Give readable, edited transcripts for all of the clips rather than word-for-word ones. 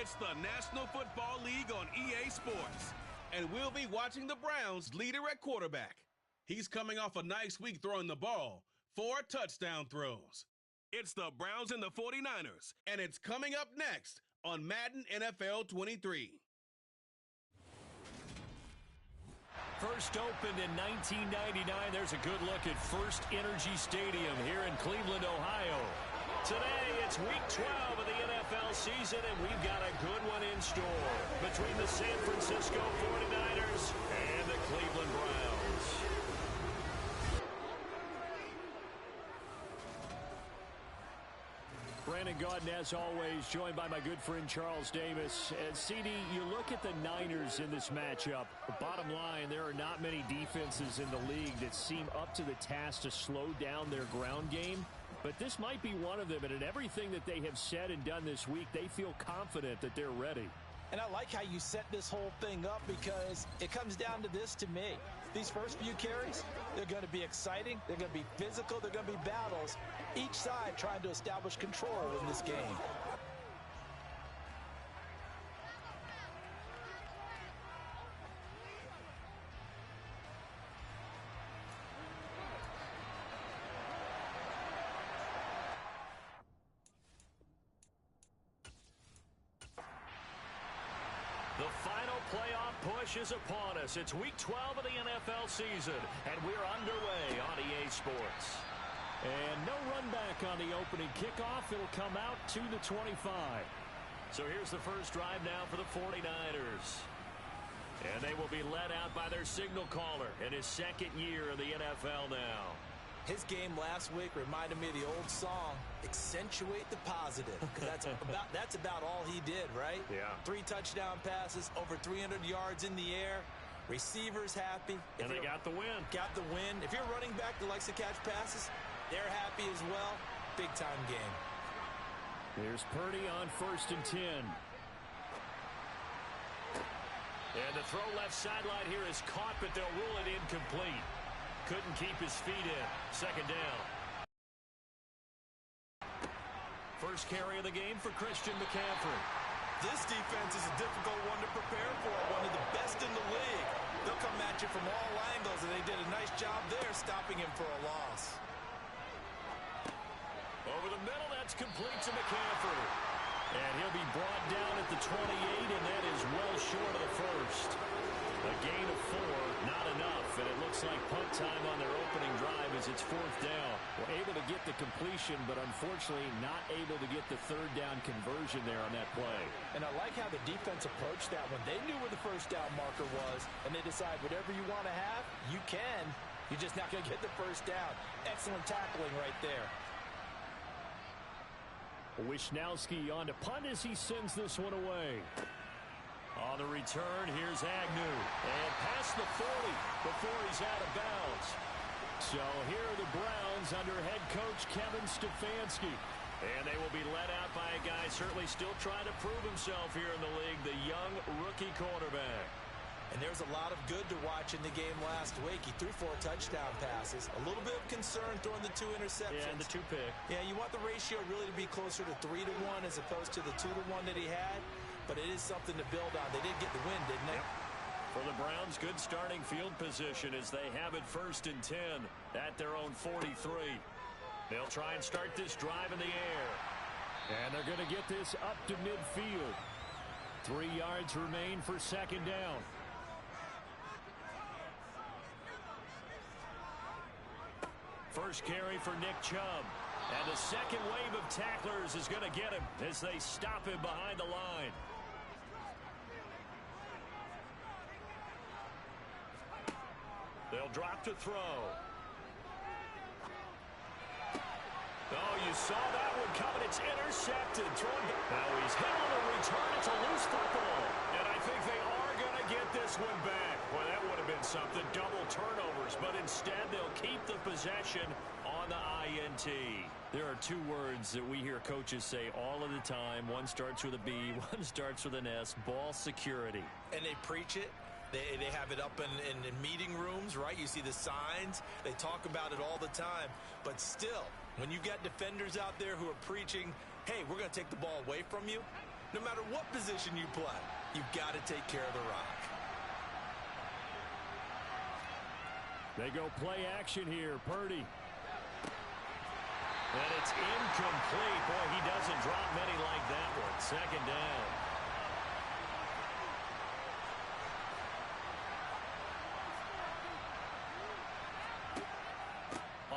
It's the National Football League on EA Sports. And we'll be watching the Browns' leader at quarterback. He's coming off a nice week throwing the ball, 4 touchdown throws. It's the Browns and the 49ers, and it's coming up next on Madden NFL 23. First opened in 1999, there's a good look at First Energy Stadium here in Cleveland, Ohio. Today, it's week 12 of the NFL season, and we've got a good one in store between the San Francisco 49ers and the Cleveland Browns. Brandon Gaudin, as always, joined by my good friend Charles Davis. And CD, you look at the Niners in this matchup. The bottom line, there are not many defenses in the league that seem up to the task to slow down their ground game. But this might be one of them, and in everything that they have said and done this week, they feel confident that they're ready. And I like how you set this whole thing up, because it comes down to this to me. These first few carries, they're going to be exciting, they're going to be physical, they're going to be battles. Each side trying to establish control in this game. The final playoff push is upon us. It's week 12 of the NFL season, and we're underway on EA Sports. And no run back on the opening kickoff. It'll come out to the 25. So here's the first drive now for the 49ers. And they will be led out by their signal caller in his second year in the NFL now. His game last week reminded me of the old song, Accentuate the Positive. Because that's about all he did, right? Yeah. 3 touchdown passes, over 300 yards in the air. Receivers happy. And they got the win. Got the win. If you're a running back that likes to catch passes, they're happy as well. Big-time game. Here's Purdy on 1st and 10. And the throw left sideline here is caught, but they'll rule it incomplete. Couldn't keep his feet in. Second down. First carry of the game for Christian McCaffrey. This defense is a difficult one to prepare for, one of the best in the league. They'll come at you from all angles, and they did a nice job there stopping him for a loss. Over the middle, that's complete to McCaffrey. And he'll be brought down at the 28, and that is well short of the first. A gain of 4, not enough, and it looks like punt time on their opening drive as it's 4th down. We're able to get the completion, but unfortunately not able to get the 3rd down conversion there on that play. And I like how the defense approached that one. They knew where the first down marker was, and they decide whatever you want to have, you can. You're just not going to get the first down. Excellent tackling right there. Wisnowski on to punt as he sends this one away. On the return, here's Agnew. And past the 40 before he's out of bounds. So here are the Browns under head coach Kevin Stefanski. And they will be led out by a guy certainly still trying to prove himself here in the league, the young rookie quarterback. And there's a lot of good to watch in the game last week. He threw 4 touchdown passes. A little bit of concern throwing the 2 interceptions. Yeah, and the 2 pick. Yeah, you want the ratio really to be closer to 3-1 as opposed to the 2-1 that he had. But it is something to build on. They did get the win, didn't they? Yep. For the Browns, good starting field position as they have it 1st and 10 at their own 43. They'll try and start this drive in the air. And they're going to get this up to midfield. 3 yards remain for 2nd down. First carry for Nick Chubb. And the second wave of tacklers is going to get him as they stop him behind the line. They'll drop to throw. Oh, you saw that one coming. It's intercepted. Now he's hit on the return. It's a loose football. And I think they are going to get this one back. Well, that would have been something. Double turnovers. But instead, they'll keep the possession on the INT. There are 2 words that we hear coaches say all of the time. One starts with a B, one starts with an S. Ball security. And they preach it. They have it up in meeting rooms, right? You see the signs. They talk about it all the time. But still, when you got defenders out there who are preaching, hey, we're going to take the ball away from you, No matter what position you play, you've got to take care of the rock. They go play action here. Purdy. And it's incomplete. Boy, he doesn't drop many like that one. Second down.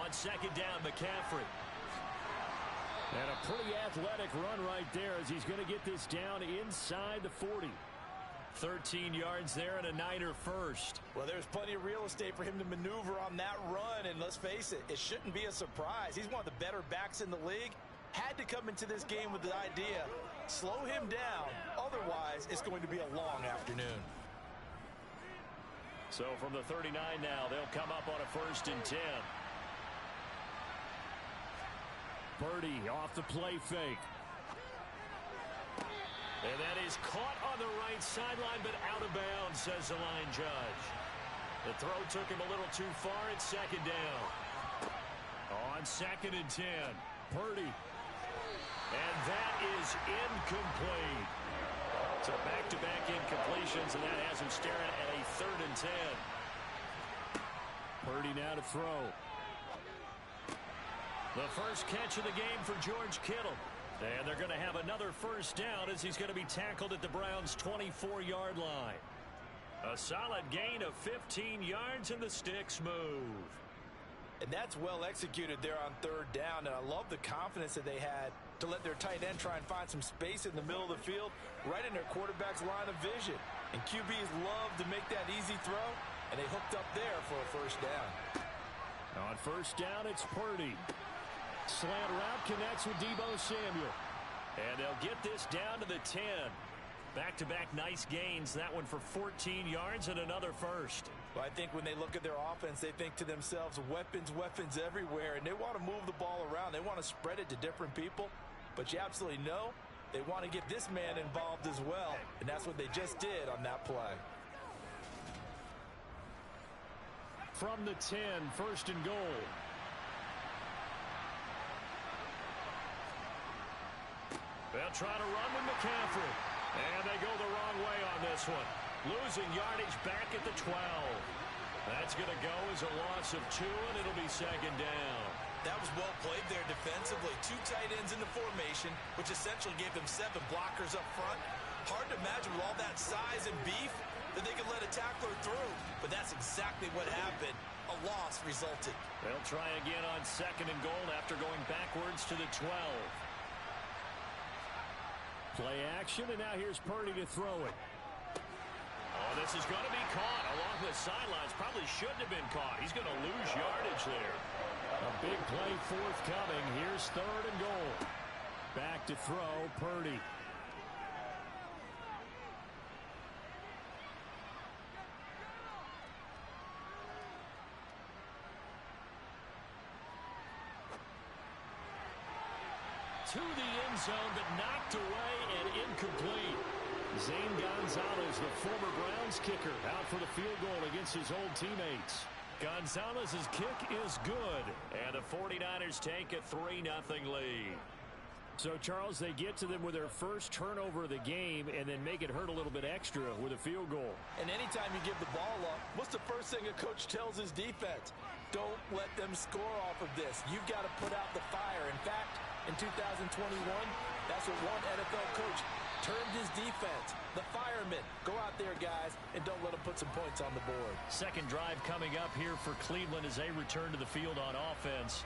On second down, McCaffrey. And a pretty athletic run right there as he's going to get this down inside the 40. 13 yards there and a Niner first. Well, there's plenty of real estate for him to maneuver on that run, and let's face it, it shouldn't be a surprise. He's one of the better backs in the league. Had to come into this game with the idea, slow him down, otherwise it's going to be a long afternoon. So from the 39 now, they'll come up on a 1st and 10. Purdy off the play fake. And that is caught on the right sideline, but out of bounds, says the line judge. The throw took him a little too far. It's second down. On 2nd and 10, Purdy. And that is incomplete. So back-to-back incompletions, and that has him staring at a 3rd and 10. Purdy now to throw. The first catch of the game for George Kittle. And they're going to have another 1st down as he's going to be tackled at the Browns' 24-yard line. A solid gain of 15 yards, and the sticks move. And that's well executed there on 3rd down, and I love the confidence that they had to let their tight end try and find some space in the middle of the field, right in their quarterback's line of vision. And QBs love to make that easy throw, and they hooked up there for a 1st down. On 1st down, it's Purdy. Slant route connects with Deebo Samuel. And they'll get this down to the 10. Back-to-back nice gains. That one for 14 yards and another 1st. Well, I think when they look at their offense, they think to themselves, weapons, weapons everywhere. And they want to move the ball around. They want to spread it to different people. But you absolutely know they want to get this man involved as well. And that's what they just did on that play. From the 10, 1st and goal. They'll try to run with McCaffrey. And they go the wrong way on this one. Losing yardage back at the 12. That's going to go as a loss of 2, and it'll be 2nd down. That was well played there defensively. 2 tight ends in the formation, which essentially gave them 7 blockers up front. Hard to imagine with all that size and beef that they could let a tackler through. But that's exactly what happened. A loss resulted. They'll try again on 2nd and goal after going backwards to the 12. Play action, and now here's Purdy to throw it. Oh, this is going to be caught along the sidelines. Probably shouldn't have been caught. He's going to lose yardage there. A big play forthcoming. Here's 3rd and goal. Back to throw, Purdy. To the end zone, but knocked away and incomplete. Zane Gonzalez, the former Browns kicker, out for the field goal against his old teammates. Gonzalez's kick is good, and the 49ers take a 3-0 lead. So, Charles, they get to them with their first turnover of the game and then make it hurt a little bit extra with a field goal. And anytime you give the ball up, what's the first thing a coach tells his defense? Don't let them score off of this. You've got to put out the fire. In fact, in 2021, that's what one NFL coach termed his defense. The firemen. Go out there, guys, and don't let them put some points on the board. Second drive coming up here for Cleveland as they return to the field on offense.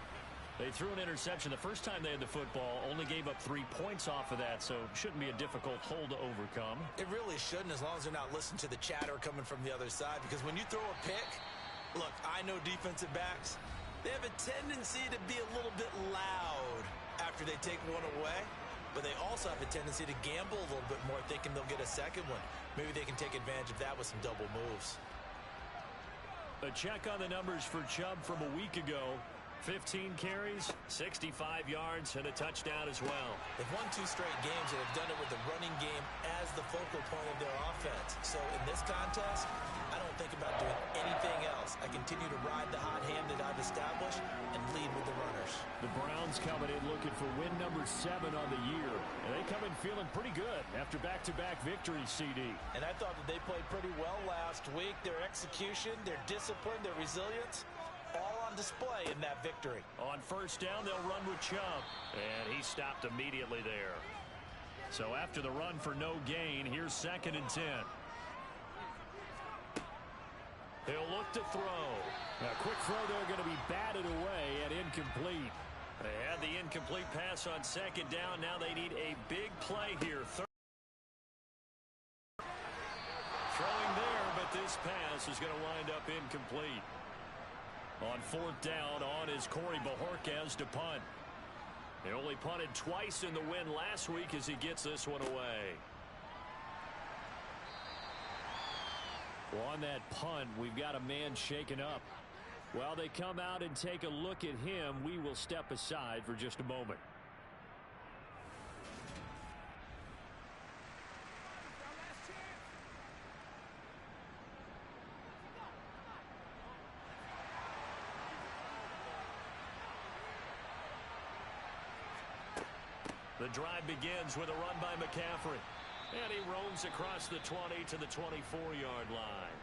They threw an interception the first time they had the football, only gave up 3 points off of that, so shouldn't be a difficult hole to overcome. It really shouldn't, as long as they're not listening to the chatter coming from the other side, because when you throw a pick, look, I know defensive backs, they have a tendency to be a little bit loud after they take one away, but they also have a tendency to gamble a little bit more, thinking they'll get a second one. Maybe they can take advantage of that with some double moves. A check on the numbers for Chubb from a week ago. 15 carries, 65 yards, and a touchdown as well. They've won 2 straight games and have done it with the running game as the focal point of their offense. So in this contest, I don't think about doing anything else. I continue to ride the hot hand that I've established and lead with the runners. The Browns coming in looking for win number 7 on the year. And they come in feeling pretty good after back-to-back victories, CD. And I thought that they played pretty well last week. Their execution, their discipline, their resilience, all on display in that victory. On first down, they'll run with Chubb. And he stopped immediately there. So after the run for no gain, here's 2nd and 10. He'll look to throw. A quick throw there going to be batted away and incomplete. They had the incomplete pass on 2nd down. Now they need a big play here. Throwing there, but this pass is going to wind up incomplete. On 4th down, on is Corey Bojorquez to punt. They only punted twice in the win last week as he gets this one away. Well, on that punt, we've got a man shaken up. While they come out and take a look at him, we will step aside for just a moment. The drive begins with a run by McCaffrey. And he roams across the 20 to the 24-yard line.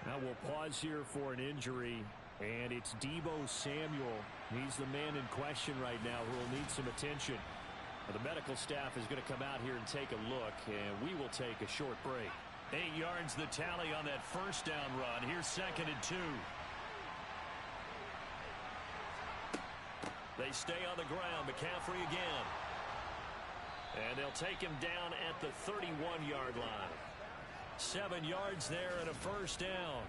Now we'll pause here for an injury. And it's Deebo Samuel. He's the man in question right now who will need some attention. The medical staff is going to come out here and take a look. And we will take a short break. 8 yards the tally on that first down run. Here's 2nd and 2. They stay on the ground. McCaffrey again. And they'll take him down at the 31-yard line. 7 yards there and a first down.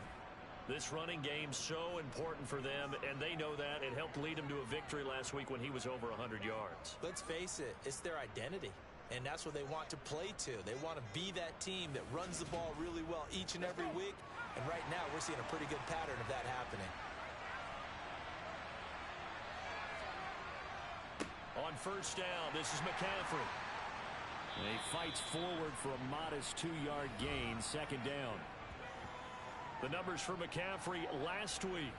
This running game's so important for them, and they know that. It helped lead them to a victory last week when he was over 100 yards. Let's face it, it's their identity, and that's what they want to play to. They want to be that team that runs the ball really well each and every week, and right now we're seeing a pretty good pattern of that happening. On first down, this is McCaffrey. And he fights forward for a modest 2-yard gain, 2nd down. The numbers for McCaffrey last week.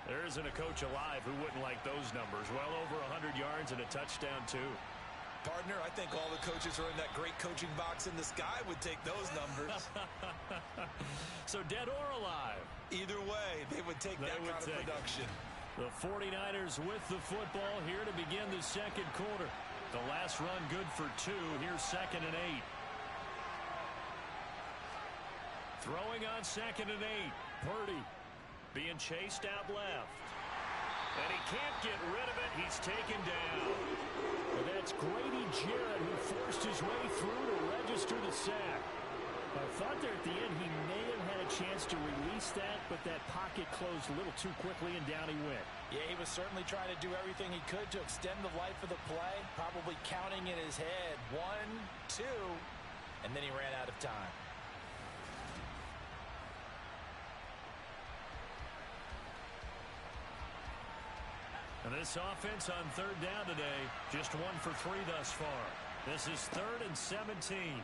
There isn't a coach alive who wouldn't like those numbers. Well over 100 yards and a touchdown, too. Partner, I think all the coaches are in that great coaching box in the sky would take those numbers. So dead or alive? Either way, they would take that kind of production. The 49ers with the football here to begin the second quarter. The last run good for 2. Here's 2nd and 8. Throwing on 2nd and 8. Purdy being chased out left. And he can't get rid of it. He's taken down. And that's Grady Jarrett who forced his way through to register the sack. I thought there at the end he may have had a chance to release that, but that pocket closed a little too quickly and down he went. Yeah, he was certainly trying to do everything he could to extend the life of the play, probably counting in his head 1, 2, and then he ran out of time. And this offense on 3rd down today, just 1 for 3 thus far. This is 3rd and 17.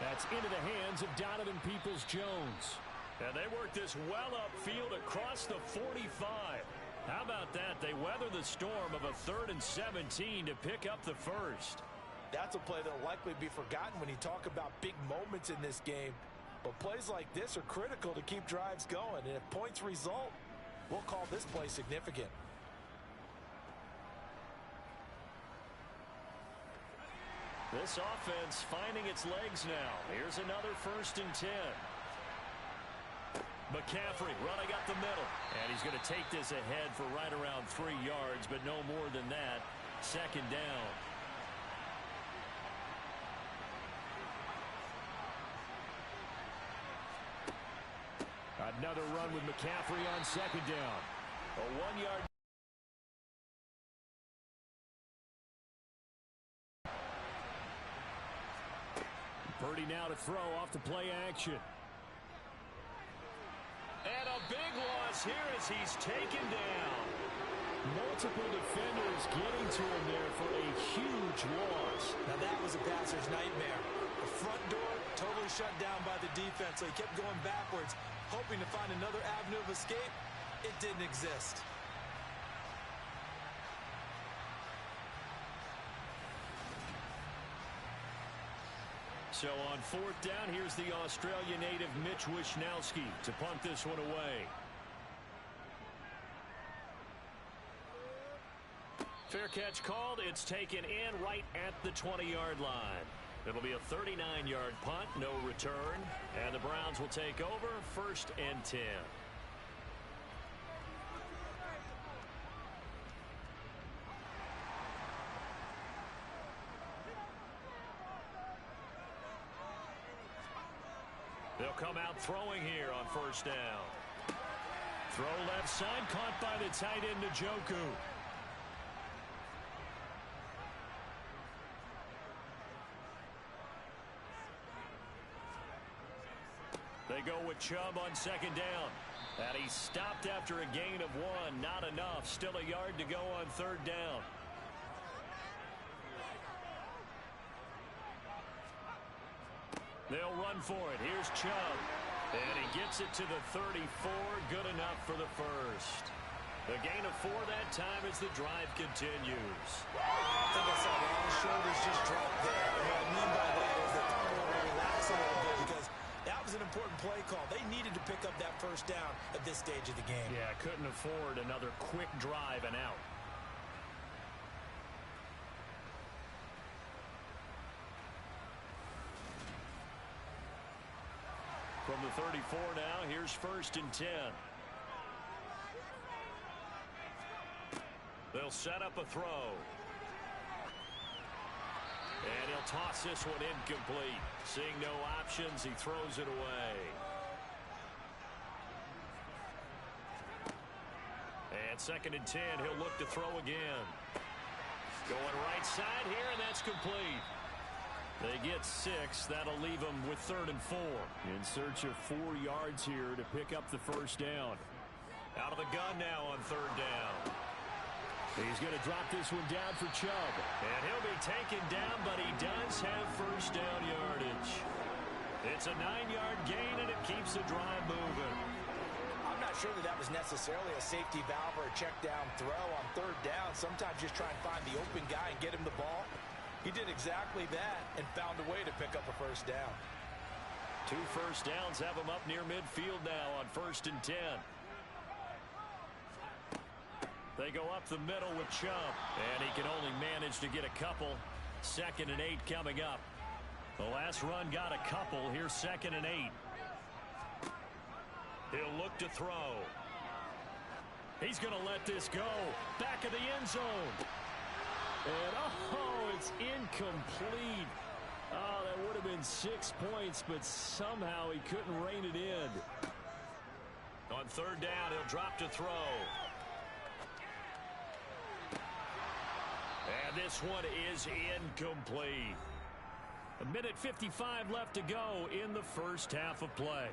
That's into the hands of Donovan Peoples-Jones. And they work this well upfield across the 45. How about that? They weather the storm of a 3rd and 17 to pick up the first. That's a play that will likely be forgotten when you talk about big moments in this game. But plays like this are critical to keep drives going. And if points result, we'll call this play significant. This offense finding its legs now. Here's another 1st and 10. McCaffrey running up the middle. And he's going to take this ahead for right around 3 yards, but no more than that. 2nd down. Another run with McCaffrey on 2nd down. A 1-yard. Purdy now to throw off the play action. And a big loss here as he's taken down. Multiple defenders getting to him there for a huge loss. Now that was a passer's nightmare. The front door Totally shut down by the defense, so he kept going backwards, hoping to find another avenue of escape. It didn't exist. So on fourth down, here's the Australia native Mitch Wishnowsky to punt this one away. Fair catch called. It's taken in right at the 20-yard line. It'll be a 39-yard punt, no return. And the Browns will take over, 1st and 10. They'll come out throwing here on 1st down. Throw left side, caught by the tight end Njoku. They go with Chubb on 2nd down. And he stopped after a gain of 1. Not enough. Still a yard to go on 3rd down. They'll run for it. Here's Chubb. And he gets it to the 34. Good enough for the first. The gain of 4 that time as the drive continues. I think I saw Ron's shoulders just drop there. And what I mean by that is that they're going to relax a little bit because that was an important play call. They needed to pick up that 1st down at this stage of the game. Yeah, couldn't afford another quick drive and out. From the 34 now, here's 1st and 10. They'll set up a throw. And he'll toss this one incomplete. Seeing no options, he throws it away. And 2nd and 10, he'll look to throw again. Going right side here, and that's complete. They get 6. That'll leave them with 3rd and 4. In search of 4 yards here to pick up the 1st down. Out of the gun now on 3rd down. He's going to drop this one down for Chubb. And he'll be taken down, but he does have 1st down yardage. It's a 9-yard gain, and it keeps the drive moving. I'm not sure that was necessarily a safety valve or a check down throw on 3rd down. Sometimes just try and find the open guy and get him the ball. He did exactly that and found a way to pick up a 1st down. 2 first downs have him up near midfield now on 1st and 10. They go up the middle with Chubb, and he can only manage to get a couple. 2nd and 8 coming up. The last run got a couple. Here's 2nd and 8. He'll look to throw. He's going to let this go. Back of the end zone. And, oh, it's incomplete. Oh, that would have been 6 points, but somehow he couldn't rein it in. On 3rd down, he'll drop to throw. And this one is incomplete. 1:55 left to go in the first half of play.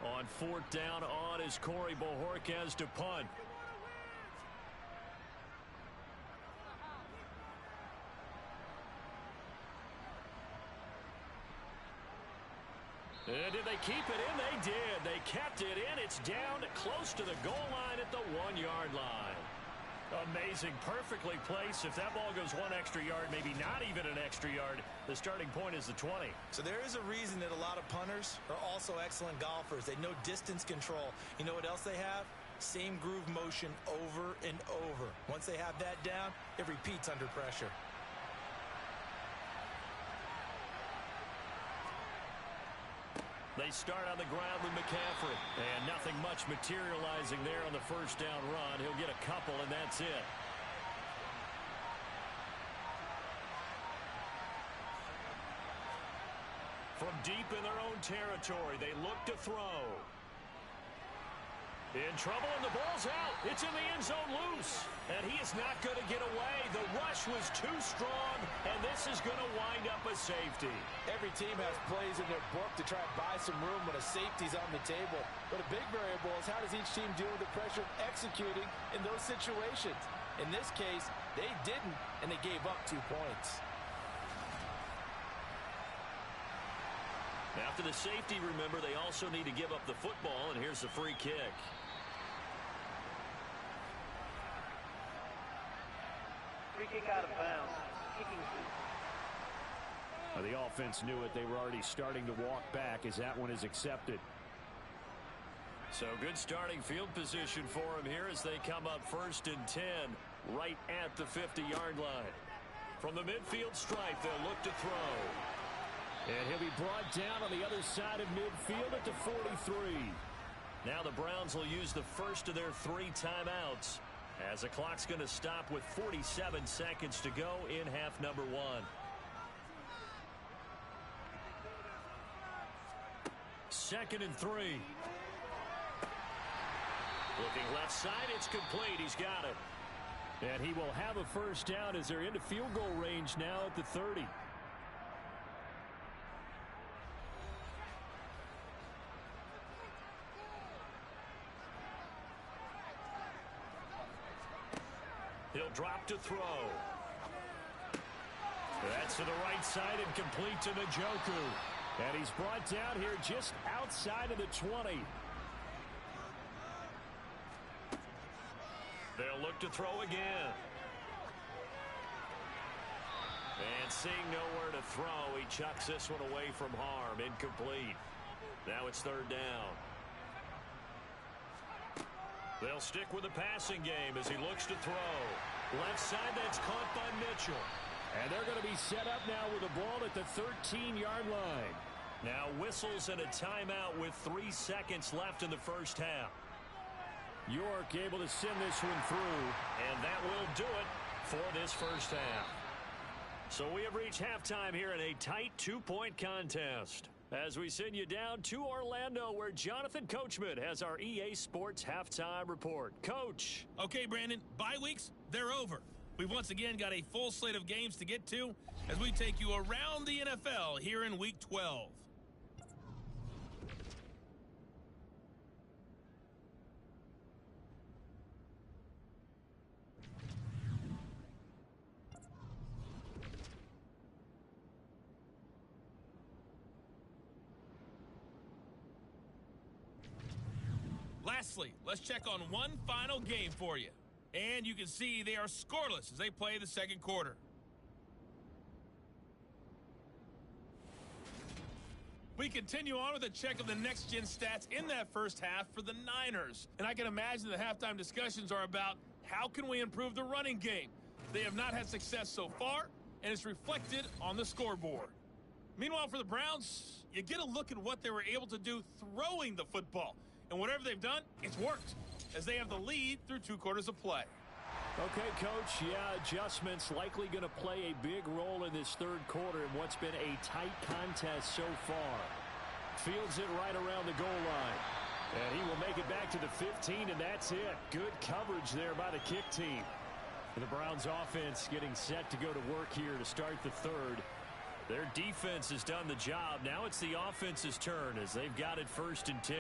On 4th down, on is Corey Bojorquez to punt. Did they keep it in? They did. They kept it in. It's down close to the goal line at the 1-yard line. Amazing. Perfectly placed. If that ball goes 1 extra yard, maybe not even an extra yard, the starting point is the 20. So there is a reason that a lot of punters are also excellent golfers. They know distance control. You know what else they have? Same groove motion over and over. Once they have that down, it repeats under pressure. They start on the ground with McCaffrey. And nothing much materializing there on the 1st down run. He'll get a couple, and that's it. From deep in their own territory, they look to throw. In trouble, and the ball's out. It's in the end zone loose. And he is not going to get away. The rush was too strong, and this is going to wind up a safety. Every team has plays in their book to try and buy some room when a safety's on the table. But a big variable is how does each team deal with the pressure of executing in those situations. In this case, they didn't, and they gave up 2 points. After the safety, remember, they also need to give up the football, and here's the free kick. Free kick out of bounds. Kicking. The offense knew it. They were already starting to walk back as that one is accepted. So good starting field position for him here as they come up 1st and 10 right at the 50-yard line. From the midfield stripe, they'll look to throw. And he'll be brought down on the other side of midfield at the 43. Now the Browns will use the first of their 3 timeouts as the clock's going to stop with 47 seconds to go in half number 1. Second and 3. Looking left side, it's complete. He's got it. And he will have a first down as they're into field goal range now at the 30. He'll drop to throw. That's to the right side and complete to Njoku. And he's brought down here just outside of the 20. They'll look to throw again. And seeing nowhere to throw, he chucks this one away from harm. Incomplete. Now it's 3rd down. They'll stick with the passing game as he looks to throw. Left side, that's caught by Mitchell. And they're going to be set up now with the ball at the 13-yard line. Now whistles and a timeout with 3 seconds left in the first half. York able to send this one through, and that will do it for this first half. So we have reached halftime here in a tight 2-point contest as we send you down to Orlando, where Jonathan Coachman has our EA Sports halftime report. Coach. Okay, Brandon, bye weeks, they're over. We've once again got a full slate of games to get to as we take you around the NFL here in Week 12. Lastly, let's check on one final game for you. And you can see they are scoreless as they play the second quarter. We continue on with a check of the next-gen stats in that first half for the Niners. And I can imagine the halftime discussions are about how can we improve the running game. They have not had success so far, and it's reflected on the scoreboard. Meanwhile, for the Browns, you get a look at what they were able to do throwing the football. And whatever they've done, it's worked, as they have the lead through 2 quarters of play. Okay, Coach, yeah, adjustments likely going to play a big role in this third quarter in what's been a tight contest so far. Fields it right around the goal line. And he will make it back to the 15, and that's it. Good coverage there by the kick team. The Browns offense getting set to go to work here to start the third. Their defense has done the job. Now it's the offense's turn as they've got it 1st and 10.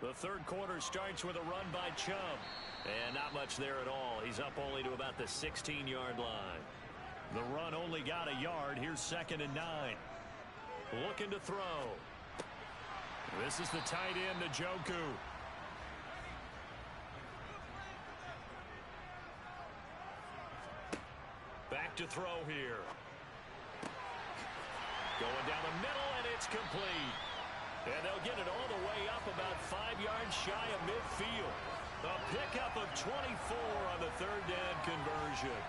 The third quarter starts with a run by Chubb. And not much there at all. He's up only to about the 16-yard line. The run only got a yard. Here's 2nd and 9. Looking to throw. This is the tight end, Njoku. Back to throw here. Going down the middle, and it's complete. And they'll get it all the way up about 5 yards shy of midfield. A pickup of 24 on the 3rd down conversion.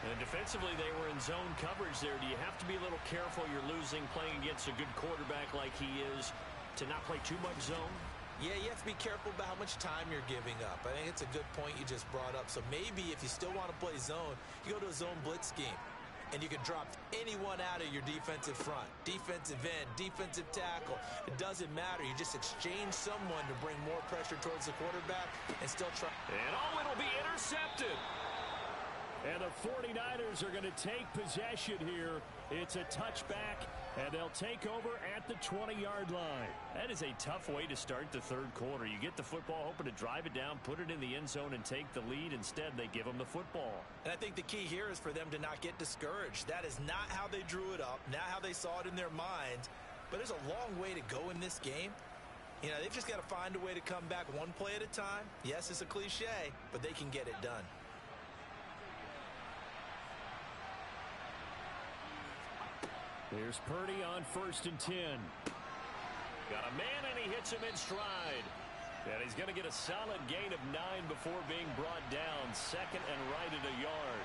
And defensively, they were in zone coverage there. Do you have to be a little careful? You're losing playing against a good quarterback like he is to not play too much zone? Yeah, you have to be careful about how much time you're giving up. I think it's a good point you just brought up. So maybe if you still want to play zone, you go to a zone blitz scheme. And you can drop anyone out of your defensive front, defensive end, defensive tackle. It doesn't matter. You just exchange someone to bring more pressure towards the quarterback and still try. And it'll be intercepted. And the 49ers are going to take possession here. It's a touchback, and they'll take over at the 20-yard line. That is a tough way to start the third quarter. You get the football, hoping to drive it down, put it in the end zone, and take the lead. Instead, they give them the football. And I think the key here is for them to not get discouraged. That is not how they drew it up, not how they saw it in their minds. But there's a long way to go in this game. You know, they've just got to find a way to come back one play at a time. Yes, it's a cliche, but they can get it done. Here's Purdy on 1st and 10. Got a man, and he hits him in stride. And he's going to get a solid gain of 9 before being brought down. 2nd and right at a yard.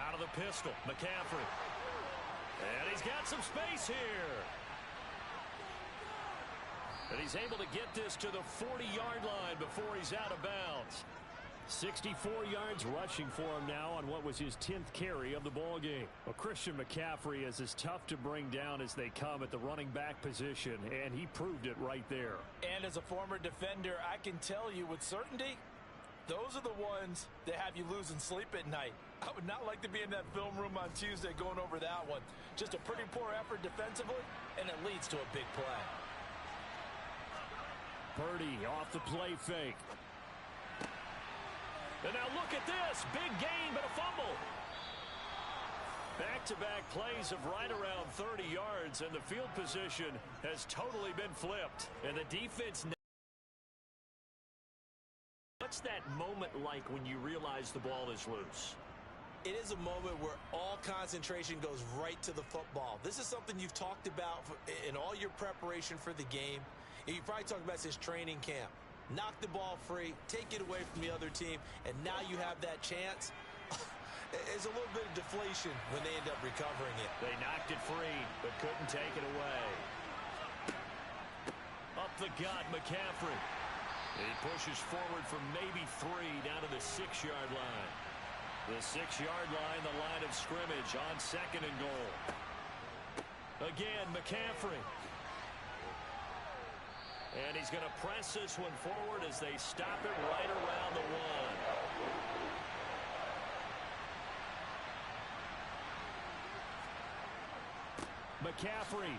Out of the pistol, McCaffrey. And he's got some space here. And he's able to get this to the 40-yard line before he's out of bounds. 64 yards rushing for him now on what was his 10th carry of the ballgame. Well, Christian McCaffrey is as tough to bring down as they come at the running back position, and he proved it right there. And as a former defender, I can tell you with certainty, those are the ones that have you losing sleep at night. I would not like to be in that film room on Tuesday going over that one. Just a pretty poor effort defensively, and it leads to a big play. Purdy off the play fake. And now look at this. Big gain, but a fumble. Back-to-back plays of right around 30 yards, and the field position has totally been flipped. And the defense... What's that moment like when you realize the ball is loose? It is a moment where all concentration goes right to the football. This is something you've talked about in all your preparation for the game. You probably talked about since training camp. Knock the ball free, take it away from the other team, and now you have that chance. There's a little bit of deflation when they end up recovering it. They knocked it free, but couldn't take it away. Up the gut, McCaffrey. He pushes forward for maybe 3 down to the 6-yard line. The 6-yard line, the line of scrimmage on 2nd and goal. Again, McCaffrey. And he's going to press this one forward as they stop it right around the 1. McCaffrey.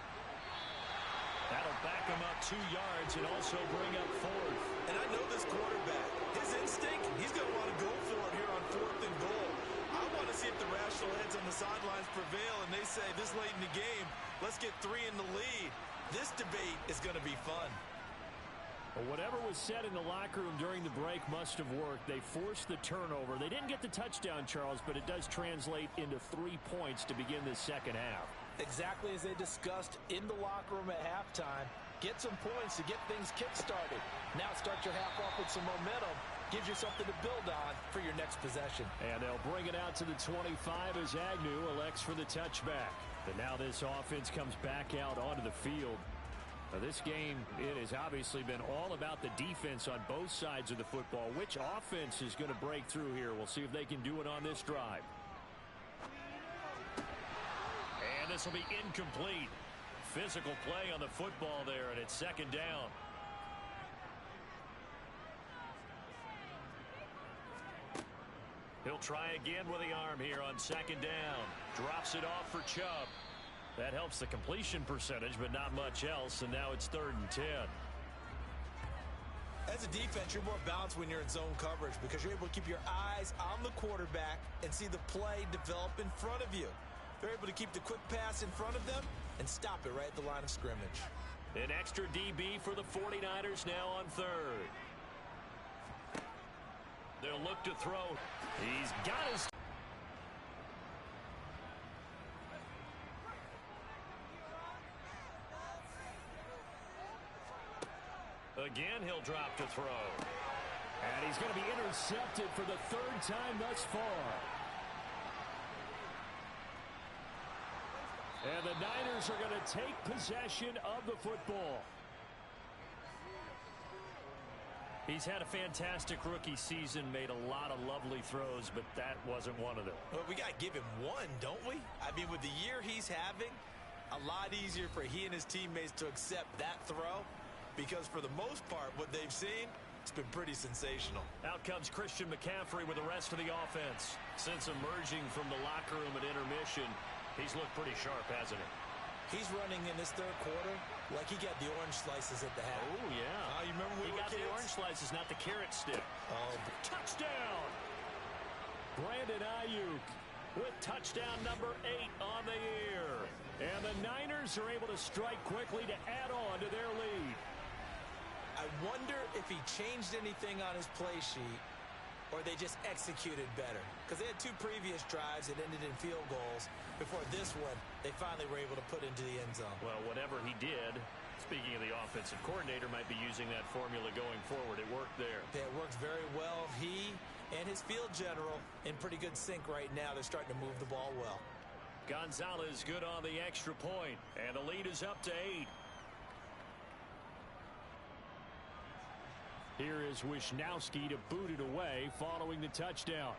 That'll back him up 2 yards and also bring up 4th. And I know this quarterback. His instinct, he's going to want to go for it here on 4th and goal. I want to see if the rational heads on the sidelines prevail and they say this late in the game, let's get 3 in the lead. This debate is going to be fun. Well, whatever was said in the locker room during the break must have worked. They forced the turnover. They didn't get the touchdown, Charles, but it does translate into 3 points to begin the second half. Exactly as they discussed in the locker room at halftime. Get some points to get things kick-started. Now start your half off with some momentum. Gives you something to build on for your next possession. And they'll bring it out to the 25 as Agnew elects for the touchback. And now this offense comes back out onto the field. Now this game, it has obviously been all about the defense on both sides of the football. Which offense is going to break through here? We'll see if they can do it on this drive. And this will be incomplete. Physical play on the football there, and it's 2nd down. He'll try again with the arm here on 2nd down. Drops it off for Chubb. That helps the completion percentage, but not much else, and now it's 3rd and 10. As a defense, you're more balanced when you're in zone coverage because you're able to keep your eyes on the quarterback and see the play develop in front of you. They're able to keep the quick pass in front of them and stop it right at the line of scrimmage. An extra DB for the 49ers now on 3rd. They'll look to throw. He's got his... Again, he'll drop to throw. And he's going to be intercepted for the 3rd time thus far. And the Niners are going to take possession of the football. He's had a fantastic rookie season, made a lot of lovely throws, but that wasn't one of them. Well, we got to give him one, don't we? I mean, with the year he's having, a lot easier for he and his teammates to accept that throw because for the most part, what they've seen, it's been pretty sensational. Out comes Christian McCaffrey with the rest of the offense. Since emerging from the locker room at intermission, he's looked pretty sharp, hasn't he? He's running in this third quarter like he got the orange slices at the half. Oh, yeah. You remember when he got the orange slices, not the carrot stick. Oh, touchdown! Brandon Ayuk with touchdown number 8 on the year. And the Niners are able to strike quickly to add on to their lead. I wonder if he changed anything on his play sheet or they just executed better. Because they had 2 previous drives that ended in field goals. Before this one, they finally were able to put into the end zone. Well, whatever he did, speaking of the offensive coordinator, might be using that formula going forward. It worked there. Yeah, it works very well. He and his field general in pretty good sync right now. They're starting to move the ball well. Gonzalez good on the extra point, and the lead is up to 8. Here is Wisnowski to boot it away following the touchdown.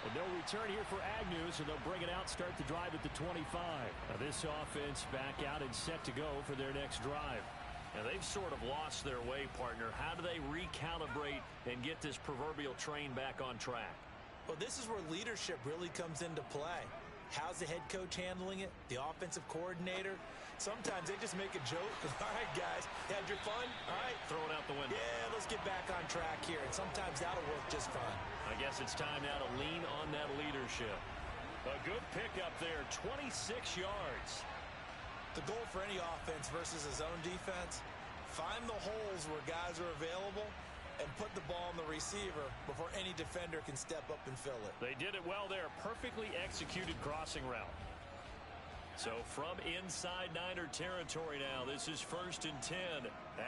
And no return here for Agnew, so they'll bring it out, start the drive at the 25. Now this offense back out and set to go for their next drive. Now they've sort of lost their way, partner. How do they recalibrate and get this proverbial train back on track? Well, this is where leadership really comes into play. How's the head coach handling it? The offensive coordinator? Sometimes they just make a joke. All right, guys, had your fun? All right. Throw it out the window. Yeah, let's get back on track here. And sometimes that'll work just fine. I guess it's time now to lean on that leadership. A good pickup there, 26 yards. The goal for any offense versus a zone defense, find the holes where guys are available and put the ball on the receiver before any defender can step up and fill it. They did it well there. Perfectly executed crossing route. So from inside Niner territory now, this is 1st and 10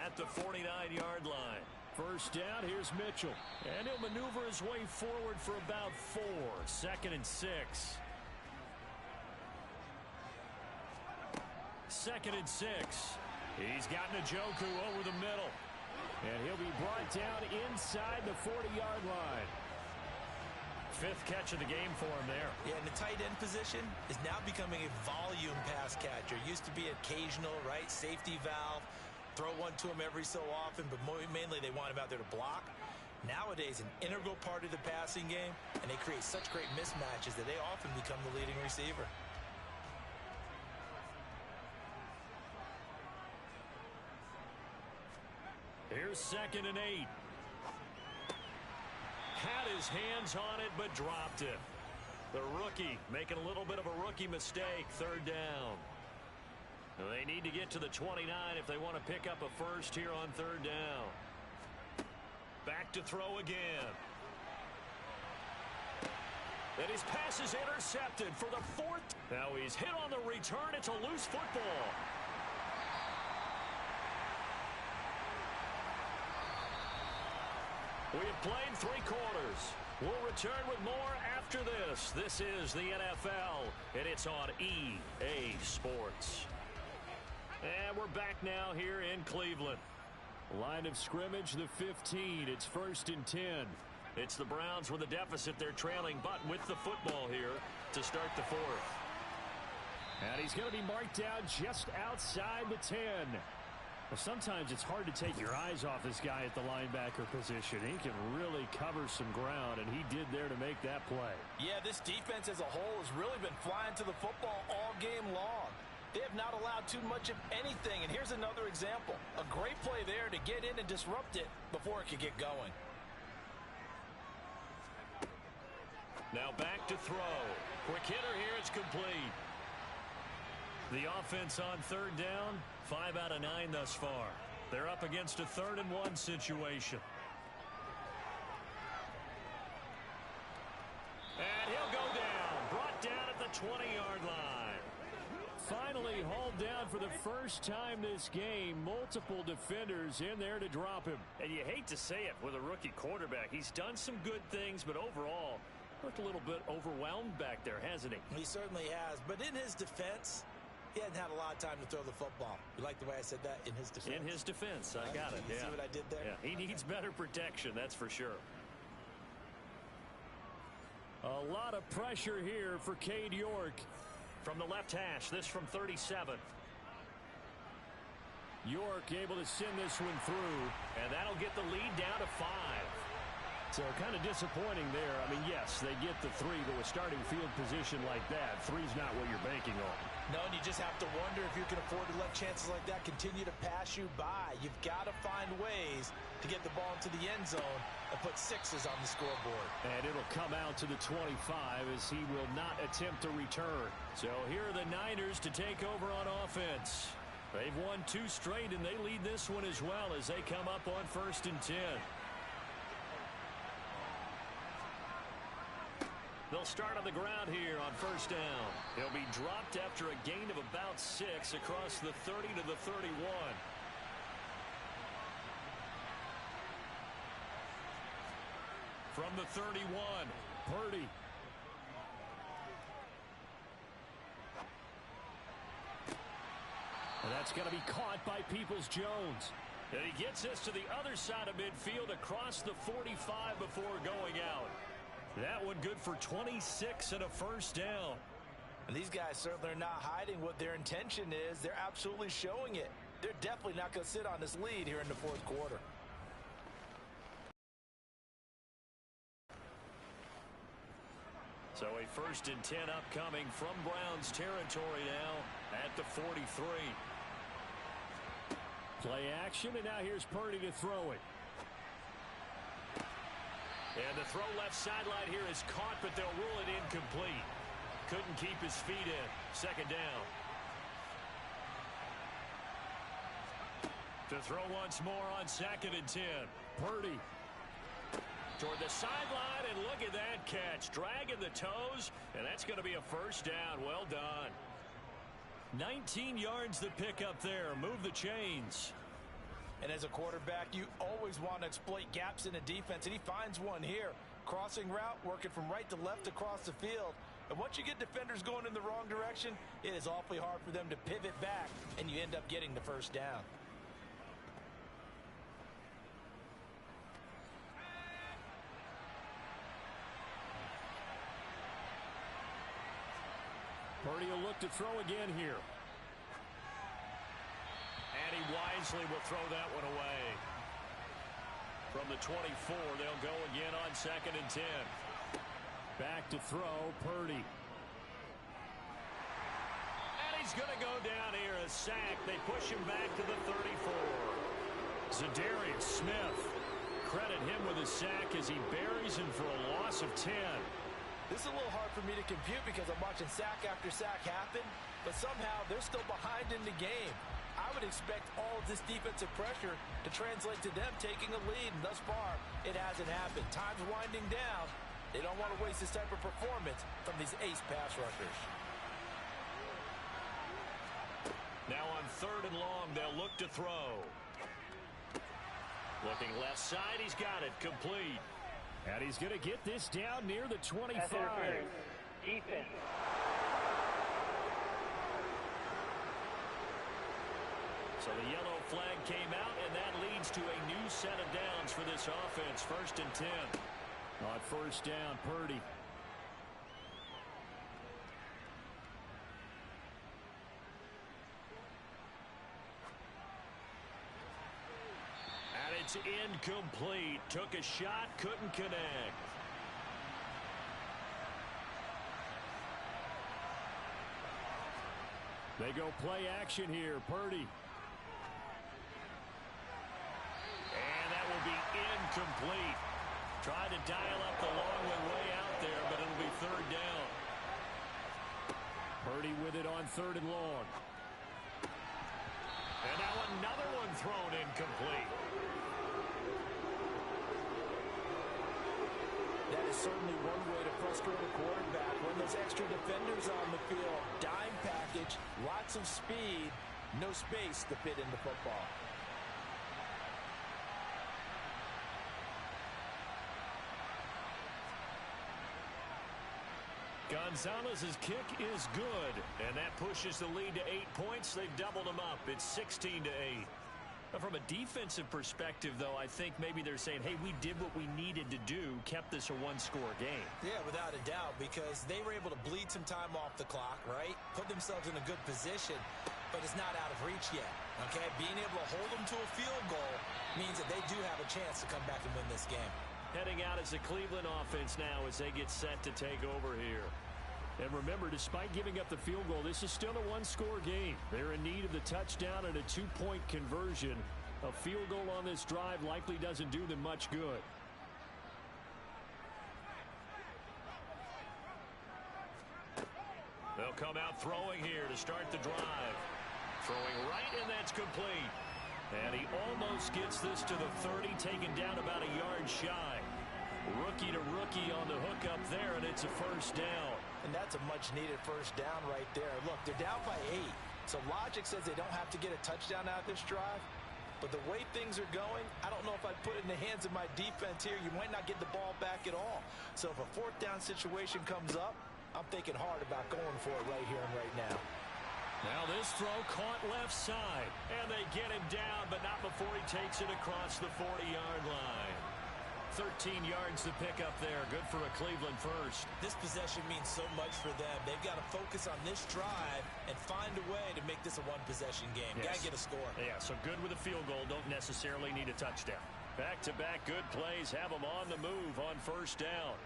at the 49-yard line. First down, here's Mitchell. And he'll maneuver his way forward for about 4. 2nd and 6. 2nd and 6. He's got Njoku over the middle. And he'll be brought down inside the 40-yard line. 5th catch of the game for him there. Yeah, and the tight end position is now becoming a volume pass catcher. Used to be occasional, right? Safety valve. Throw one to him every so often, but mainly they want him out there to block. Nowadays, an integral part of the passing game, and they create such great mismatches that they often become the leading receiver. Here's 2nd and 8. Had his hands on it, but dropped it. The rookie making a little bit of a rookie mistake. 3rd down. They need to get to the 29 if they want to pick up a first here on 3rd down. Back to throw again. And his pass is intercepted for the 4th. Now he's hit on the return. It's a loose football. We have played 3 quarters. We'll return with more after this. This is the NFL, and it's on EA Sports. And we're back now here in Cleveland. Line of scrimmage, the 15. It's 1st and 10. It's the Browns with a deficit. They're trailing, but with the football here to start the 4th. And he's going to be marked down just outside the 10. Well, sometimes it's hard to take your eyes off this guy at the linebacker position. He can really cover some ground, and he did there to make that play. Yeah, this defense as a whole has really been flying to the football all game long. They have not allowed too much of anything, and here's another example. A great play there to get in and disrupt it before it could get going. Now back to throw. Quick hitter here, it's complete. The offense on 3rd down, 5 out of 9 thus far. They're up against a 3rd and 1 situation. And he'll go down, brought down at the 20-yard line. Finally hauled down for the first time this game. Multiple defenders in there to drop him. And you hate to say it with a rookie quarterback. He's done some good things, but overall, looked a little bit overwhelmed back there, hasn't he? He certainly has. But in his defense, he hadn't had a lot of time to throw the football. You like the way I said that? In his defense. In his defense. I got it. You see what I did there? Yeah, he needs better protection, that's for sure. A lot of pressure here for Cade York. From the left hash, this from 37. York able to send this one through, and that'll get the lead down to 5. So kind of disappointing there. I mean, yes, they get the 3, but with starting field position like that, 3's not what you're banking on. No, and you just have to wonder if you can afford to let chances like that continue to pass you by. You've got to find ways to get the ball into the end zone and put 6s on the scoreboard. And it'll come out to the 25 as he will not attempt to return. So here are the Niners to take over on offense. They've won 2 straight, and they lead this one as well as they come up on 1st and 10. They'll start on the ground here on 1st down. He'll be dropped after a gain of about 6 across the 30 to the 31. From the 31, Purdy. And that's going to be caught by Peoples-Jones. And he gets this to the other side of midfield across the 45 before going out. That one good for 26 and a 1st down. And these guys certainly are not hiding what their intention is. They're absolutely showing it. They're definitely not going to sit on this lead here in the 4th quarter. So a 1st and 10 upcoming from Browns territory now at the 43. Play action, and now here's Purdy to throw it. And the throw left sideline here is caught, but they'll rule it incomplete. Couldn't keep his feet in. 2nd down. To throw once more on 2nd and 10. Purdy. Toward the sideline, and look at that catch. Dragging the toes, and that's going to be a 1st down. Well done. 19 yards to pick up there. Move the chains. And as a quarterback, you always want to exploit gaps in the defense, and he finds one here. Crossing route, working from right to left across the field. And once you get defenders going in the wrong direction, it is awfully hard for them to pivot back, and you end up getting the 1st down. Purdy will look to throw again here. And he wisely will throw that one away. From the 24, they'll go again on 2nd and 10. Back to throw, Purdy. And he's going to go down here, a sack. They push him back to the 34. Zadarius Smith. Credit him with a sack as he buries him for a loss of 10. This is a little hard for me to compute because I'm watching sack after sack happen, but somehow they're still behind in the game. I would expect all of this defensive pressure to translate to them taking a lead, and thus far, it hasn't happened. Time's winding down. They don't want to waste this type of performance from these ace pass rushers. Now on 3rd and long, they'll look to throw. Looking left side, he's got it, complete. And he's going to get this down near the 25. Defense. So the yellow flag came out, and that leads to a new set of downs for this offense. 1st and 10. On 1st down, Purdy. And it's incomplete. Took a shot, couldn't connect. They go play action here. Purdy. And that will be incomplete. Tried to dial up the long one way out there, but it'll be 3rd down. Purdy with it on 3rd and long. And now another one thrown incomplete. That is certainly one way to frustrate a quarterback. When those extra defenders on the field, dime package, lots of speed, no space to fit in the football. Gonzalez's kick is good, and that pushes the lead to 8 points. They've doubled them up. It's 16 to 8. From a defensive perspective, though, I think maybe they're saying, hey, we did what we needed to do, kept this a one-score game. Yeah, without a doubt, because they were able to bleed some time off the clock, right? Put themselves in a good position, but it's not out of reach yet. Okay, being able to hold them to a field goal means that they do have a chance to come back and win this game. Heading out as the Cleveland offense now as they get set to take over here. And remember, despite giving up the field goal, this is still a one-score game. They're in need of the touchdown and a two-point conversion. A field goal on this drive likely doesn't do them much good. They'll come out throwing here to start the drive. Throwing right, and that's complete. And he almost gets this to the 30, taken down about a yard shy. Rookie to rookie on the hook up there, and it's a first down. And that's a much-needed first down right there. Look, they're down by 8, so logic says they don't have to get a touchdown out of this drive. But the way things are going, I don't know if I'd put it in the hands of my defense here. You might not get the ball back at all. So if a fourth down situation comes up, I'm thinking hard about going for it right here and right now. Now this throw caught left side, and they get him down, but not before he takes it across the 40-yard line. 13 yards to pick up there. Good for a Cleveland first. This possession means so much for them. They've got to focus on this drive and find a way to make this a one-possession game. Yes. Got to get a score. Yeah, so good with a field goal. Don't necessarily need a touchdown. Back-to-back good plays have them on the move on first down.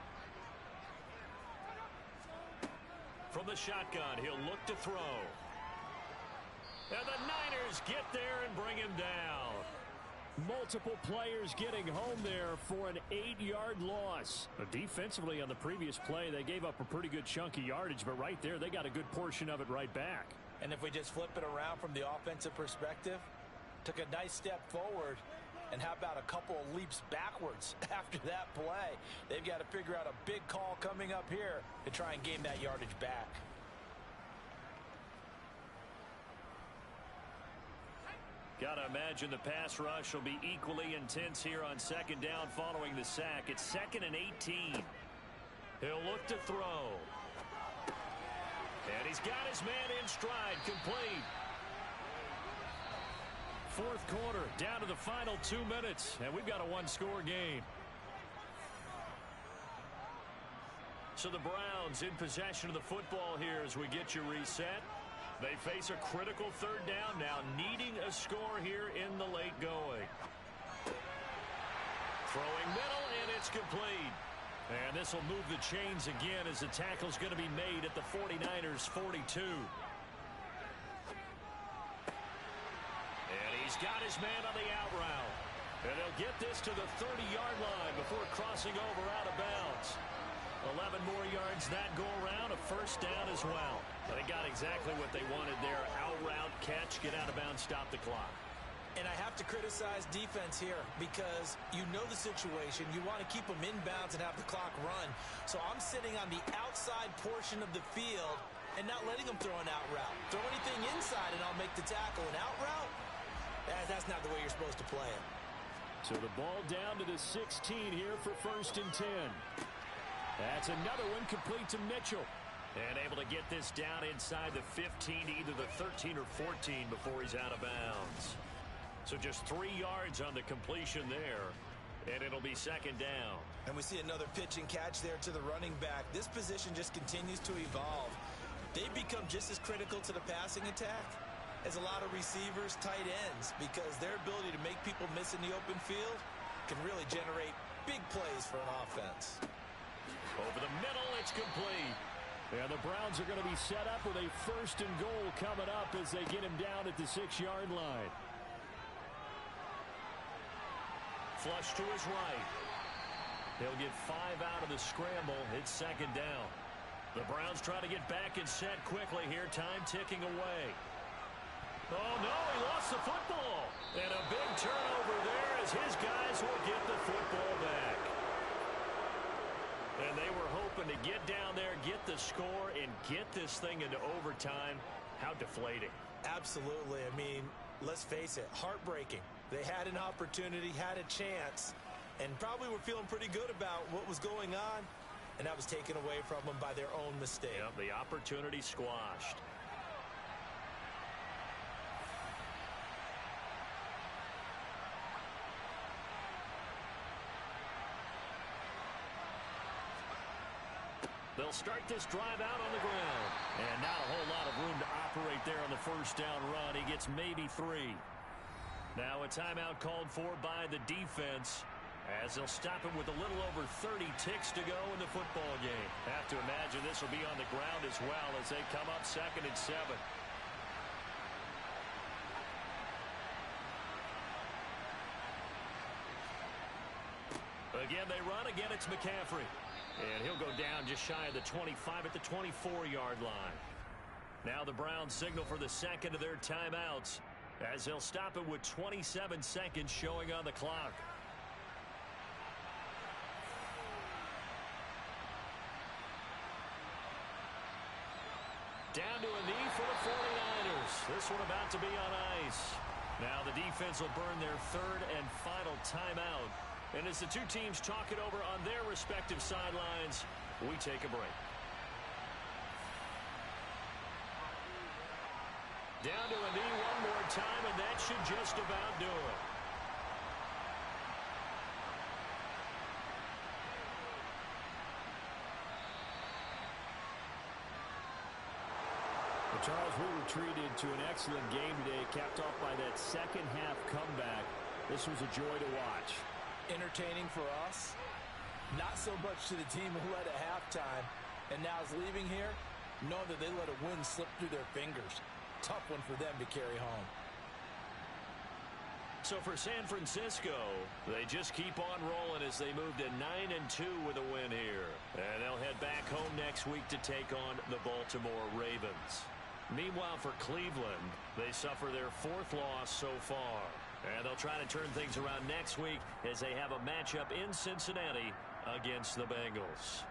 From the shotgun, he'll look to throw. And the Niners get there and bring him down. Multiple players getting home there for an 8-yard loss. Defensively on the previous play, they gave up a pretty good chunk of yardage, but right there, they got a good portion of it right back. And if we just flip it around from the offensive perspective, took a nice step forward, and how about a couple of leaps backwards after that play? They've got to figure out a big call coming up here to try and gain that yardage back. Got to imagine the pass rush will be equally intense here on second down following the sack. It's 2nd and 18. He'll look to throw. And he's got his man in stride, complete. Fourth quarter, down to the final 2 minutes, and we've got a one-score game. So the Browns in possession of the football here as we get you reset. They face a critical third down now, needing a score here in the late going. Throwing middle, and it's complete. And this will move the chains again as the tackle's going to be made at the 49ers' 42. And he's got his man on the out route. And he'll get this to the 30-yard line before crossing over out of bounds. 11 more yards that go around, a first down as well. They got exactly what they wanted there. Out route, catch, get out of bounds, stop the clock. And I have to criticize defense here because you know the situation. You want to keep them inbounds and have the clock run. So I'm sitting on the outside portion of the field and not letting them throw an out route. Throw anything inside and I'll make the tackle. An out route? That's not the way you're supposed to play it. So the ball down to the 16 here for 1st and 10. That's another one complete to Mitchell. And able to get this down inside the 15 to either the 13 or 14 before he's out of bounds. So just 3 yards on the completion there. And it'll be 2nd down. And we see another pitch and catch there to the running back. This position just continues to evolve. They've become just as critical to the passing attack as a lot of receivers, tight ends, because their ability to make people miss in the open field can really generate big plays for an offense. Over the middle, it's complete. And the Browns are going to be set up with a 1st and goal coming up as they get him down at the 6-yard line. Flush to his right. He'll get 5 out of the scramble. It's 2nd down. The Browns try to get back and set quickly here. Time ticking away. Oh, no, he lost the football. And a big turnover there as his guys will get the football back. And they were hoping to get down there, get the score, and get this thing into overtime. How deflating. Absolutely. I mean, let's face it, heartbreaking. They had an opportunity, had a chance, and probably were feeling pretty good about what was going on, and that was taken away from them by their own mistake. Yep, the opportunity squashed. They'll start this drive out on the ground. And not a whole lot of room to operate there on the first down run. He gets maybe 3. Now a timeout called for by the defense, as they'll stop him with a little over 30 ticks to go in the football game. Have to imagine this will be on the ground as well as they come up 2nd and 7. Again, they run. Again, it's McCaffrey. And he'll go down just shy of the 25 at the 24-yard line. Now the Browns signal for the second of their timeouts, as they'll stop it with 27 seconds showing on the clock. Down to a knee for the 49ers. This one about to be on ice. Now the defense will burn their 3rd and final timeout. And as the two teams talk it over on their respective sidelines, we take a break. Down to a knee one more time, and that should just about do it. Well, Charles, we were treated to an excellent game today, capped off by that second half comeback. This was a joy to watch. Entertaining for us, not so much to the team who led at halftime and now is leaving here, knowing that they let a win slip through their fingers. Tough one for them to carry home. So for San Francisco, they just keep on rolling as they move to 9-2 with a win here. And they'll head back home next week to take on the Baltimore Ravens. Meanwhile, for Cleveland, they suffer their 4th loss so far. And they'll try to turn things around next week as they have a matchup in Cincinnati against the Bengals.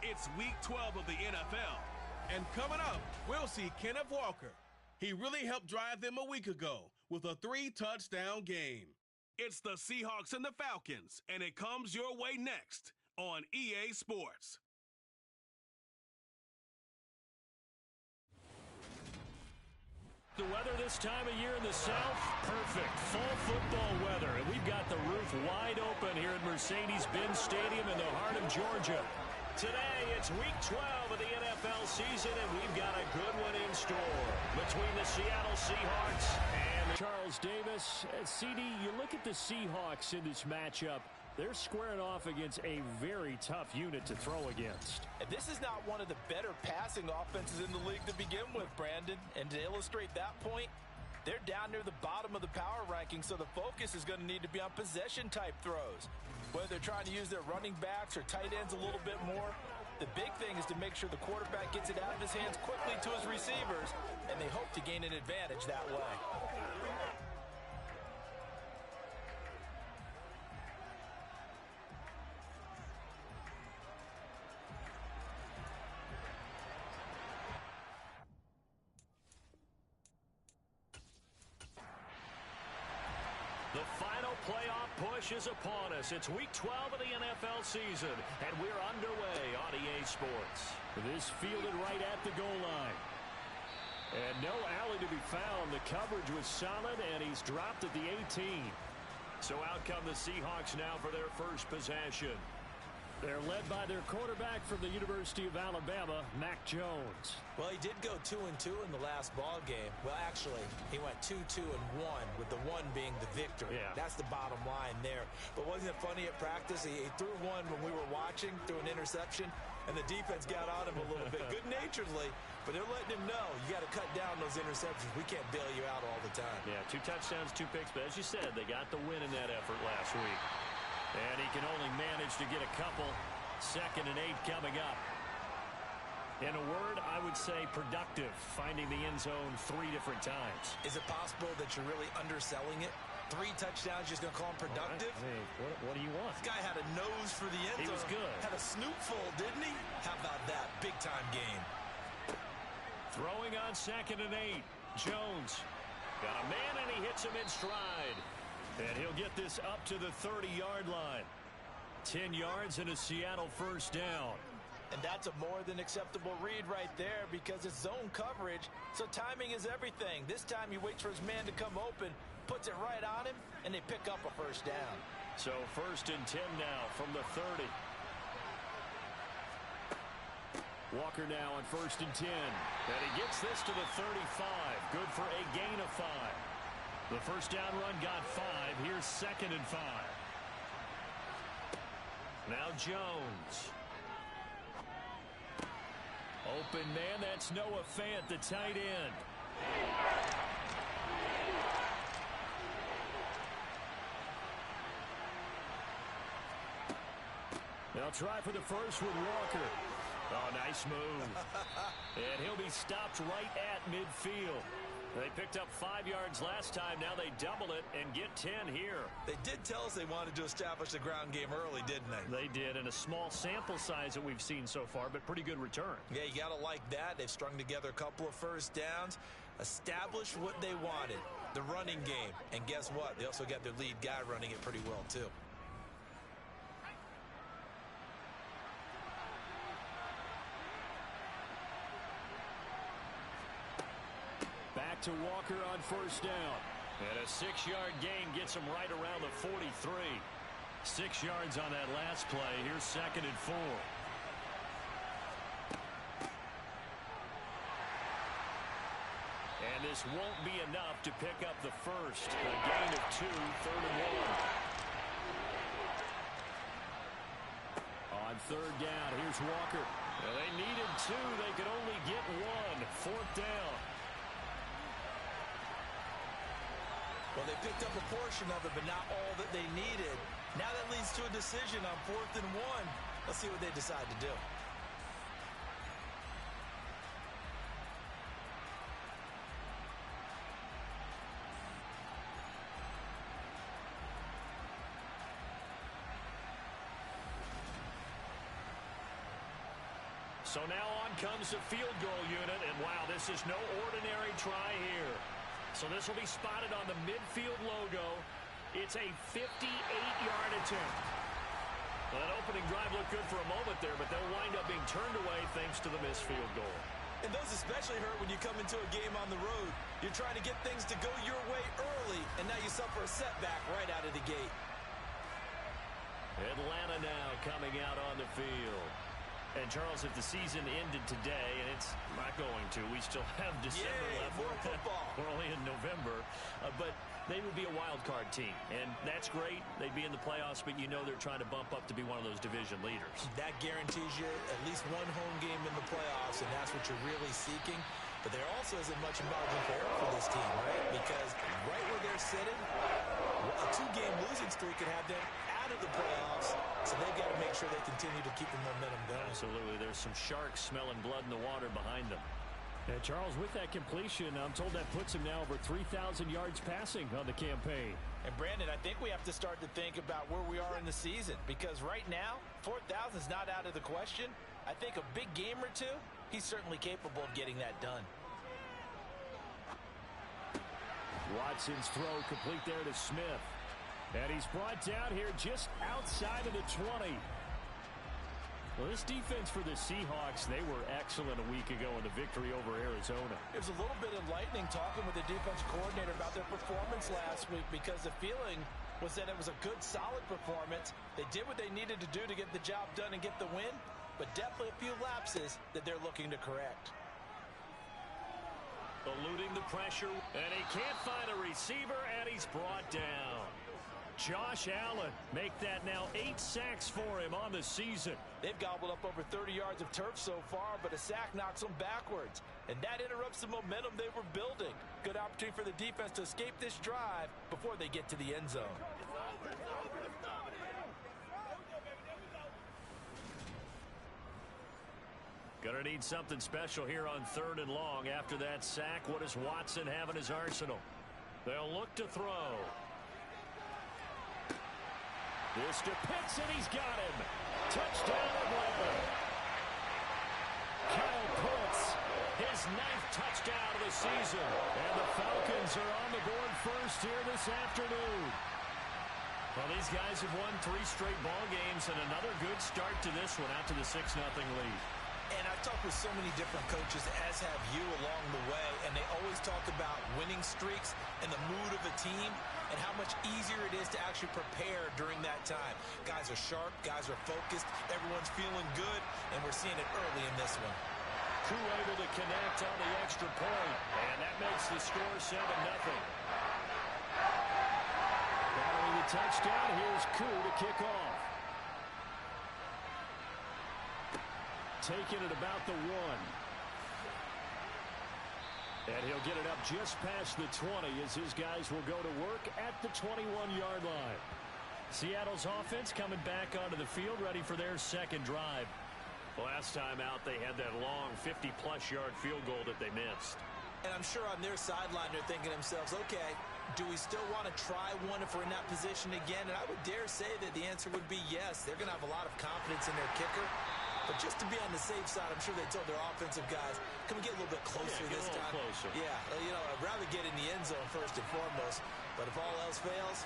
It's week 12 of the NFL. And coming up, we'll see Kenneth Walker. He really helped drive them a week ago with a 3-touchdown game. It's the Seahawks and the Falcons, and it comes your way next on EA Sports. The weather this time of year in the South, perfect. Fall football weather, and we've got the roof wide open here at Mercedes-Benz Stadium in the heart of Georgia. Today, it's week 12 of the NFL season, and we've got a good one in store between the Seattle Seahawks and Charles Davis. CD, you look at the Seahawks in this matchup, they're squaring off against a very tough unit to throw against. And this is not one of the better passing offenses in the league to begin with, Brandon. And to illustrate that point, they're down near the bottom of the power ranking, so the focus is going to need to be on possession-type throws. Whether they're trying to use their running backs or tight ends a little bit more, the big thing is to make sure the quarterback gets it out of his hands quickly to his receivers, and they hope to gain an advantage that way. The final playoff push is upon us. It's week 12 of the NFL season, and we're underway on EA Sports. This fielded right at the goal line. And no alley to be found. The coverage was solid, and he's dropped at the 18. So out come the Seahawks now for their first possession. They're led by their quarterback from the University of Alabama, Mac Jones. Well, he did go 2-2 in the last ball game. Well, actually, he went 2-2-1, with the one being the victory. Yeah. That's the bottom line there. But wasn't it funny at practice? He threw one when we were watching, threw an interception, and the defense got on him a little bit, good-naturedly. But they're letting him know, you got to cut down those interceptions. We can't bail you out all the time. Yeah, 2 touchdowns, 2 picks. But as you said, they got the win in that effort last week. And he can only manage to get a couple. 2nd and 8 coming up. In a word, I would say productive, finding the end zone 3 different times. Is it possible that you're really underselling it? 3 touchdowns, just going to call him productive? Right. Hey, what do you want? This guy had a nose for the end zone. He was good. Had a snootful, didn't he? How about that? Big-time game. Throwing on 2nd and 8. Jones got a man, and he hits him in stride. And he'll get this up to the 30-yard line. 10 yards and a Seattle first down. And that's a more than acceptable read right there because it's zone coverage, so timing is everything. This time he waits for his man to come open, puts it right on him, and they pick up a first down. So 1st and 10 now from the 30. Walker now on 1st and 10. And he gets this to the 35. Good for a gain of 5. The first down run got 5. Here's 2nd and 5. Now Jones. Open man, that's Noah Fant, the tight end. They'll try for the first with Walker. Oh, nice move. And he'll be stopped right at midfield. They picked up 5 yards last time. Now they double it and get 10 here. They did tell us they wanted to establish the ground game early, didn't they? They did, and a small sample size that we've seen so far, but pretty good return. Yeah, you got to like that. They've strung together a couple of first downs, established what they wanted, the running game. And guess what? They also got their lead guy running it pretty well, too. Back to Walker on first down. And a 6-yard gain gets him right around the 43. 6 yards on that last play. Here's 2nd and 4. And this won't be enough to pick up the first. A gain of 2, 3rd and 1. On 3rd down, here's Walker. Well, they needed 2. They could only get 1. 4th down. Well, they picked up a portion of it, but not all that they needed. Now that leads to a decision on 4th and 1. Let's see what they decide to do. So now on comes the field goal unit, and wow, this is no ordinary try here. So this will be spotted on the midfield logo. It's a 58-yard attempt. Well, that opening drive looked good for a moment there, but they'll wind up being turned away thanks to the missed field goal. And those especially hurt when you come into a game on the road. You're trying to get things to go your way early, and now you suffer a setback right out of the gate. Atlanta now coming out on the field. And, Charles, if the season ended today, and it's not going to, we still have December left. More football. We're only in November. But they would be a wild card team, and that's great. They'd be in the playoffs, but you know they're trying to bump up to be one of those division leaders. That guarantees you at least one home game in the playoffs, and that's what you're really seeking. But there also isn't much margin for error for this team, right? Because right where they're sitting, a 2-game losing streak could have them out of the playoffs, so they've got to make sure they continue to keep the momentum going. Absolutely. There's some sharks smelling blood in the water behind them. And Charles, with that completion, I'm told that puts him now over 3,000 yards passing on the campaign. And Brandon, I think we have to start to think about where we are in the season, because right now, 4,000 is not out of the question. I think a big game or two, he's certainly capable of getting that done. Watson's throw complete there to Smith. And he's brought down here just outside of the 20. Well, this defense for the Seahawks, they were excellent a week ago in the victory over Arizona. It was a little bit enlightening talking with the defense coordinator about their performance last week, because the feeling was that it was a good, solid performance. They did what they needed to do to get the job done and get the win, but definitely a few lapses that they're looking to correct. Eluding the pressure, and he can't find a receiver, and he's brought down. Josh Allen, make that now 8 sacks for him on the season. They've gobbled up over 30 yards of turf so far, but a sack knocks them backwards, and that interrupts the momentum they were building. Good opportunity for the defense to escape this drive before they get to the end zone. Gonna need something special here on 3rd and long. After that sack, what does Watson have in his arsenal? They'll look to throw. This to Pitts, and he's got him. Touchdown Atlanta. Kyle Pitts, his 9th touchdown of the season. And the Falcons are on the board first here this afternoon. Well, these guys have won 3 straight ball games, and another good start to this one out to the 6-0 lead. And I've talked with so many different coaches, as have you along the way, and they always talk about winning streaks and the mood of a team and how much easier it is to actually prepare during that time. Guys are sharp, guys are focused, everyone's feeling good, and we're seeing it early in this one. Koo able to connect on the extra point, and that makes the score 7-0. Following the touchdown, here's Koo to kick off. Taking it about the 1. And he'll get it up just past the 20 as his guys will go to work at the 21-yard line. Seattle's offense coming back onto the field, ready for their 2nd drive. Last time out, they had that long 50-plus yard field goal that they missed. And I'm sure on their sideline they're thinking to themselves, okay, do we still want to try one if we're in that position again? And I would dare say that the answer would be yes. They're going to have a lot of confidence in their kicker. But just to be on the safe side, I'm sure they told their offensive guys, can we get a little bit closer this time? Closer. Yeah, you know, I'd rather get in the end zone first and foremost. But if all else fails,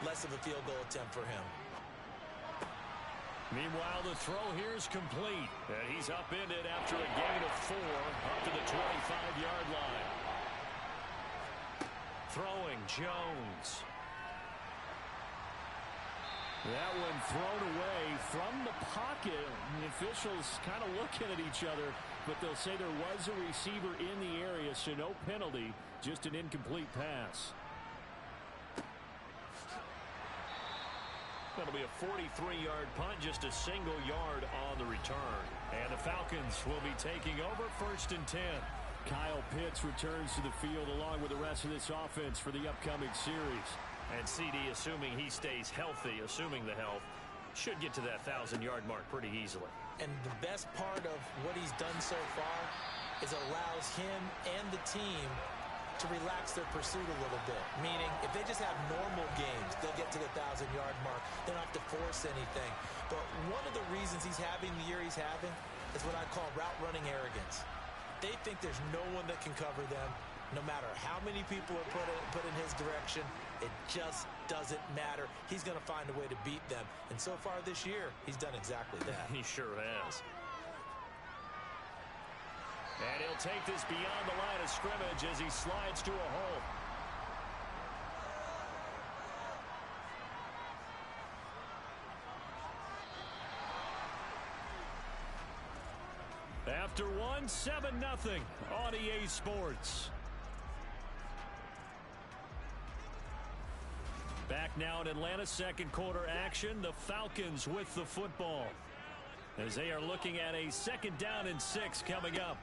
less of a field goal attempt for him. Meanwhile, the throw here is complete. And he's upended after a gain of 4 up to the 25-yard line. Throwing Jones. That one thrown away from the pocket. The officials kind of looking at each other, but they'll say there was a receiver in the area, so no penalty, just an incomplete pass. That'll be a 43-yard punt, just a single yard on the return. And the Falcons will be taking over 1st and 10. Kyle Pitts returns to the field along with the rest of this offense for the upcoming series. And CD, assuming he stays healthy, assuming the health, should get to that 1,000-yard mark pretty easily. And the best part of what he's done so far is allows him and the team to relax their pursuit a little bit. Meaning, if they just have normal games, they'll get to the 1,000-yard mark. They don't have to force anything. But one of the reasons he's having the year he's having is what I call route running arrogance. They think there's no one that can cover them. No matter how many people are put in his direction, it just doesn't matter. He's going to find a way to beat them. And so far this year, he's done exactly that. He sure has. And he'll take this beyond the line of scrimmage as he slides to a hole. After 7-0 on EA Sports. Back now in Atlanta, 2nd quarter action. The Falcons with the football as they are looking at a 2nd down and 6 coming up.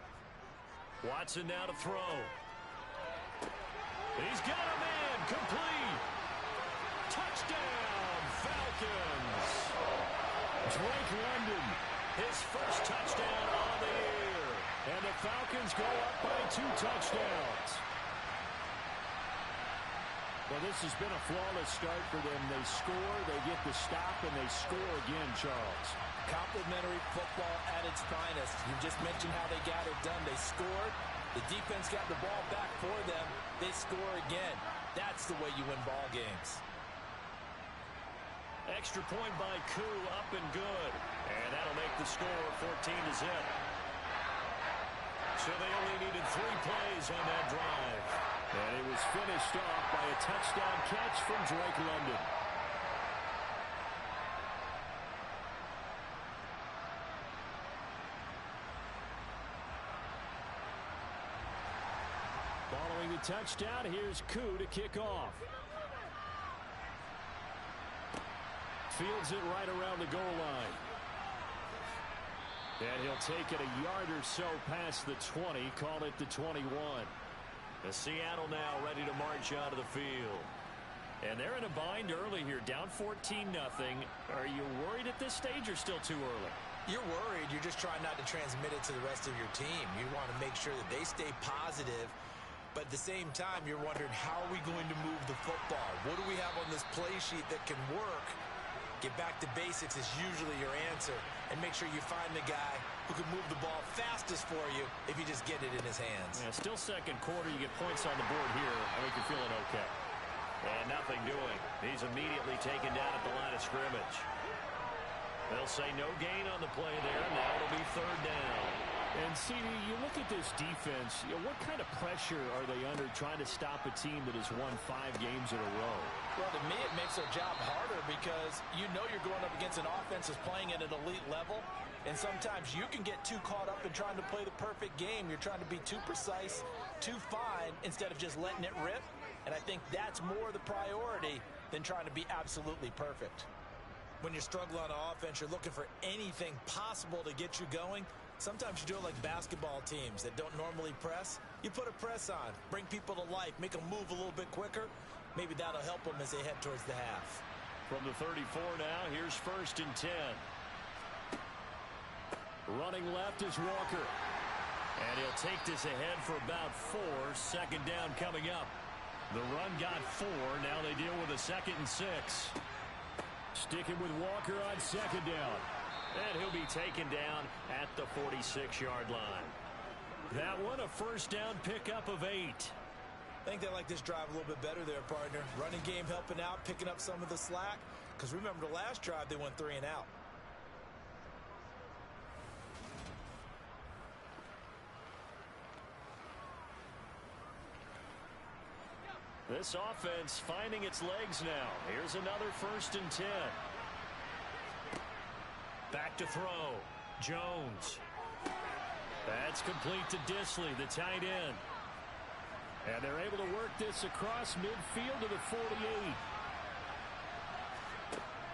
Watson now to throw. He's got a man complete. Touchdown, Falcons. Drake London, his first touchdown on the year. And the Falcons go up by 2 touchdowns. Well, this has been a flawless start for them. They score, they get the stop, and they score again, Charles. Complimentary football at its finest. You just mentioned how they got it done. They scored. The defense got the ball back for them. They score again. That's the way you win ball games. Extra point by Koo, up and good. And that'll make the score 14-0. So they only needed 3 plays on that drive. And it was finished off by a touchdown catch from Drake London. Following the touchdown, here's Koo to kick off. Fields it right around the goal line. And he'll take it a yard or so past the 20, call it the 21. The Seattle now ready to march out of the field. And they're in a bind early here, down 14-0. Are you worried at this stage or still too early? You're worried. You're just trying not to transmit it to the rest of your team. You want to make sure that they stay positive. But at the same time, you're wondering, how are we going to move the football? What do we have on this play sheet that can work? Get back to basics is usually your answer. And make sure you find the guy who can move the ball fastest for you if you just get it in his hands. Yeah, still second quarter. You get points on the board here. I think you're feeling okay. And nothing doing. He's immediately taken down at the line of scrimmage. They'll say no gain on the play there. Now it'll be third down. And, CD, you look at this defense, what kind of pressure are they under trying to stop a team that has won 5 games in a row? Well, to me, it makes their job harder because you know you're going up against an offense that's playing at an elite level, and sometimes you can get too caught up in trying to play the perfect game. You're trying to be too precise, too fine, instead of just letting it rip, and I think that's more the priority than trying to be absolutely perfect. When you're struggling on offense, you're looking for anything possible to get you going. Sometimes you do it like basketball teams that don't normally press. You put a press on, bring people to life, make them move a little bit quicker. Maybe that'll help them as they head towards the half. From the 34 now, here's 1st and 10. Running left is Walker. And he'll take this ahead for about 4. Second down coming up. The run got 4. Now they deal with a 2nd and 6. Sticking with Walker on second down. And he'll be taken down at the 46-yard line. That one, a first down pickup of 8. I think they like this drive a little bit better there, partner. Running game helping out, picking up some of the slack. Because remember, the last drive, they went 3 and out. This offense finding its legs now. Here's another 1st and 10. Back to throw. Jones. That's complete to Disley, the tight end. And they're able to work this across midfield to the 48.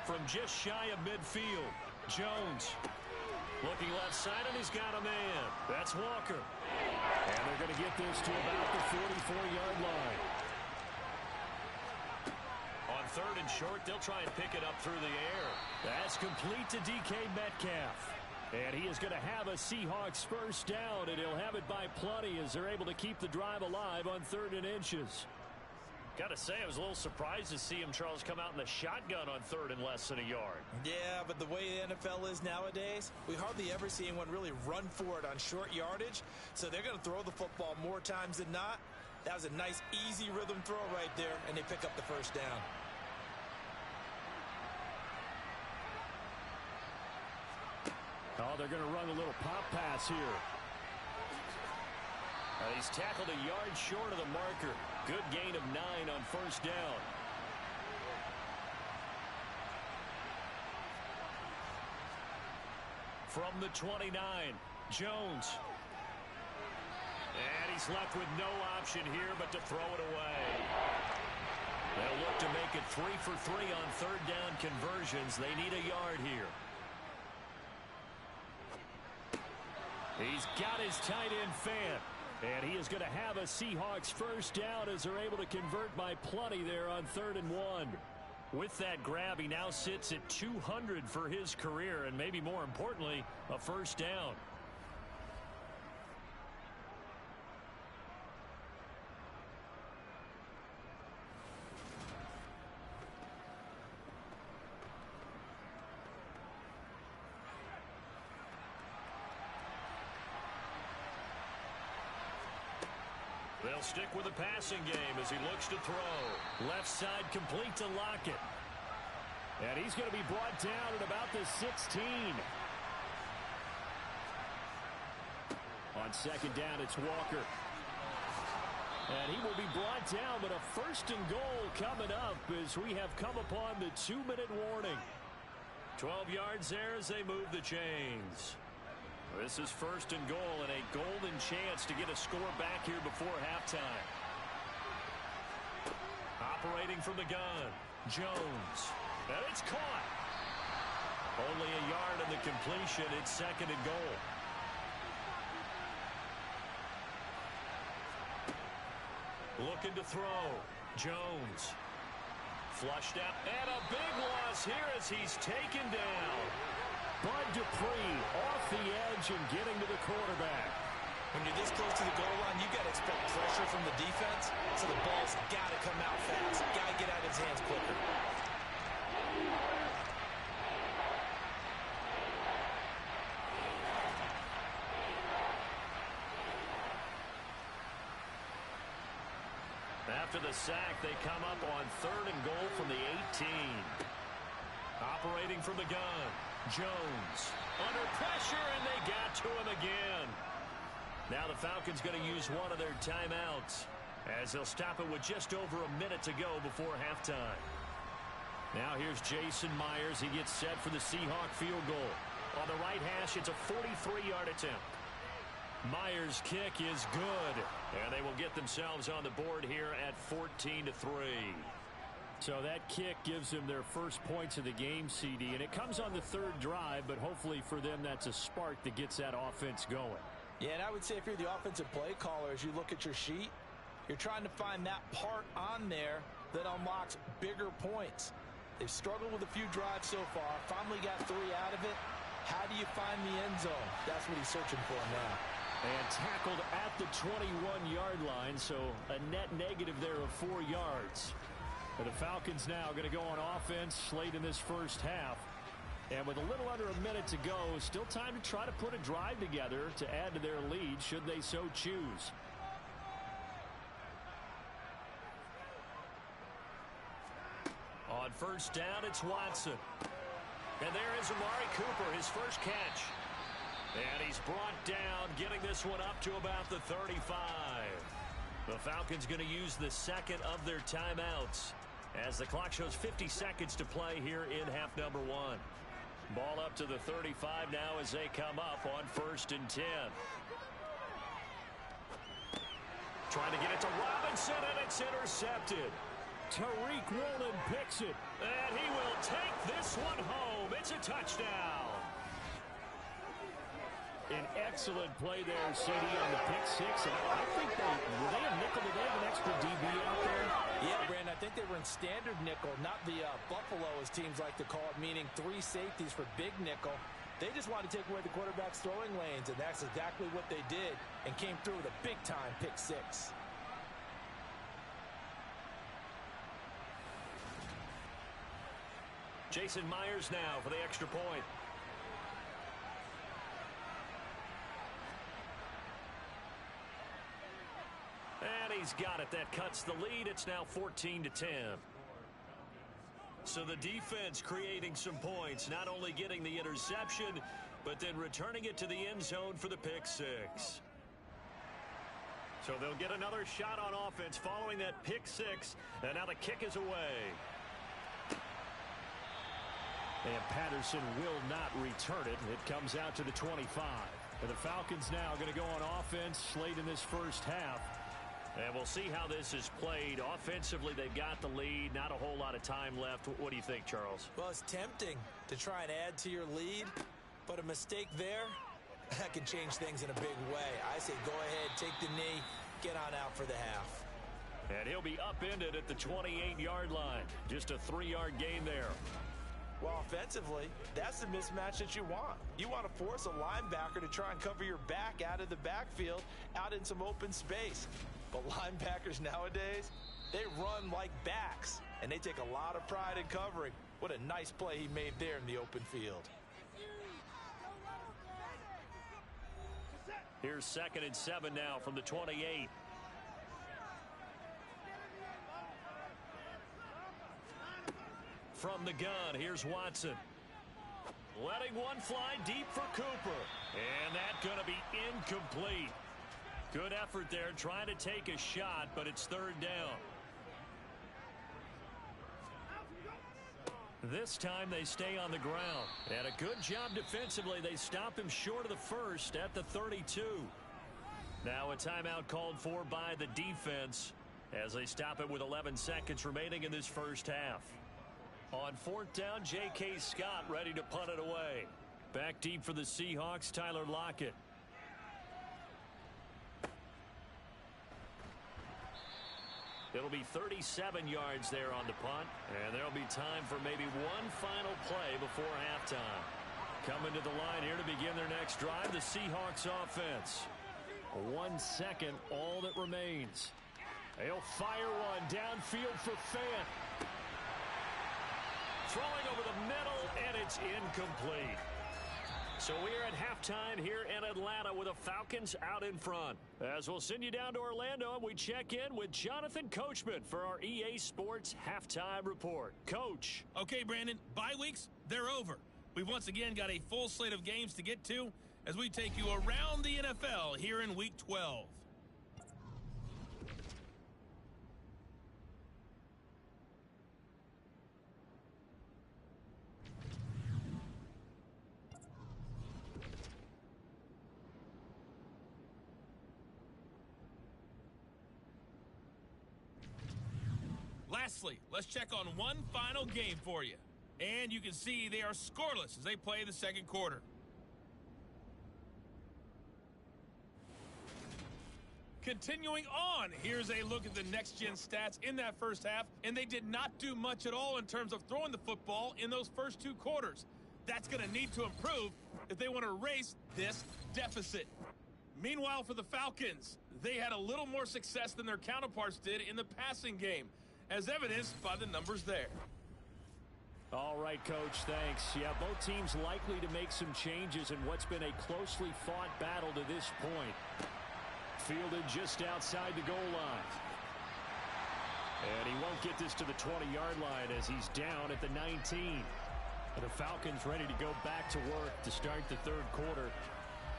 From just shy of midfield, Jones. Looking left side, and he's got a man. That's Walker. And they're going to get this to about the 44-yard line. On 3rd and short, they'll try and pick it up through the air. That's complete to DK Metcalf. And he is going to have a Seahawks first down, and he'll have it by plenty as they're able to keep the drive alive on 3rd and inches. Got to say, I was a little surprised to see him, Charles, come out in the shotgun on 3rd and less than a yard. Yeah, but the way the NFL is nowadays, we hardly ever see anyone really run for it on short yardage. So they're going to throw the football more times than not. That was a nice, easy rhythm throw right there, and they pick up the first down. Oh, they're going to run a little pop pass here. He's tackled a yard short of the marker. Good gain of 9 on first down. From the 29, Jones. And he's left with no option here but to throw it away. They'll look to make it 3 for 3 on 3rd down conversions. They need a yard here. He's got his tight end fan. And he is going to have a Seahawks first down as they're able to convert by plenty there on 3rd and 1. With that grab, he now sits at 200 for his career, and maybe more importantly, a first down. They'll stick with the passing game as he looks to throw. Left side complete to Lockett. And he's going to be brought down at about the 16. On second down, it's Walker. And he will be brought down, but a first and goal coming up as we have come upon the 2-minute warning. 12 yards there as they move the chains. This is first and goal and a golden chance to get a score back here before halftime. Operating from the gun, Jones. And it's caught. Only a yard on the completion. It's second and goal. Looking to throw. Jones. Flushed out. And a big loss here as he's taken down. Bud Dupree off the edge and getting to the quarterback. When you're this close to the goal line, you got to expect pressure from the defense, so the ball's got to come out fast. Got to get out of his hands quicker. After the sack, they come up on third and goal from the 18. Operating from the gun, Jones. Under pressure, and they got to him again. Now the Falcons going to use one of their timeouts as they'll stop it with just over a minute to go before halftime. Now here's Jason Myers. He gets set for the Seahawk field goal. On the right hash, it's a 43-yard attempt. Myers' kick is good, and they will get themselves on the board here at 14-3. So that kick gives them their first points of the game, CD, and it comes on the third drive, but hopefully for them that's a spark that gets that offense going. Yeah, and I would say if you're the offensive play caller, as you look at your sheet, you're trying to find that part on there that unlocks bigger points. They've struggled with a few drives so far, finally got 3 out of it. How do you find the end zone? That's what he's searching for now. And tackled at the 21-yard line, so a net negative there of 4 yards. But the Falcons now going to go on offense late in this first half. And with a little under a minute to go, still time to try to put a drive together to add to their lead should they so choose. On first down, it's Watson. And there is Amari Cooper, his first catch. And he's brought down, getting this one up to about the 35. The Falcons going to use the second of their timeouts as the clock shows 50 seconds to play here in half number 1. Ball up to the 35 now as they come up on first and 10. Trying to get it to Robinson, and it's intercepted. Tariq Woolen picks it, and he will take this one home. It's a touchdown. An excellent play there, CD, on the pick six. And I think were they a nickel? Did they have an extra DB out there? Yeah, Brandon, I think they were in standard nickel, not the Buffalo, as teams like to call it, meaning 3 safeties for big nickel. They just wanted to take away the quarterback's throwing lanes, and that's exactly what they did and came through with a big-time pick six. Jason Myers now for the extra point. And he's got it. That cuts the lead. It's now 14-10. So the defense creating some points, not only getting the interception, but then returning it to the end zone for the pick six. So they'll get another shot on offense following that pick six. And now the kick is away. And Patterson will not return it. It comes out to the 25. And the Falcons now going to go on offense late in this first half. And we'll see how this is played. Offensively, they've got the lead. Not a whole lot of time left. What do you think, Charles? Well, it's tempting to try and add to your lead, but a mistake there, that can change things in a big way. I say go ahead, take the knee, get on out for the half. And he'll be upended at the 28-yard line. Just a 3-yard gain there. Well, offensively, that's the mismatch that you want. You want to force a linebacker to try and cover your back out of the backfield, out in some open space. But linebackers nowadays, they run like backs, and they take a lot of pride in covering. What a nice play he made there in the open field. Here's 2nd and 7 now from the 28. From the gun, here's Watson. Letting one fly deep for Cooper. And that's going to be incomplete. Good effort there, trying to take a shot, but it's third down. This time they stay on the ground. And a good job defensively. They stop him short of the first at the 32. Now a timeout called for by the defense as they stop it with 11 seconds remaining in this first half. On fourth down, J.K. Scott ready to punt it away. Back deep for the Seahawks, Tyler Lockett. It'll be 37 yards there on the punt, and there'll be time for maybe one final play before halftime. Coming to the line here to begin their next drive, the Seahawks offense. 1 second, all that remains. They'll fire one downfield for Fant. Throwing over the middle, and it's incomplete. So we are at halftime here in Atlanta with the Falcons out in front. As we'll send you down to Orlando, and we check in with Jonathan Coachman for our EA Sports Halftime Report. Coach. Okay, Brandon, bye weeks, they're over. We've once again got a full slate of games to get to as we take you around the NFL here in Week 12. Lastly, let's check on one final game for you. And you can see they are scoreless as they play the second quarter. Continuing on, here's a look at the next-gen stats in that first half, and they did not do much at all in terms of throwing the football in those first two quarters. That's going to need to improve if they want to erase this deficit. Meanwhile, for the Falcons, they had a little more success than their counterparts did in the passing game, as evidenced by the numbers there. All right, Coach, thanks. Yeah, both teams likely to make some changes in what's been a closely fought battle to this point. Fielded just outside the goal line. And he won't get this to the 20-yard line as he's down at the 19. The Falcons ready to go back to work to start the third quarter.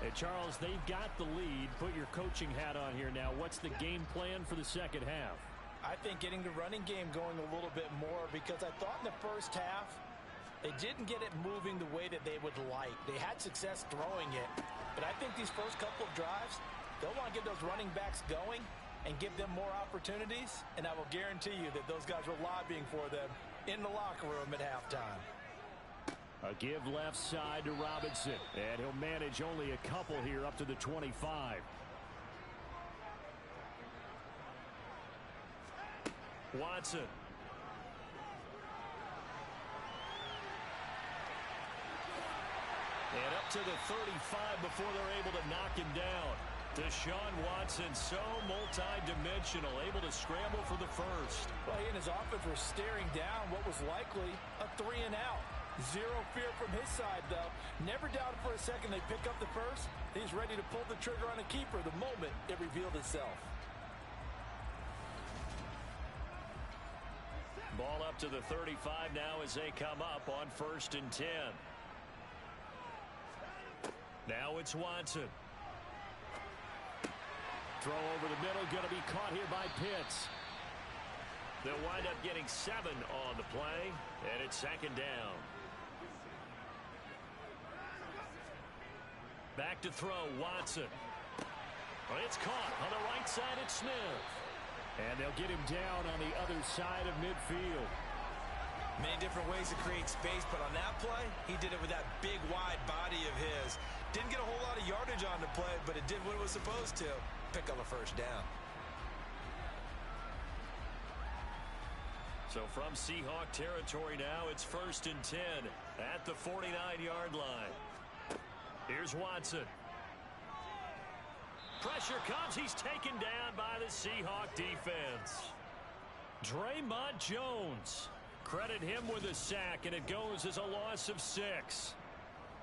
And Charles, they've got the lead. Put your coaching hat on here now. What's the game plan for the second half? I think getting the running game going a little bit more, because I thought in the first half they didn't get it moving the way that they would like. They had success throwing it, but I think these first couple of drives, they'll want to get those running backs going and give them more opportunities, and I will guarantee you that those guys were lobbying for them in the locker room at halftime. A give left side to Robinson, and he'll manage only a couple here up to the 25. Watson. And up to the 35 before they're able to knock him down. Deshaun Watson, so multi-dimensional, able to scramble for the first. Well, he and his offense were staring down what was likely a 3-and-out. Zero fear from his side, though. Never doubted for a second they pick up the first. He's ready to pull the trigger on a keeper the moment it revealed itself. Ball up to the 35 now as they come up on 1st and 10. Now it's Watson. Throw over the middle, going to be caught here by Pitts. They'll wind up getting 7 on the play, and it's second down. Back to throw, Watson. Well, it's caught on the right side at Smith. And they'll get him down on the other side of midfield. Many different ways to create space, but on that play, he did it with that big, wide body of his. Didn't get a whole lot of yardage on the play, but it did what it was supposed to. Pick up a first down. So from Seahawk territory now, it's 1st and 10 at the 49-yard line. Here's Watson. Pressure comes. He's taken down by the Seahawk defense. Draymond Jones. Credit him with a sack, and it goes as a loss of 6.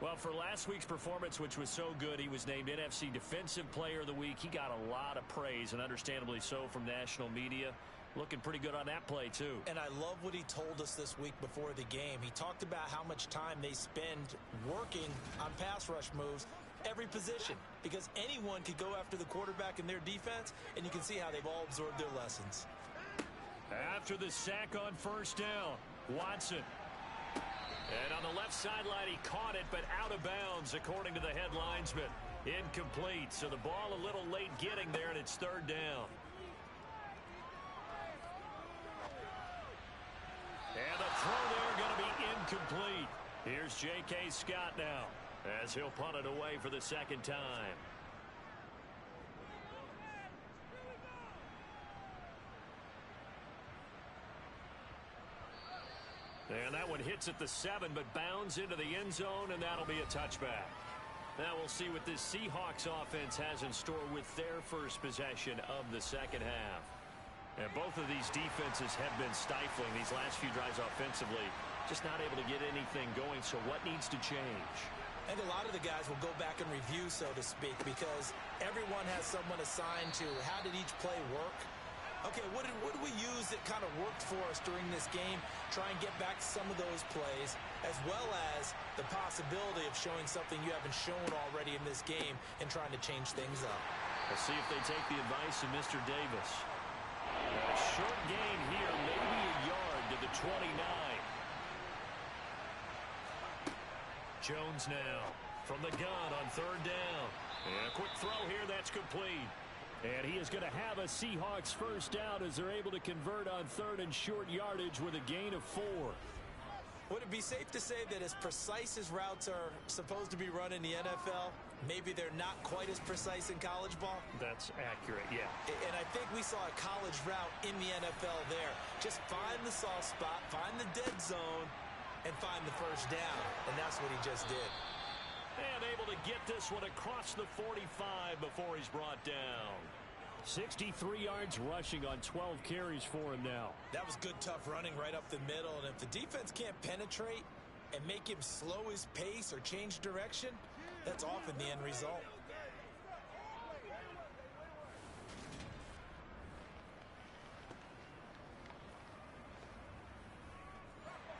Well, for last week's performance, which was so good, he was named NFC Defensive Player of the Week. He got a lot of praise, and understandably so, from national media. Looking pretty good on that play, too. And I love what he told us this week before the game. He talked about how much time they spend working on pass rush moves, every position because anyone could go after the quarterback in their defense, and you can see how they've all absorbed their lessons. After the sack on first down, Watson. And on the left sideline, he caught it, but out of bounds, according to the head linesman. Incomplete, so the ball a little late getting there, and it's third down. And the throw there going to be incomplete. Here's J.K. Scott now, as he'll punt it away for the second time. And that one hits at the 7, but bounds into the end zone, and that'll be a touchback. Now we'll see what this Seahawks offense has in store with their first possession of the second half. And both of these defenses have been stifling these last few drives offensively. Just not able to get anything going, so what needs to change? I think a lot of the guys will go back and review, so to speak, because everyone has someone assigned to how did each play work. Okay, what did we use that kind of worked for us during this game? Try and get back to some of those plays, as well as the possibility of showing something you haven't shown already in this game and trying to change things up. We'll see if they take the advice of Mr. Davis. A short gain here, maybe a yard to the 29. Jones now from the gun on third down. And a quick throw here, that's complete. And he is going to have a Seahawks first down as they're able to convert on third and short yardage with a gain of 4. Would it be safe to say that as precise as routes are supposed to be run in the NFL, maybe they're not quite as precise in college ball? That's accurate, yeah. And I think we saw a college route in the NFL there. Just find the soft spot, find the dead zone, and find the first down. And that's what he just did. And able to get this one across the 45 before he's brought down. 63 yards rushing on 12 carries for him now. That was good, tough running right up the middle. And if the defense can't penetrate and make him slow his pace or change direction, that's often the end result.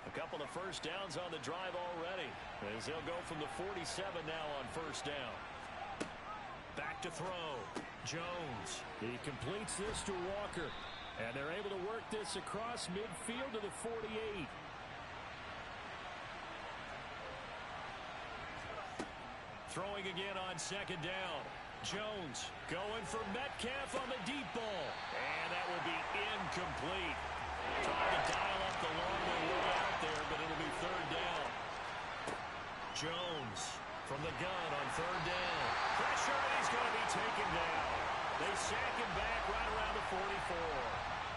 A couple of first downs on the drive already, as they'll go from the 47 now on first down. Back to throw. Jones. He completes this to Walker. And they're able to work this across midfield to the 48. Throwing again on second down. Jones going for Metcalf on the deep ball. And that will be incomplete. Trying to dial up the long way out there, but it'll be third down. Jones from the gun on third down. Pressure, and he's going to be taken down. They sack him back right around the 44.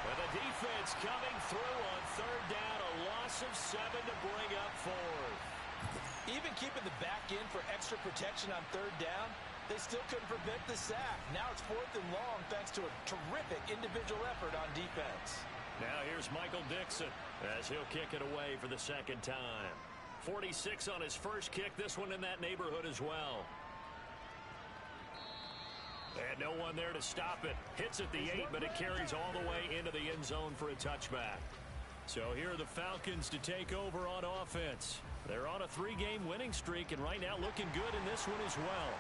And the defense coming through on third down. A loss of 7 to bring up fourth. Even keeping the back in for extra protection on third down, they still couldn't prevent the sack. Now it's 4th and long thanks to a terrific individual effort on defense. Now here's Michael Dixon as he'll kick it away for the second time. 46 on his first kick. This one in that neighborhood as well. And no one there to stop it. Hits at the 8, but it carries all the way into the end zone for a touchback. So here are the Falcons to take over on offense. They're on a 3-game winning streak, and right now looking good in this one as well.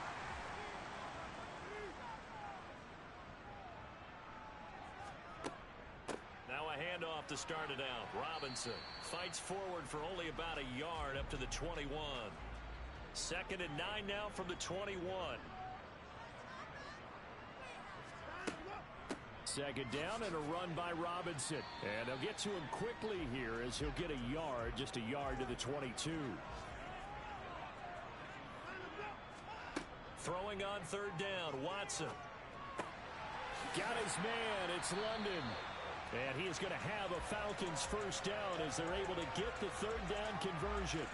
Now a handoff to start it out. Robinson fights forward for only about a yard up to the 21. 2nd and 9 now from the 21. Second down and a run by Robinson. And they'll get to him quickly here as he'll get a yard, just a yard to the 22. Throwing on third down, Watson. Got his man, it's London. And he is going to have a Falcons first down as they're able to get the third down conversion.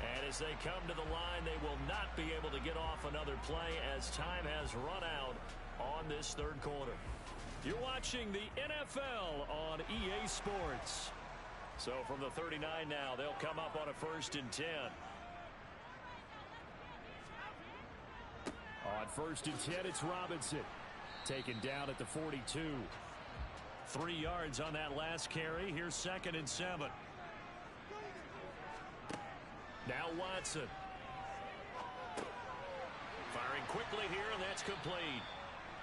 And as they come to the line, they will not be able to get off another play as time has run out on this third quarter. You're watching the NFL on EA Sports. So from the 39 now, they'll come up on a 1st and 10. On 1st and 10, it's Robinson. Taken down at the 42. 3 yards on that last carry. Here's 2nd and 7. Now Watson. Firing quickly here, and that's complete.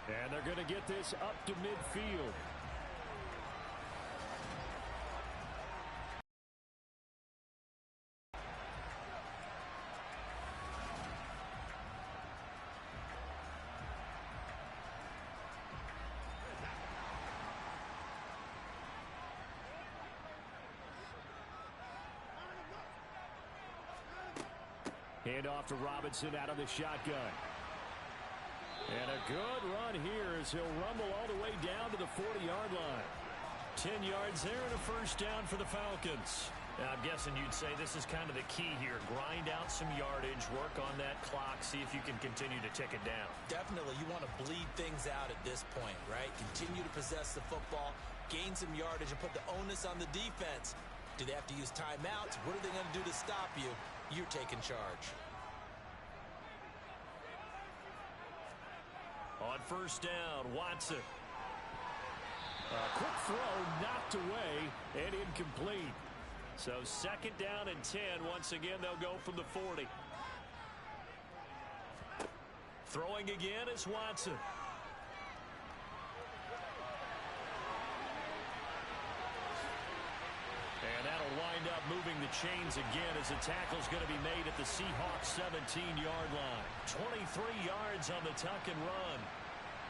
And they're going to get this up to midfield. Hand off to Robinson out of the shotgun. And a good run here as he'll rumble all the way down to the 40-yard line. 10 yards there and a first down for the Falcons. Now, I'm guessing you'd say this is kind of the key here. Grind out some yardage, work on that clock, see if you can continue to tick it down. Definitely, you want to bleed things out at this point, right? Continue to possess the football, gain some yardage, and put the onus on the defense. Do they have to use timeouts? What are they going to do to stop you? You're taking charge. On first down, Watson. A quick throw knocked away and incomplete. So second down and 10. Once again, they'll go from the 40. Throwing again is Watson. And that'll wind up moving the chains again as the tackle's going to be made at the Seahawks 17-yard line. 23 yards on the tuck and run.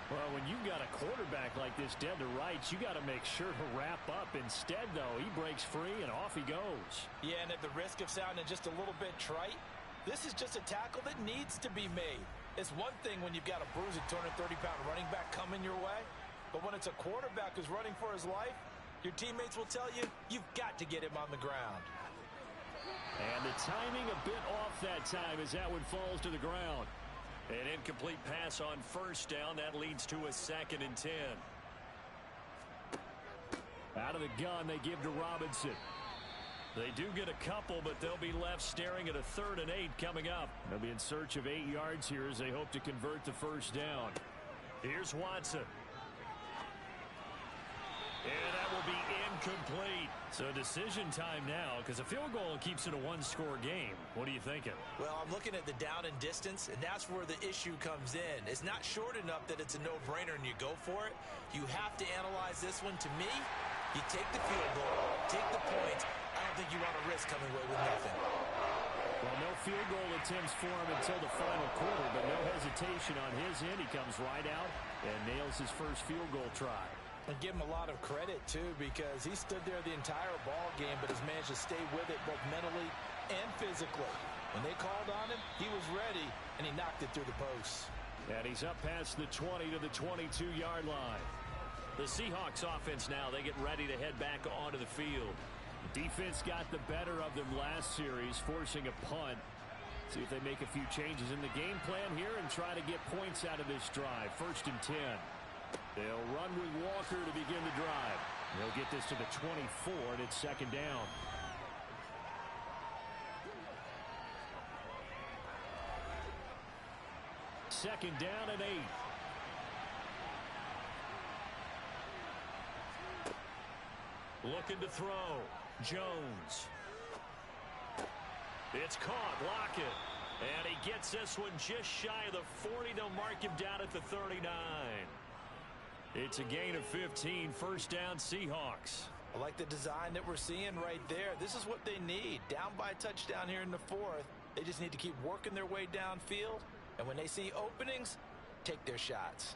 Well, when you've got a quarterback like this dead to rights, you got to make sure to wrap up. Instead, though, he breaks free and off he goes. Yeah, and at the risk of sounding just a little bit trite, this is just a tackle that needs to be made. It's one thing when you've got a bruising 230-pound running back coming your way, but when it's a quarterback who's running for his life, your teammates will tell you, you've got to get him on the ground. And the timing a bit off that time as that one falls to the ground. An incomplete pass on first down. That leads to a second and 10. Out of the gun, they give to Robinson. They do get a couple, but they'll be left staring at a 3rd and 8 coming up. They'll be in search of 8 yards here as they hope to convert the first down. Here's Watson. And that will be incomplete. So decision time now, because a field goal keeps it a one-score game. What are you thinking? Well, I'm looking at the down and distance, and that's where the issue comes in. It's not short enough that it's a no-brainer and you go for it. You have to analyze this one. To me, you take the field goal, take the points. I don't think you want to risk coming away with nothing. Well, no field goal attempts for him until the final quarter, but no hesitation on his end. He comes right out and nails his first field goal try. And give him a lot of credit, too, because he stood there the entire ball game but has managed to stay with it both mentally and physically. When they called on him, he was ready, and he knocked it through the posts. And he's up past the 20 to the 22-yard line. The Seahawks offense now, they get ready to head back onto the field. Defense got the better of them last series, forcing a punt. See if they make a few changes in the game plan here and try to get points out of this drive. 1st and 10. They'll run with Walker to begin the drive. They'll get this to the 24, and it's 2nd down. Second down and 8. Looking to throw. Jones. It's caught. Lockett. And he gets this one just shy of the 40. They'll mark him down at the 39. It's a gain of 15. First down, Seahawks. I like the design that we're seeing right there. This is what they need. Down by a touchdown here in the 4th. They just need to keep working their way downfield. And when they see openings, take their shots.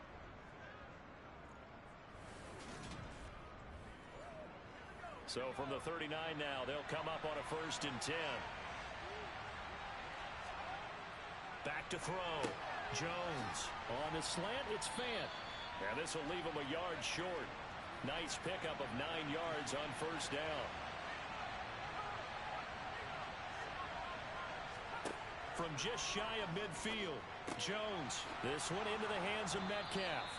So from the 39 now, they'll come up on a 1st and 10. Back to throw. Jones. On the slant, it's Fant. And this will leave him a yard short. Nice pickup of 9 yards on first down. From just shy of midfield, Jones. This one into the hands of Metcalf.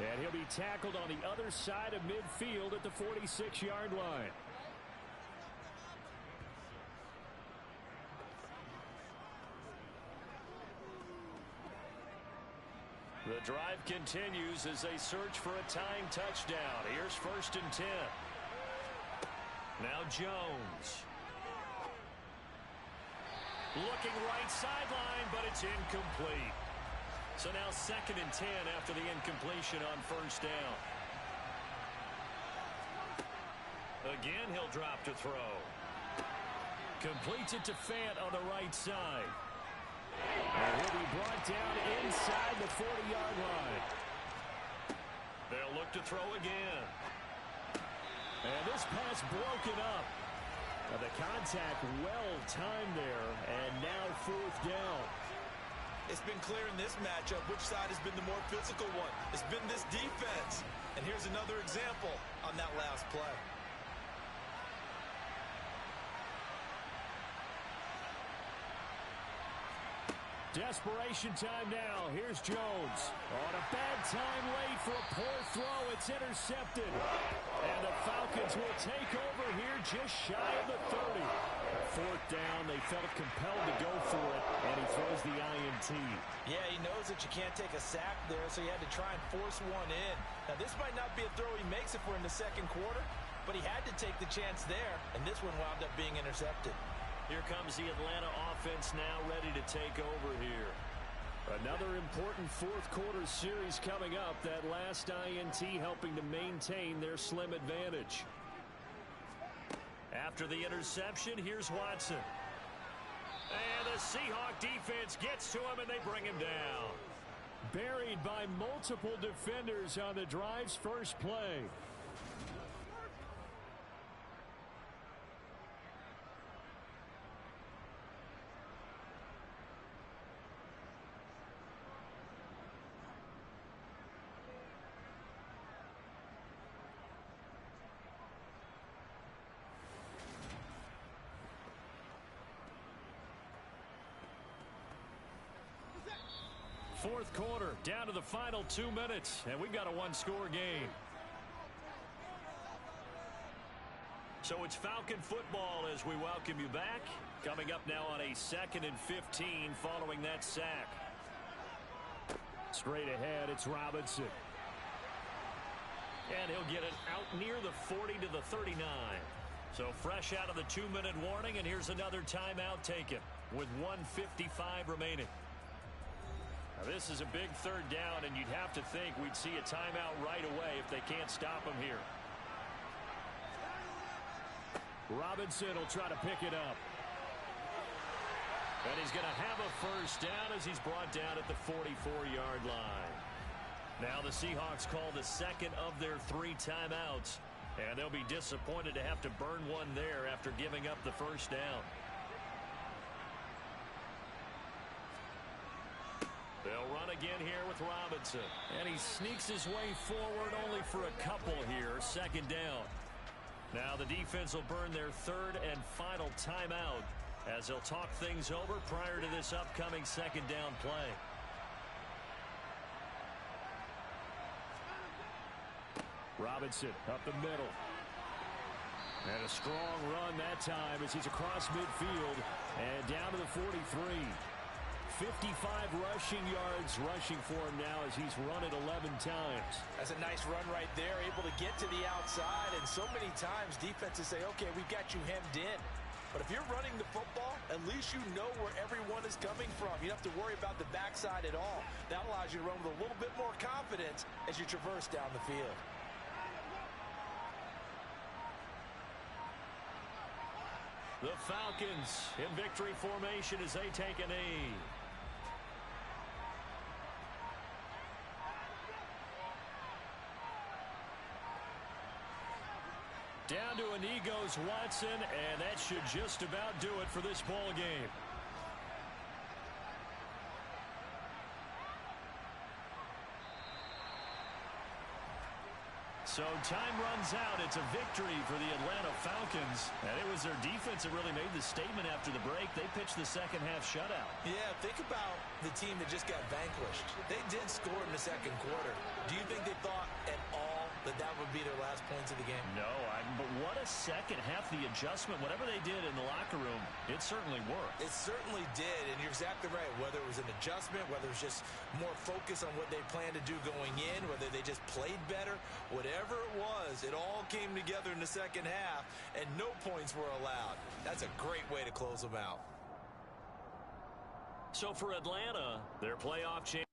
And he'll be tackled on the other side of midfield at the 46-yard line. The drive continues as they search for a tying touchdown. Here's 1st and 10. Now Jones. Looking right sideline, but it's incomplete. So now 2nd and 10 after the incompletion on first down. Again, he'll drop to throw. Completes it to Fant on the right side. And he'll be brought down inside the 40-yard line. They'll look to throw again. And this pass broken up. The contact well timed there, and now 4th down. It's been clear in this matchup which side has been the more physical one. It's been this defense. And here's another example on that last play. Desperation time now. Here's Jones. On a bad time late for a poor throw. It's intercepted. And the Falcons will take over here just shy of the 30. 4th down. They felt compelled to go for it. And he throws the INT. Yeah, he knows that you can't take a sack there, so he had to try and force one in. Now, this might not be a throw he makes if we're in the 2nd quarter, but he had to take the chance there, and this one wound up being intercepted. Here comes the Atlanta offense now ready to take over here. Another important 4th quarter series coming up. That last INT helping to maintain their slim advantage. After the interception, here's Watson. And the Seahawk defense gets to him and they bring him down. Buried by multiple defenders on the drive's first play. Fourth quarter, down to the final 2 minutes, and we've got a one-score game. So it's Falcon football as we welcome you back. Coming up now on a 2nd and 15 following that sack. Straight ahead, it's Robinson. And he'll get it out near the 40 to the 39. So fresh out of the 2-minute warning, and here's another timeout taken with 1:55 remaining. Now this is a big 3rd down, and you'd have to think we'd see a timeout right away if they can't stop him here. Robinson will try to pick it up. And he's going to have a first down as he's brought down at the 44-yard line. Now the Seahawks call the 2nd of their 3 timeouts, and they'll be disappointed to have to burn one there after giving up the first down. They'll run again here with Robinson. And he sneaks his way forward only for a couple here. 2nd down. Now the defense will burn their 3rd and final timeout as they'll talk things over prior to this upcoming 2nd down play. Robinson up the middle. And a strong run that time as he's across midfield and down to the 43. 55 rushing yards rushing for him now as he's run it 11 times. That's a nice run right there, able to get to the outside, and so many times defenses say, okay, we've got you hemmed in. But if you're running the football, at least you know where everyone is coming from. You don't have to worry about the backside at all. That allows you to run with a little bit more confidence as you traverse down the field. The Falcons in victory formation as they take a knee. Down to a knee goes Watson, and that should just about do it for this ball game. So time runs out. It's a victory for the Atlanta Falcons. And it was their defense that really made the statement after the break. They pitched the second half shutout. Yeah, think about the team that just got vanquished. They did score in the 2nd quarter. Do you think they thought at all that that would be their last points of the game? No, but what a second half. The adjustment, whatever they did in the locker room, it certainly worked. It certainly did, and you're exactly right. Whether it was an adjustment, whether it was just more focus on what they planned to do going in, whether they just played better, whatever it was, it all came together in the second half, and no points were allowed. That's a great way to close them out. So for Atlanta, their playoff champion.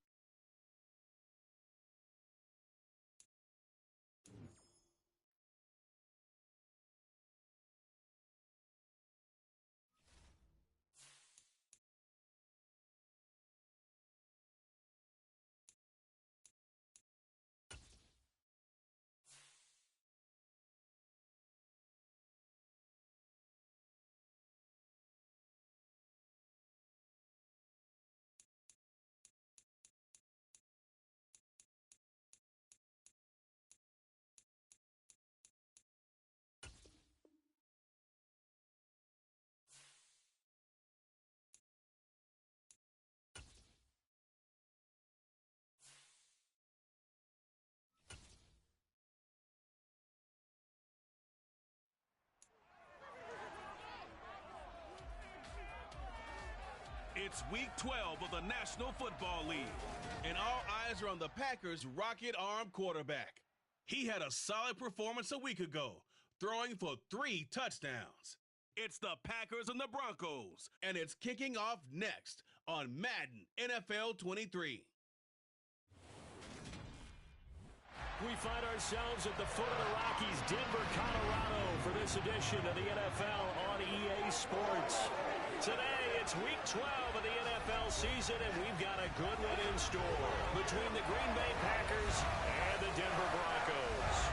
It's week 12 of the National Football League, and all eyes are on the Packers' rocket-armed quarterback. He had a solid performance a week ago, throwing for 3 touchdowns. It's the Packers and the Broncos, and it's kicking off next on Madden NFL 23. We find ourselves at the foot of the Rockies, Denver, Colorado, for this edition of the NFL on EA Sports. Today, it's week 12 of the NFL season, and we've got a good one in store between the Green Bay Packers and the Denver Broncos.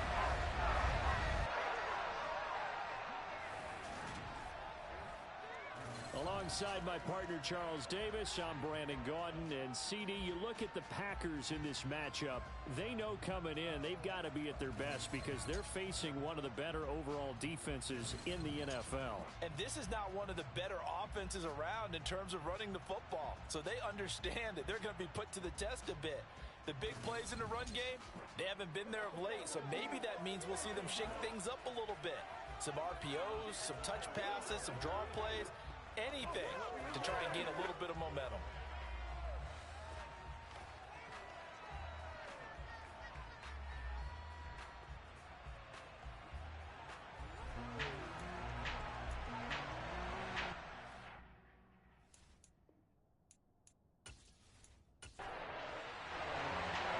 Alongside my partner, Charles Davis, I'm Brandon Gaudin. And CD, you look at the Packers in this matchup, they know coming in they've got to be at their best because they're facing one of the better overall defenses in the NFL. And this is not one of the better offenses around in terms of running the football. So they understand that they're going to be put to the test a bit. The big plays in the run game, they haven't been there of late. So maybe that means we'll see them shake things up a little bit. Some RPOs, some touch passes, some draw plays. Anything to try and gain a little bit of momentum.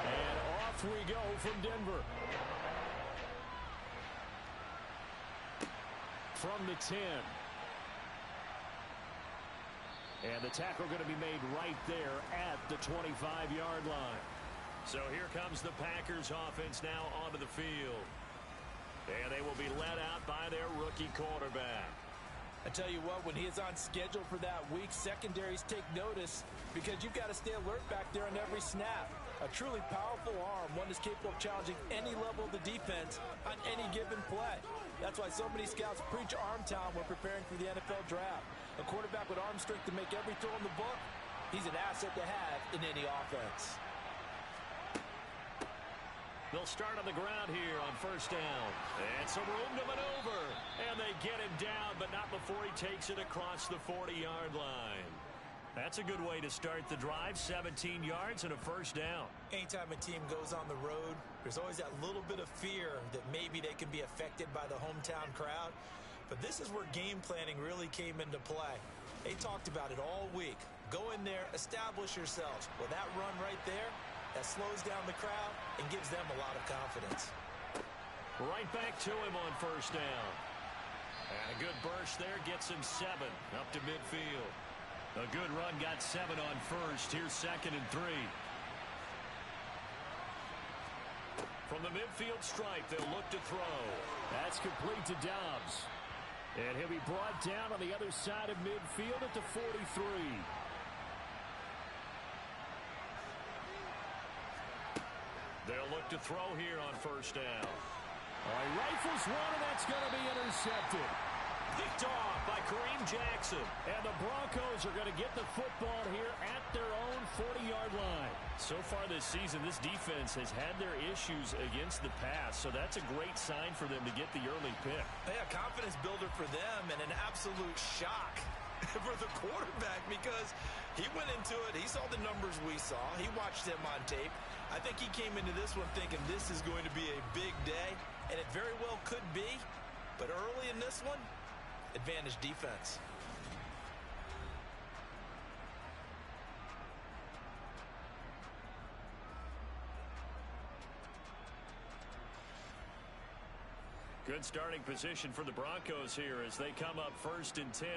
And off we go from Denver. From the 10. And the tackle going to be made right there at the 25-yard line. So here comes the Packers offense now onto the field. And they will be led out by their rookie quarterback. I tell you what, when he is on schedule for that week, secondaries take notice because you've got to stay alert back there on every snap. A truly powerful arm, one that's capable of challenging any level of the defense on any given play. That's why so many scouts preach arm talent when preparing for the NFL draft. A quarterback with arm strength to make every throw in the book, he's an asset to have in any offense. They'll start on the ground here on first down. And some room to maneuver. And they get him down, but not before he takes it across the 40-yard line. That's a good way to start the drive. 17 yards and a first down. Anytime a team goes on the road, there's always that little bit of fear that maybe they can be affected by the hometown crowd. But this is where game planning really came into play. They talked about it all week. Go in there, establish yourselves. Well, that run right there, that slows down the crowd and gives them a lot of confidence. Right back to him on first down. And a good burst there gets him 7 up to midfield. A good run got 7 on first. Here's 2nd and 3. From the midfield stripe, they'll look to throw. That's complete to Dobbs. And he'll be brought down on the other side of midfield at the 43. They'll look to throw here on first down. All right, rifles one, and that's going to be intercepted. Picked off by Kareem Jackson. And the Broncos are going to get the football here at their own 40-yard line. So far this season, this defense has had their issues against the pass, so that's a great sign for them to get the early pick. Yeah, confidence builder for them and an absolute shock for the quarterback because he went into it. He saw the numbers we saw. He watched them on tape. I think he came into this one thinking this is going to be a big day, and it very well could be. But early in this one, advantage defense. Good starting position for the Broncos here as they come up 1st and 10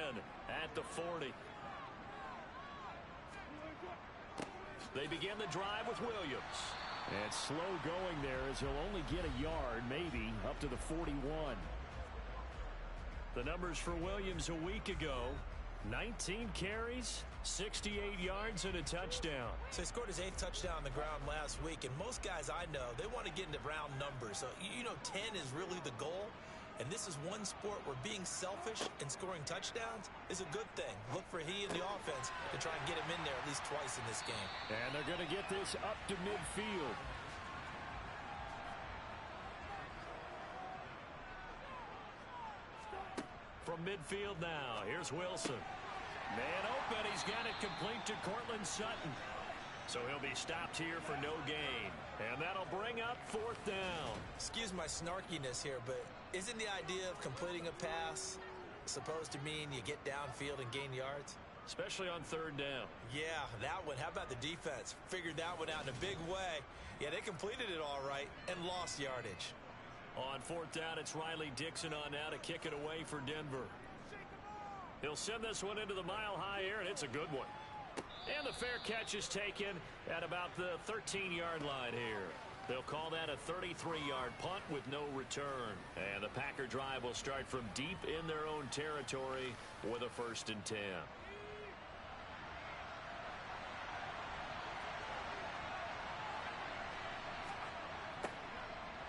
at the 40. They begin the drive with Williams. And slow going there as he'll only get a yard, maybe, up to the 41. The numbers for Williams a week ago, 19 carries, 68 yards, and a touchdown. So he scored his 8th touchdown on the ground last week, and most guys I know, they want to get into round numbers. So, 10 is really the goal, and this is one sport where being selfish and scoring touchdowns is a good thing. Look for he and the offense to try and get him in there at least twice in this game. And they're going to get this up to midfield. From midfield now, here's Wilson. Man open, he's got it complete to Cortland Sutton. So he'll be stopped here for no gain. And that'll bring up 4th down. Excuse my snarkiness here, but isn't the idea of completing a pass supposed to mean you get downfield and gain yards? Especially on 3rd down. Yeah, that one. How about the defense? Figured that one out in a big way. Yeah, they completed it all right and lost yardage. On 4th down, it's Riley Dixon on now to kick it away for Denver. He'll send this one into the mile-high air, and it's a good one. And the fair catch is taken at about the 13-yard line here. They'll call that a 33-yard punt with no return. And the Packer drive will start from deep in their own territory with a 1st and 10.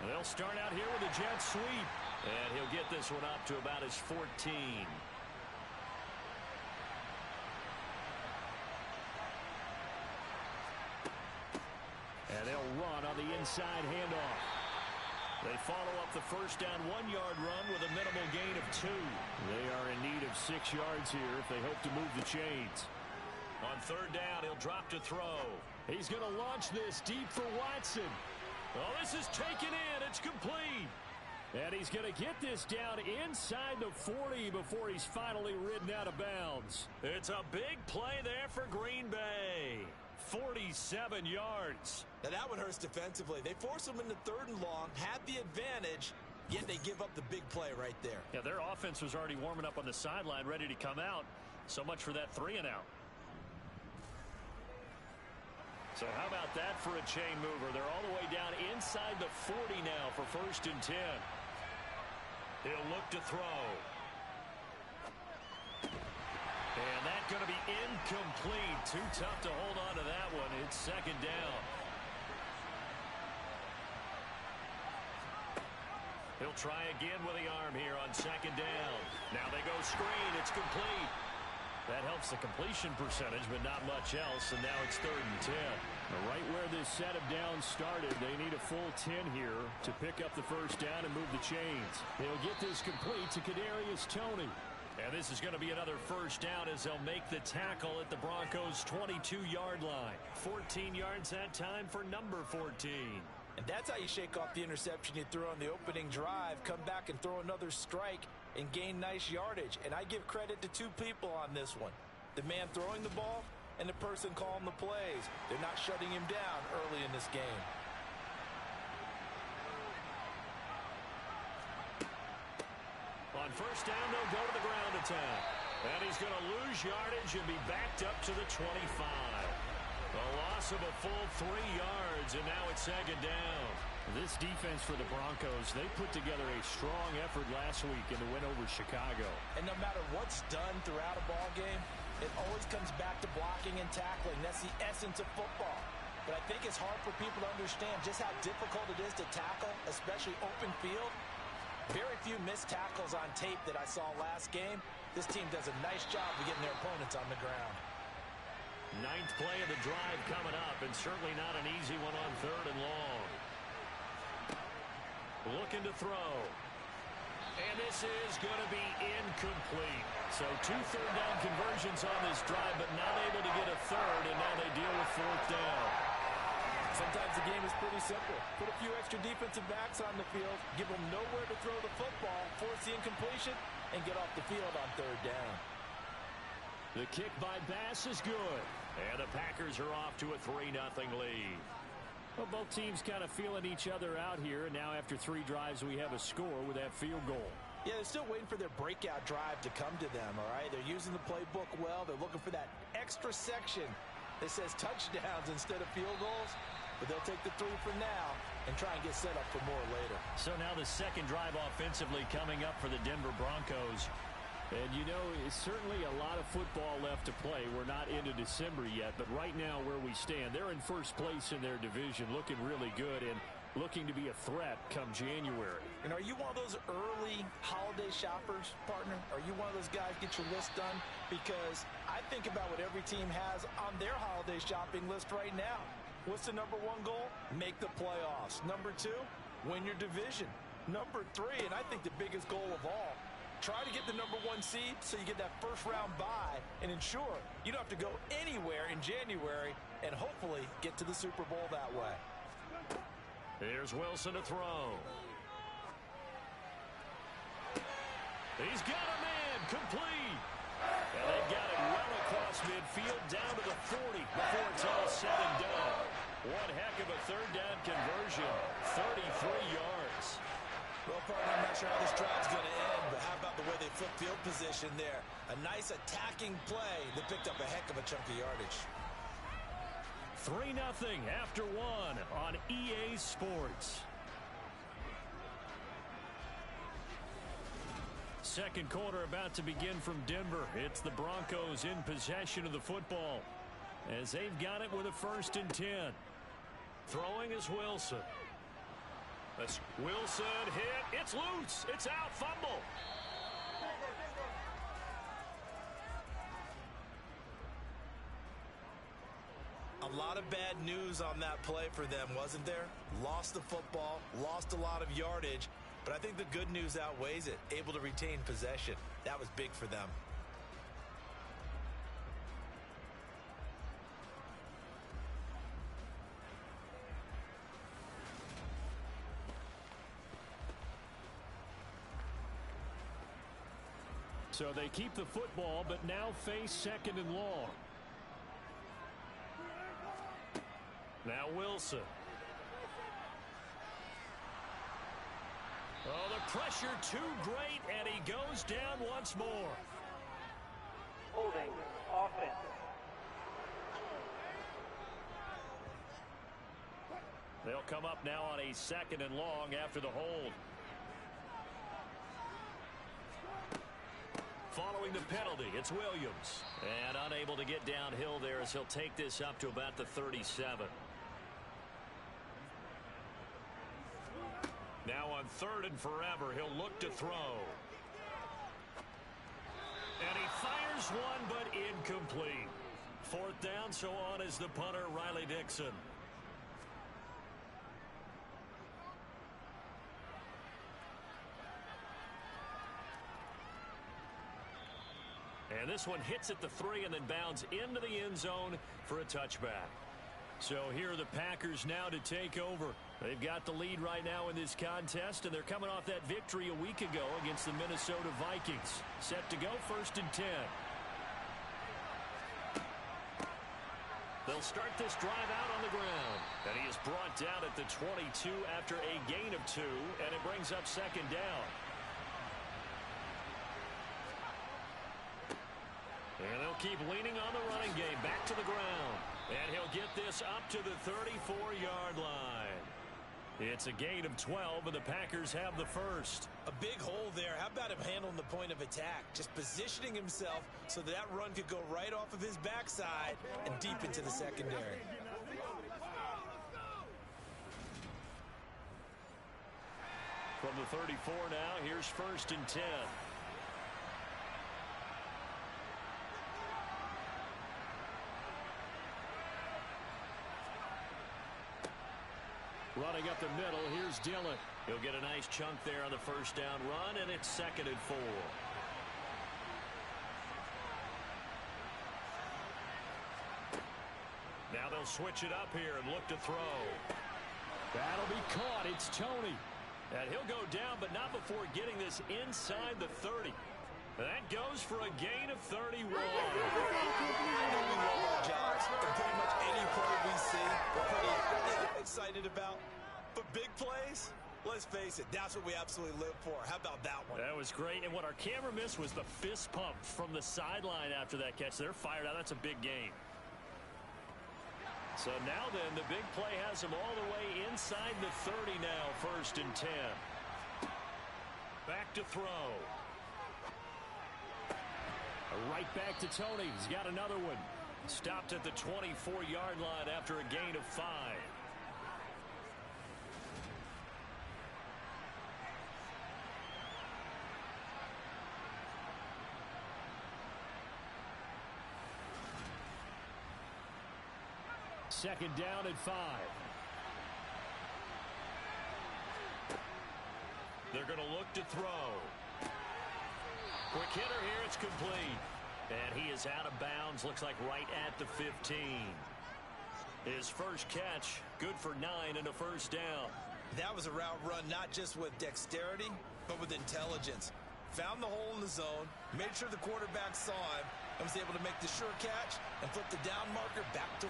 They'll start out here with a jet sweep. And he'll get this one up to about his 14. And they'll run on the inside handoff. They follow up the 1st down 1-yard run with a minimal gain of 2. They are in need of 6 yards here if they hope to move the chains. On 3rd down, he'll drop to throw. He's going to launch this deep for Watson. Oh, this is taken in. It's complete. And he's going to get this down inside the 40 before he's finally ridden out of bounds. It's a big play there for Green Bay. 47 yards. Now that one hurts defensively. They force him into 3rd and long, had the advantage, yet they give up the big play right there. Yeah, their offense was already warming up on the sideline, ready to come out. So much for that 3-and-out. So how about that for a chain mover? They're all the way down inside the 40 now for 1st and 10. He'll look to throw. And that's going to be incomplete. Too tough to hold on to that one. It's 2nd down. He'll try again with the arm here on 2nd down. Now they go screen. It's complete. That helps the completion percentage, but not much else, and now it's 3rd and 10. Right where this set of downs started, they need a full 10 here to pick up the 1st down and move the chains. They'll get this complete to Kadarius Toney. And this is going to be another 1st down as they'll make the tackle at the Broncos' 22-yard line. 14 yards that time for number 14. And that's how you shake off the interception you threw on the opening drive, come back and throw another strike and gain nice yardage. And I give credit to 2 people on this one. The man throwing the ball and the person calling the plays. They're not shutting him down early in this game. On 1st down, they'll go to the ground attack. And he's going to lose yardage and be backed up to the 25. A loss of a full 3 yards, and now it's 2nd down. This defense for the Broncos, they put together a strong effort last week in the win over Chicago. And no matter what's done throughout a ball game, it always comes back to blocking and tackling. That's the essence of football. But I think it's hard for people to understand just how difficult it is to tackle, especially open field. Very few missed tackles on tape that I saw last game. This team does a nice job of getting their opponents on the ground. 9th play of the drive coming up, and certainly not an easy one on 3rd and long. Looking to throw. And this is going to be incomplete. So 2 third-down conversions on this drive, but not able to get a 3rd, and now they deal with 4th down. Sometimes the game is pretty simple. Put a few extra defensive backs on the field, give them nowhere to throw the football, force the incompletion, and get off the field on 3rd down. The kick by Bass is good. And the Packers are off to a 3-0 lead. Well, both teams kind of feeling each other out here, and now after 3 drives, we have a score with that field goal. Yeah, they're still waiting for their breakout drive to come to them, all right? They're using the playbook well. They're looking for that extra section that says touchdowns instead of field goals. But they'll take the 3 for now and try and get set up for more later. So now the second drive offensively coming up for the Denver Broncos. And, you know, it's certainly a lot of football left to play. We're not into December yet, but right now where we stand, they're in first place in their division, looking really good and looking to be a threat come January. And are you one of those early holiday shoppers, partner? Are you one of those guys get your list done? Because I think about what every team has on their holiday shopping list right now. What's the number 1 goal? Make the playoffs. Number 2, win your division. Number 3, and I think the biggest goal of all, try to get the number 1 seed so you get that first round bye and ensure you don't have to go anywhere in January and hopefully get to the Super Bowl that way. Here's Wilson to throw. He's got a man complete. And they've got it well across midfield down to the 40 before it's all said and done. One heck of a third down conversion, 33 yards. Well, partner, I'm not sure how this drive's going to end, but how about the way they flip field position there? A nice attacking play that picked up a heck of a chunk of yardage. 3-0 after 1 on EA Sports. Second quarter about to begin from Denver. It's the Broncos in possession of the football as they've got it with a 1st and 10. Throwing is Wilson. That's Wilson hit. It's loose. It's out. Fumble. A lot of bad news on that play for them, wasn't there? Lost the football, lost a lot of yardage, but I think the good news outweighs it. Able to retain possession. That was big for them. So they keep the football, but now face 2nd and long. Now Wilson. Oh, the pressure too great, and he goes down once more. Holding offense. They'll come up now on a 2nd and long after the hold. Following the penalty, it's Williams. And unable to get downhill there as he'll take this up to about the 37. Now on 3rd and forever, he'll look to throw. And he fires one, but incomplete. 4th down, so on is the punter, Riley Dixon. And this one hits at the 3 and then bounds into the end zone for a touchback. So here are the Packers now to take over. They've got the lead right now in this contest, and they're coming off that victory a week ago against the Minnesota Vikings. Set to go 1st and 10. They'll start this drive out on the ground. And he is brought down at the 22 after a gain of 2, and it brings up 2nd down. And they'll keep leaning on the running game. Back to the ground. And he'll get this up to the 34-yard line. It's a gain of 12, and the Packers have the first. A big hole there. How about him handling the point of attack? Just positioning himself so that run could go right off of his backside and deep into the secondary. From the 34 now, here's 1st and 10. Running up the middle, here's Dillon. He'll get a nice chunk there on the 1st down run, and it's 2nd and 4. Now they'll switch it up here and look to throw. That'll be caught. It's Tony. And he'll go down, but not before getting this inside the 30. That goes for a gain of 31. I know we love our jobs, and pretty much any play we see, we're pretty excited about. But big plays, let's face it, that's what we absolutely live for. How about that one? That was great, and what our camera missed was the fist pump from the sideline after that catch. They're fired out. That's a big gain. So now then, the big play has them all the way inside the 30 now, 1st and 10. Back to throw. Right back to Tony. He's got another one. Stopped at the 24-yard line after a gain of 5. Second down at 5. They're going to look to throw. Quick hitter here. It's complete. And he is out of bounds. Looks like right at the 15. His first catch, good for 9 and a first down. That was a route run not just with dexterity, but with intelligence. Found the hole in the zone, made sure the quarterback saw him, and was able to make the sure catch and flip the down marker back to.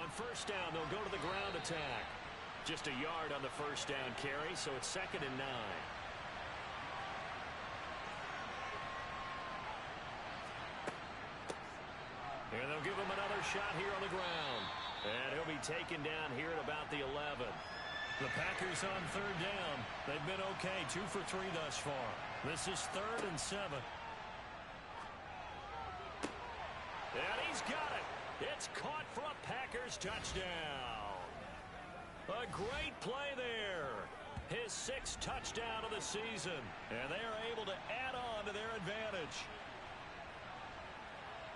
On first down, they'll go to the ground attack. Just a yard on the first down carry, so it's 2nd and 9. And they'll give him another shot here on the ground. And he'll be taken down here at about the 11. The Packers on 3rd down. They've been okay, 2 for 3 thus far. This is 3rd and 7. And he's got it. It's caught for a Packers touchdown. A great play there. His 6th touchdown of the season. And they are able to add on to their advantage.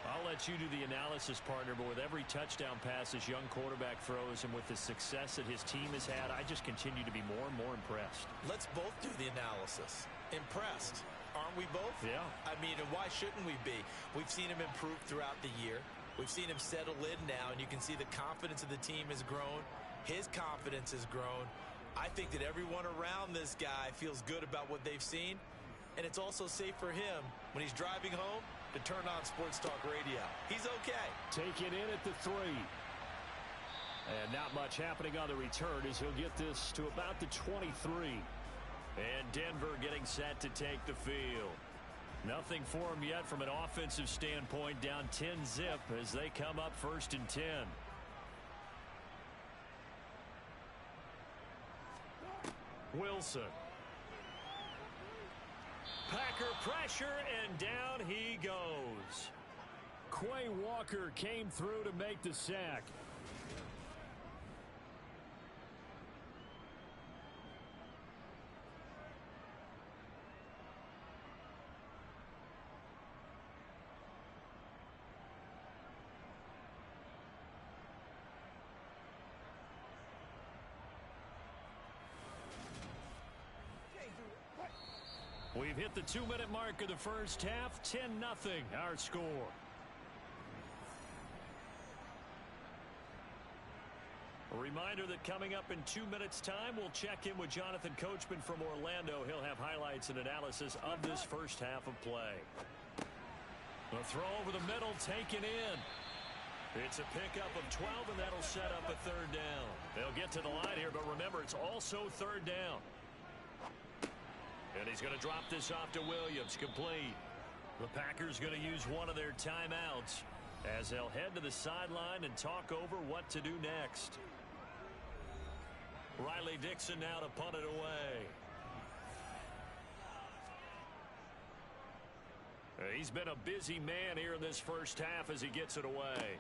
I'll let you do the analysis, partner, but with every touchdown pass this young quarterback throws and with the success that his team has had, I just continue to be more and more impressed. Let's both do the analysis. Impressed. Aren't we both? Yeah. I mean, and why shouldn't we be? We've seen him improve throughout the year. We've seen him settle in now, and you can see the confidence of the team has grown. His confidence has grown. I think that everyone around this guy feels good about what they've seen, and it's also safe for him when he's driving home to turn on Sports Talk Radio. He's okay. Take it in at the 3. And not much happening on the return as he'll get this to about the 23. And Denver getting set to take the field. Nothing for him yet from an offensive standpoint, down 10-zip as they come up 1st and 10. Wilson. Packer pressure, and down he goes. Quay Walker came through to make the sack. We've hit the 2-minute mark of the first half. 10-0 our score. A reminder that coming up in 2 minutes' time, we'll check in with Jonathan Coachman from Orlando. He'll have highlights and analysis of this first half of play. The throw over the middle, taken in. It's a pickup of 12, and that'll set up a 3rd down. They'll get to the line here, but remember, it's also 3rd down. And he's going to drop this off to Williams, complete. The Packers going to use one of their timeouts as they'll head to the sideline and talk over what to do next. Riley Dixon now to punt it away. He's been a busy man here in this first half as he gets it away.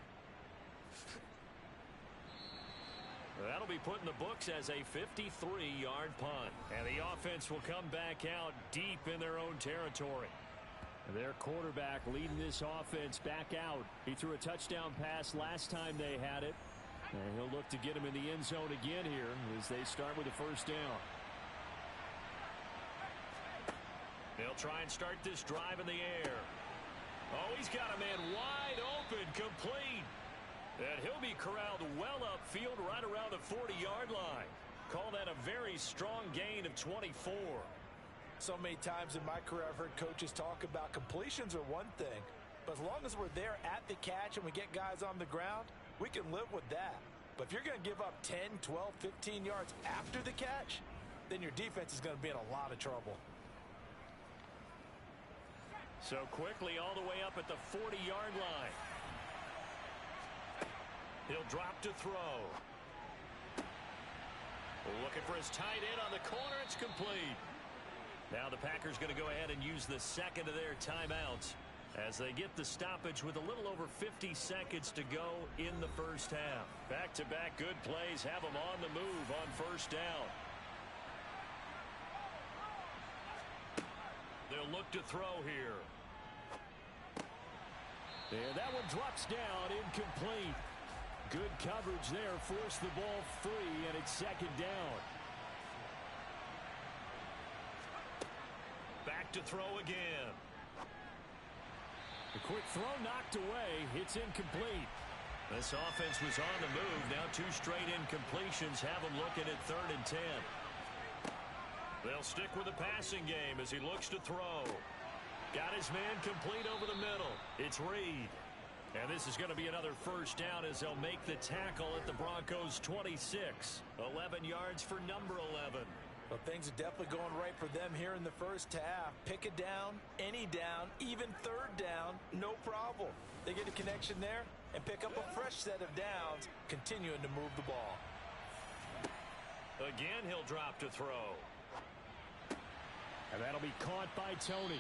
That'll be put in the books as a 53-yard punt. And the offense will come back out deep in their own territory. Their quarterback leading this offense back out. He threw a touchdown pass last time they had it. And he'll look to get him in the end zone again here as they start with a first down. They'll try and start this drive in the air. Oh, he's got a man wide open, complete. And he'll be corralled well upfield right around the 40-yard line. Call that a very strong gain of 24. So many times in my career, I've heard coaches talk about completions are one thing, but as long as we're there at the catch and we get guys on the ground, we can live with that. But if you're going to give up 10, 12, 15 yards after the catch, then your defense is going to be in a lot of trouble. So quickly all the way up at the 40-yard line. He'll drop to throw. Looking for his tight end on the corner. It's complete. Now the Packers going to go ahead and use the second of their timeouts as they get the stoppage with a little over 50 seconds to go in the first half. Back-to-back good plays have them on the move on first down. They'll look to throw here. And that one drops down, incomplete. Good coverage there, forced the ball free, and it's second down. Back to throw again. The quick throw knocked away. It's incomplete. This offense was on the move. Now two straight incompletions have them looking at 3rd and 10. They'll stick with the passing game as he looks to throw. Got his man complete over the middle. It's Reed. And this is going to be another first down as they'll make the tackle at the Broncos' 26. 11 yards for number 11. Well, things are definitely going right for them here in the first half. Pick a down, any down, even 3rd down, no problem. They get a connection there and pick up a fresh set of downs, continuing to move the ball. Again, he'll drop to throw. And that'll be caught by Tony.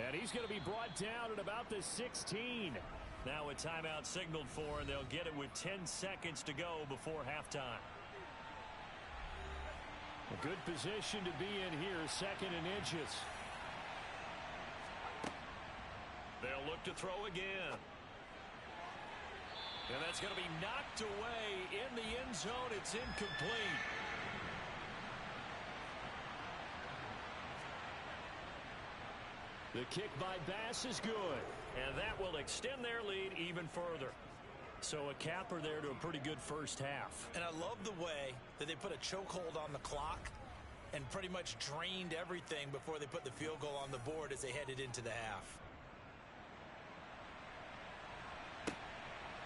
And he's going to be brought down at about the 16. Now a timeout signaled for, and they'll get it with 10 seconds to go before halftime. A good position to be in here, 2nd and inches. They'll look to throw again. And that's going to be knocked away in the end zone. It's incomplete. The kick by Bass is good, and that will extend their lead even further. So a capper there to a pretty good first half. And I love the way that they put a chokehold on the clock and pretty much drained everything before they put the field goal on the board as they headed into the half.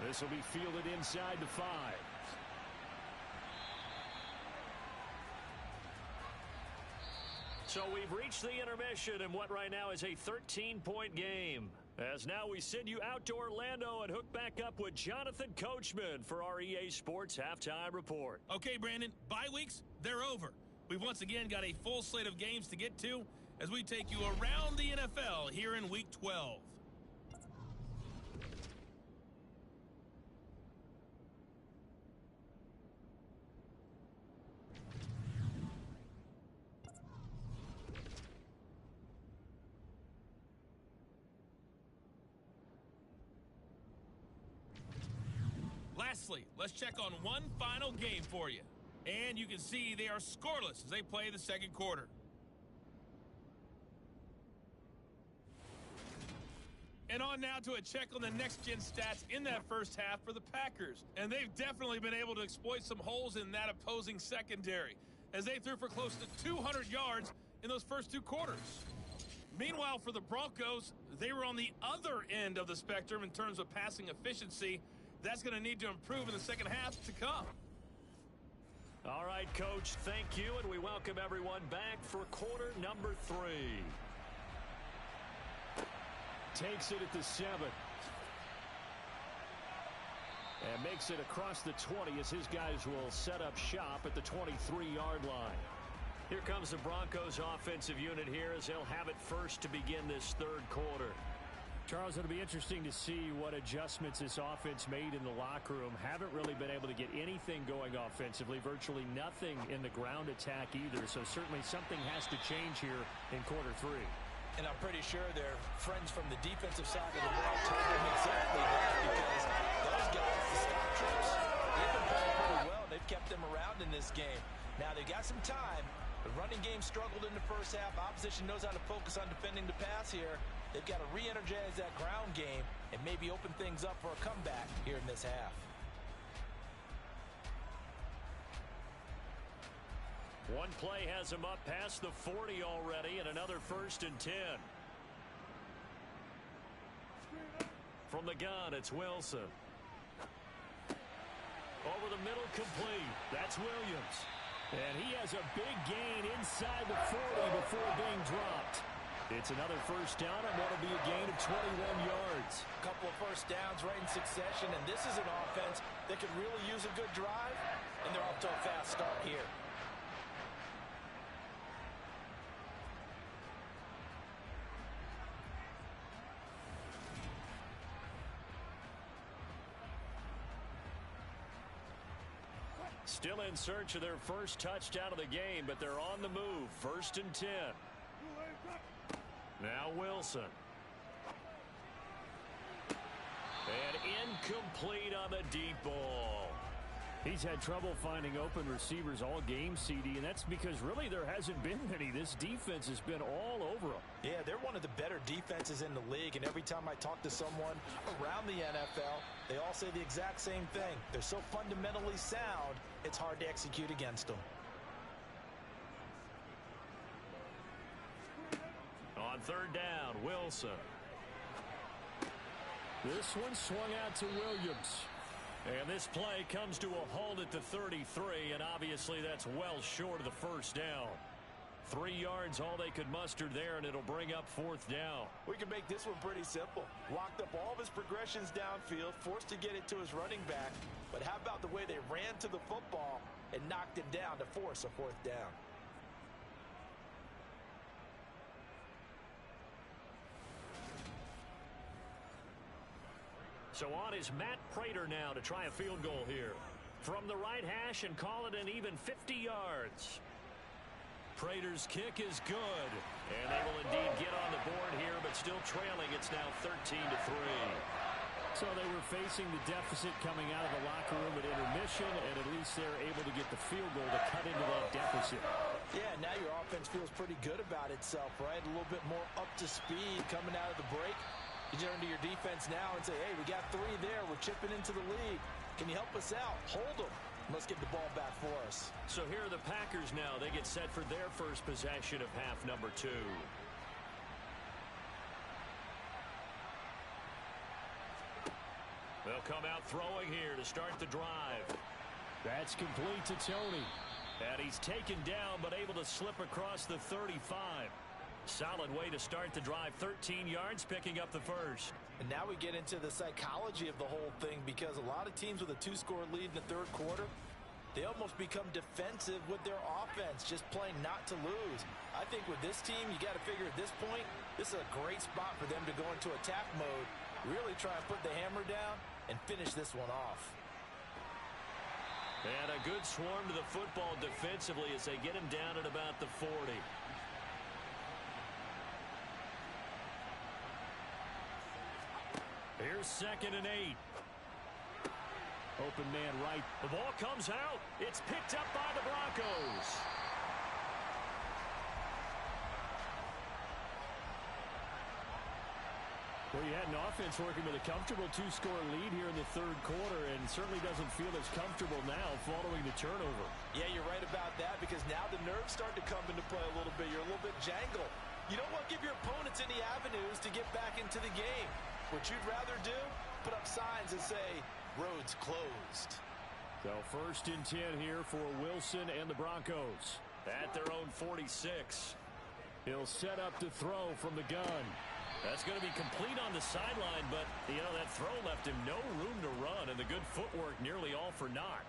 This will be fielded inside the 5. So we've reached the intermission in what right now is a 13-point game. As now we send you out to Orlando and hook back up with Jonathan Coachman for our EA Sports Halftime Report. Okay, Brandon, bye weeks, they're over. We've once again got a full slate of games to get to as we take you around the NFL here in Week 12. Lastly, let's check on one final game for you. And you can see they are scoreless as they play the second quarter. And on now to a check on the next-gen stats in that first half for the Packers. And they've definitely been able to exploit some holes in that opposing secondary as they threw for close to 200 yards in those first 2 quarters. Meanwhile, for the Broncos, they were on the other end of the spectrum in terms of passing efficiency. That's going to need to improve in the second half to come. All right, Coach, thank you, and we welcome everyone back for quarter number 3. Takes it at the 7. And makes it across the 20 as his guys will set up shop at the 23-yard line. Here comes the Broncos offensive unit here as they'll have it first to begin this third quarter. Charles, it'll be interesting to see what adjustments this offense made in the locker room. Haven't really been able to get anything going offensively, virtually nothing in the ground attack either. So certainly something has to change here in quarter 3. And I'm pretty sure their friends from the defensive side of the ball told them exactly that, because those guys, the stock trips, they've been playing pretty well. They've kept them around in this game. Now they've got some time. The running game struggled in the first half. Opposition knows how to focus on defending the pass here. They've got to re-energize that ground game and maybe open things up for a comeback here in this half. One play has him up past the 40 already, and another 1st and 10. From the gun, it's Wilson. Over the middle, complete. That's Williams. And he has a big gain inside the 40 before being dropped. It's another 1st down and what will be a gain of 21 yards. A couple of 1st downs right in succession, and this is an offense that could really use a good drive, and they're off to a fast start here. Still in search of their first touchdown of the game, but they're on the move. 1st and 10. Now Wilson. And incomplete on the deep ball. He's had trouble finding open receivers all game, CD, and that's because really there hasn't been any. This defense has been all over them. Yeah, they're one of the better defenses in the league, and every time I talk to someone around the NFL, they all say the exact same thing. They're so fundamentally sound, it's hard to execute against them. On 3rd down, Wilson. This one swung out to Williams. And this play comes to a halt at the 33, and obviously that's well short of the 1st down. 3 yards, all they could muster there, and it'll bring up 4th down. We can make this one pretty simple. Locked up all of his progressions downfield, forced to get it to his running back. But how about the way they ran to the football and knocked him down to force a 4th down? So on is Matt Prater now to try a field goal here. From the right hash and call it an even 50 yards. Prater's kick is good. And they will indeed get on the board here, but still trailing. It's now 13-3. So they were facing the deficit coming out of the locker room at intermission, and at least they're able to get the field goal to cut into that deficit. Yeah, now your offense feels pretty good about itself, right? A little bit more up to speed coming out of the break. You turn to your defense now and say, hey, we got 3 there. We're chipping into the lead. Can you help us out? Hold them. Let's get the ball back for us. So here are the Packers now. They get set for their first possession of half number 2. They'll come out throwing here to start the drive. That's complete to Tony. And he's taken down but able to slip across the 35. Solid way to start the drive. 13 yards, picking up the 1st. And now we get into the psychology of the whole thing, because a lot of teams with a 2-score lead in the 3rd quarter, they almost become defensive with their offense, just playing not to lose. I think with this team, you got to figure at this point, this is a great spot for them to go into attack mode, really try and put the hammer down and finish this one off. And a good swarm to the football defensively as they get him down at about the 40. Here's 2nd and 8. Open man right. The ball comes out. It's picked up by the Broncos. Well, you had an offense working with a comfortable 2-score lead here in the 3rd quarter, and certainly doesn't feel as comfortable now following the turnover. Yeah, you're right about that, because now the nerves start to come into play a little bit. You're a little bit jangled. You don't want to give your opponents any avenues to get back into the game. What you'd rather do, put up signs and say, roads closed. So 1st and 10 here for Wilson and the Broncos. At their own 46. He'll set up to throw from the gun. That's going to be complete on the sideline, but, you know, that throw left him no room to run, and the good footwork nearly all for naught.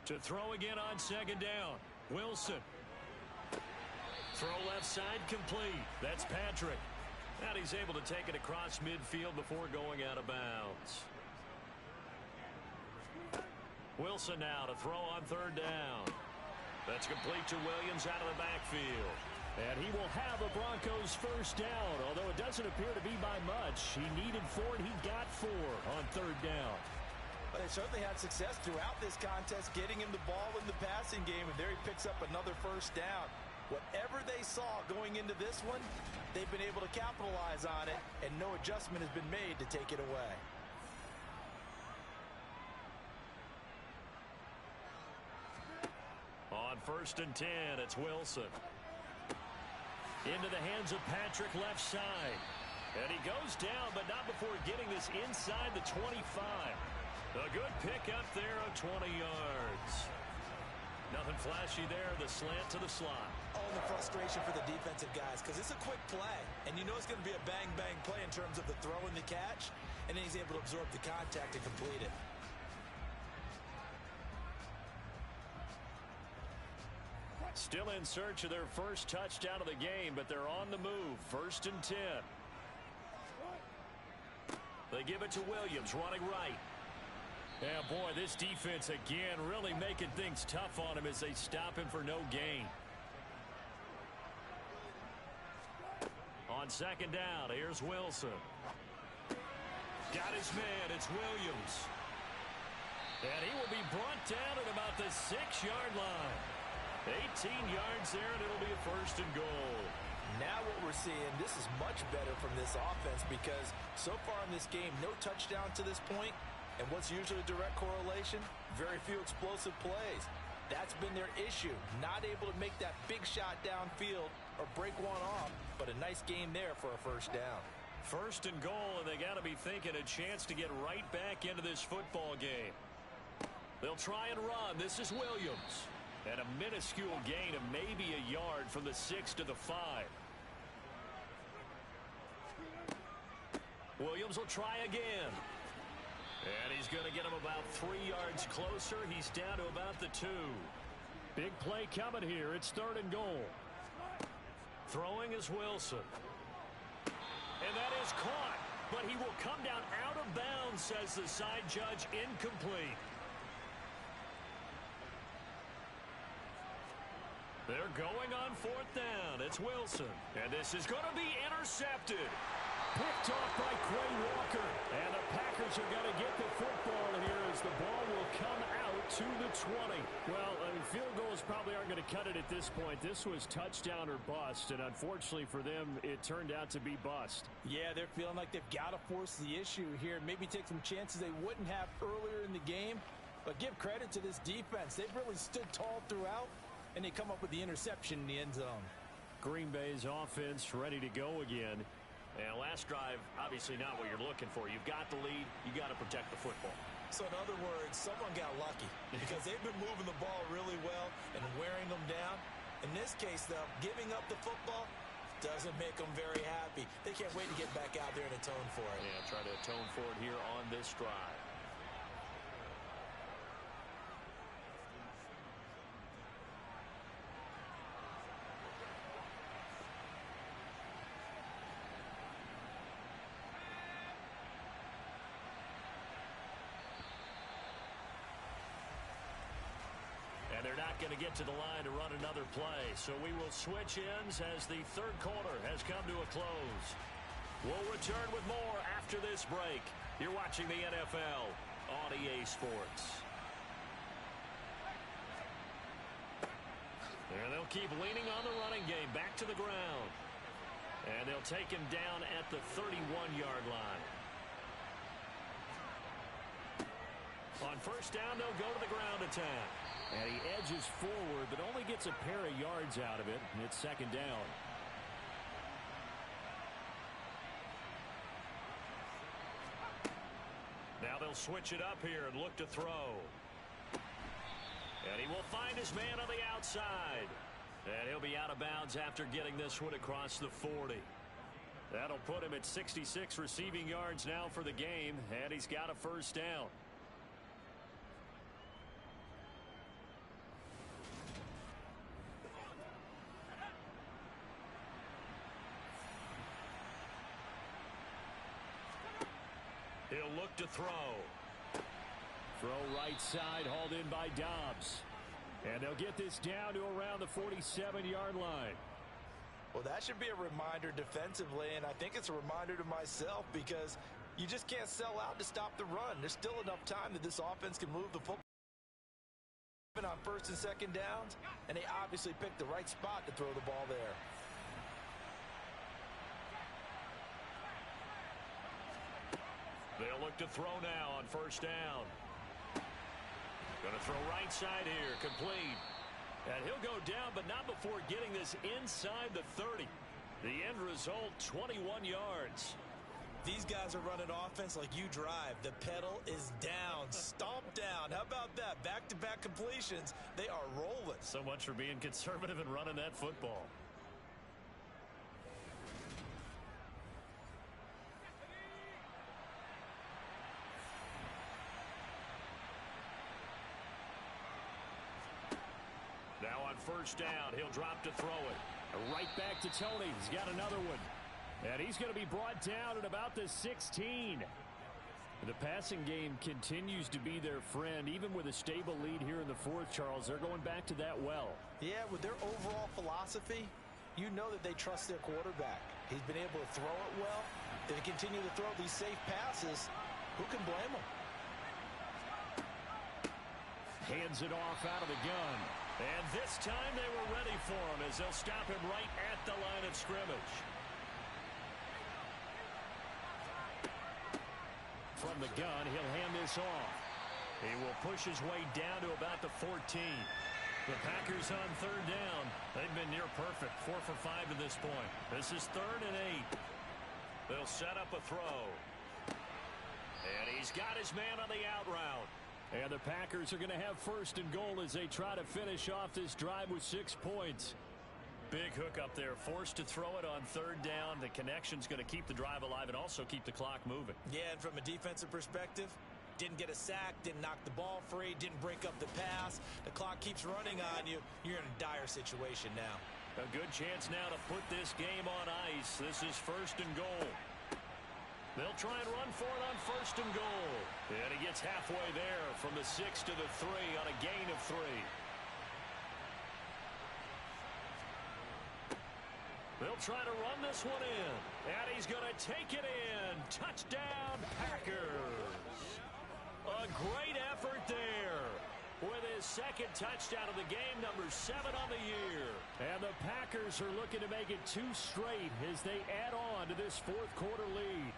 To throw again on 2nd down. Wilson. Throw left side complete. That's Patrick. And he's able to take it across midfield before going out of bounds. Wilson now to throw on 3rd down. That's complete to Williams out of the backfield. And he will have a Broncos 1st down, although it doesn't appear to be by much. He needed 4, and he got 4 on 3rd down. But they certainly had success throughout this contest, getting him the ball in the passing game, and there he picks up another 1st down. Whatever they saw going into this one, they've been able to capitalize on it, and no adjustment has been made to take it away. first and 10. It's Wilson. Into the hands of Patrick left side. And he goes down, but not before getting this inside the 25. A good pick up there of 20 yards. Nothing flashy there, the slant to the slot. Oh, and the frustration for the defensive guys, because it's a quick play. And you know it's going to be a bang-bang play in terms of the throw and the catch. And then he's able to absorb the contact and complete it. Still in search of their first touchdown of the game, but they're on the move. First and 10. They give it to Williams, running right. Yeah, boy, this defense again really making things tough on him as they stop him for no gain. On second down, here's Wilson. Got his man, it's Williams. And he will be brought down at about the 6-yard line. 18 yards there, and it'll be a first and goal. Now what we're seeing, this is much better from this offense because so far in this game, no touchdown to this point. And what's usually a direct correlation? Very few explosive plays. That's been their issue. Not able to make that big shot downfield or break one off, but a nice game there for a first down. First and goal, and they got to be thinking a chance to get right back into this football game. They'll try and run. This is Williams. And a minuscule gain of maybe a yard from the 6 to the 5. Williams will try again. And he's going to get him about 3 yards closer. He's down to about the 2. Big play coming here. It's third and goal. Throwing is Wilson. And that is caught. But he will come down out of bounds, says the side judge. Incomplete. They're going on fourth down. It's Wilson. And this is going to be intercepted. Picked off by Quay Walker. And the Packers are going to get the football here as the ball will come out to the 20. Well, field goals probably aren't going to cut it at this point. This was touchdown or bust, and unfortunately for them, it turned out to be bust. Yeah, they're feeling like they've got to force the issue here. Maybe take some chances they wouldn't have earlier in the game. But give credit to this defense. They've really stood tall throughout, and they come up with the interception in the end zone. Green Bay's offense ready to go again. And last drive, obviously not what you're looking for. You've got the lead. You got to protect the football. So in other words, someone got lucky because they've been moving the ball really well and wearing them down. In this case, though, giving up the football doesn't make them very happy. They can't wait to get back out there and atone for it. Yeah, try to atone for it here on this drive. They're not going to get to the line to run another play, so we will switch ends as the third quarter has come to a close. We'll return with more after this break. You're watching the NFL on EA Sports. And they'll keep leaning on the running game back to the ground. And they'll take him down at the 31-yard line. On first down, they'll go to the ground attack. And he edges forward, but only gets a pair of yards out of it, and it's second down. Now they'll switch it up here and look to throw. And he will find his man on the outside. And he'll be out of bounds after getting this one across the 40. That'll put him at 66 receiving yards now for the game, and he's got a first down. He'll look to throw. Throw right side, hauled in by Dobbs. And they'll get this down to around the 47-yard line. Well, that should be a reminder defensively, and I think it's a reminder to myself because you just can't sell out to stop the run. There's still enough time that this offense can move the football on first and second downs, and they obviously picked the right spot to throw the ball there. They'll look to throw now on first down. Going to throw right side here, complete. And he'll go down, but not before getting this inside the 30. The end result, 21 yards. These guys are running offense like you drive. The pedal is down, stomp down. How about that? Back-to-back completions. They are rolling. So much for being conservative and running that football. Now on first down, he'll drop to throw it. Right back to Tony. He's got another one. And he's going to be brought down at about the 16. The passing game continues to be their friend. Even with a stable lead here in the fourth, Charles, they're going back to that well. Yeah, with their overall philosophy, you know that they trust their quarterback. He's been able to throw it well. They continue to throw these safe passes. Who can blame them? Hands it off out of the gun. And this time they were ready for him as they'll stop him right at the line of scrimmage. From the gun, he'll hand this off. He will push his way down to about the 14. The Packers on third down. They've been near perfect, 4 for 5 to this point. This is 3rd and 8. They'll set up a throw. And he's got his man on the out route. And the Packers are going to have 1st and goal as they try to finish off this drive with 6 points. Big hook up there, forced to throw it on 3rd down. The connection's going to keep the drive alive and also keep the clock moving. Yeah, and from a defensive perspective, didn't get a sack, didn't knock the ball free, didn't break up the pass. The clock keeps running on you. You're in a dire situation now. A good chance now to put this game on ice. This is 1st and goal. They'll try and run for it on 1st and goal. And he gets halfway there from the 6 to the 3 on a gain of 3. They'll try to run this one in. And he's going to take it in. Touchdown, Packers. A great effort there. With his 2nd touchdown of the game, number 7 on the year. And the Packers are looking to make it 2 straight as they add on to this 4th quarter lead.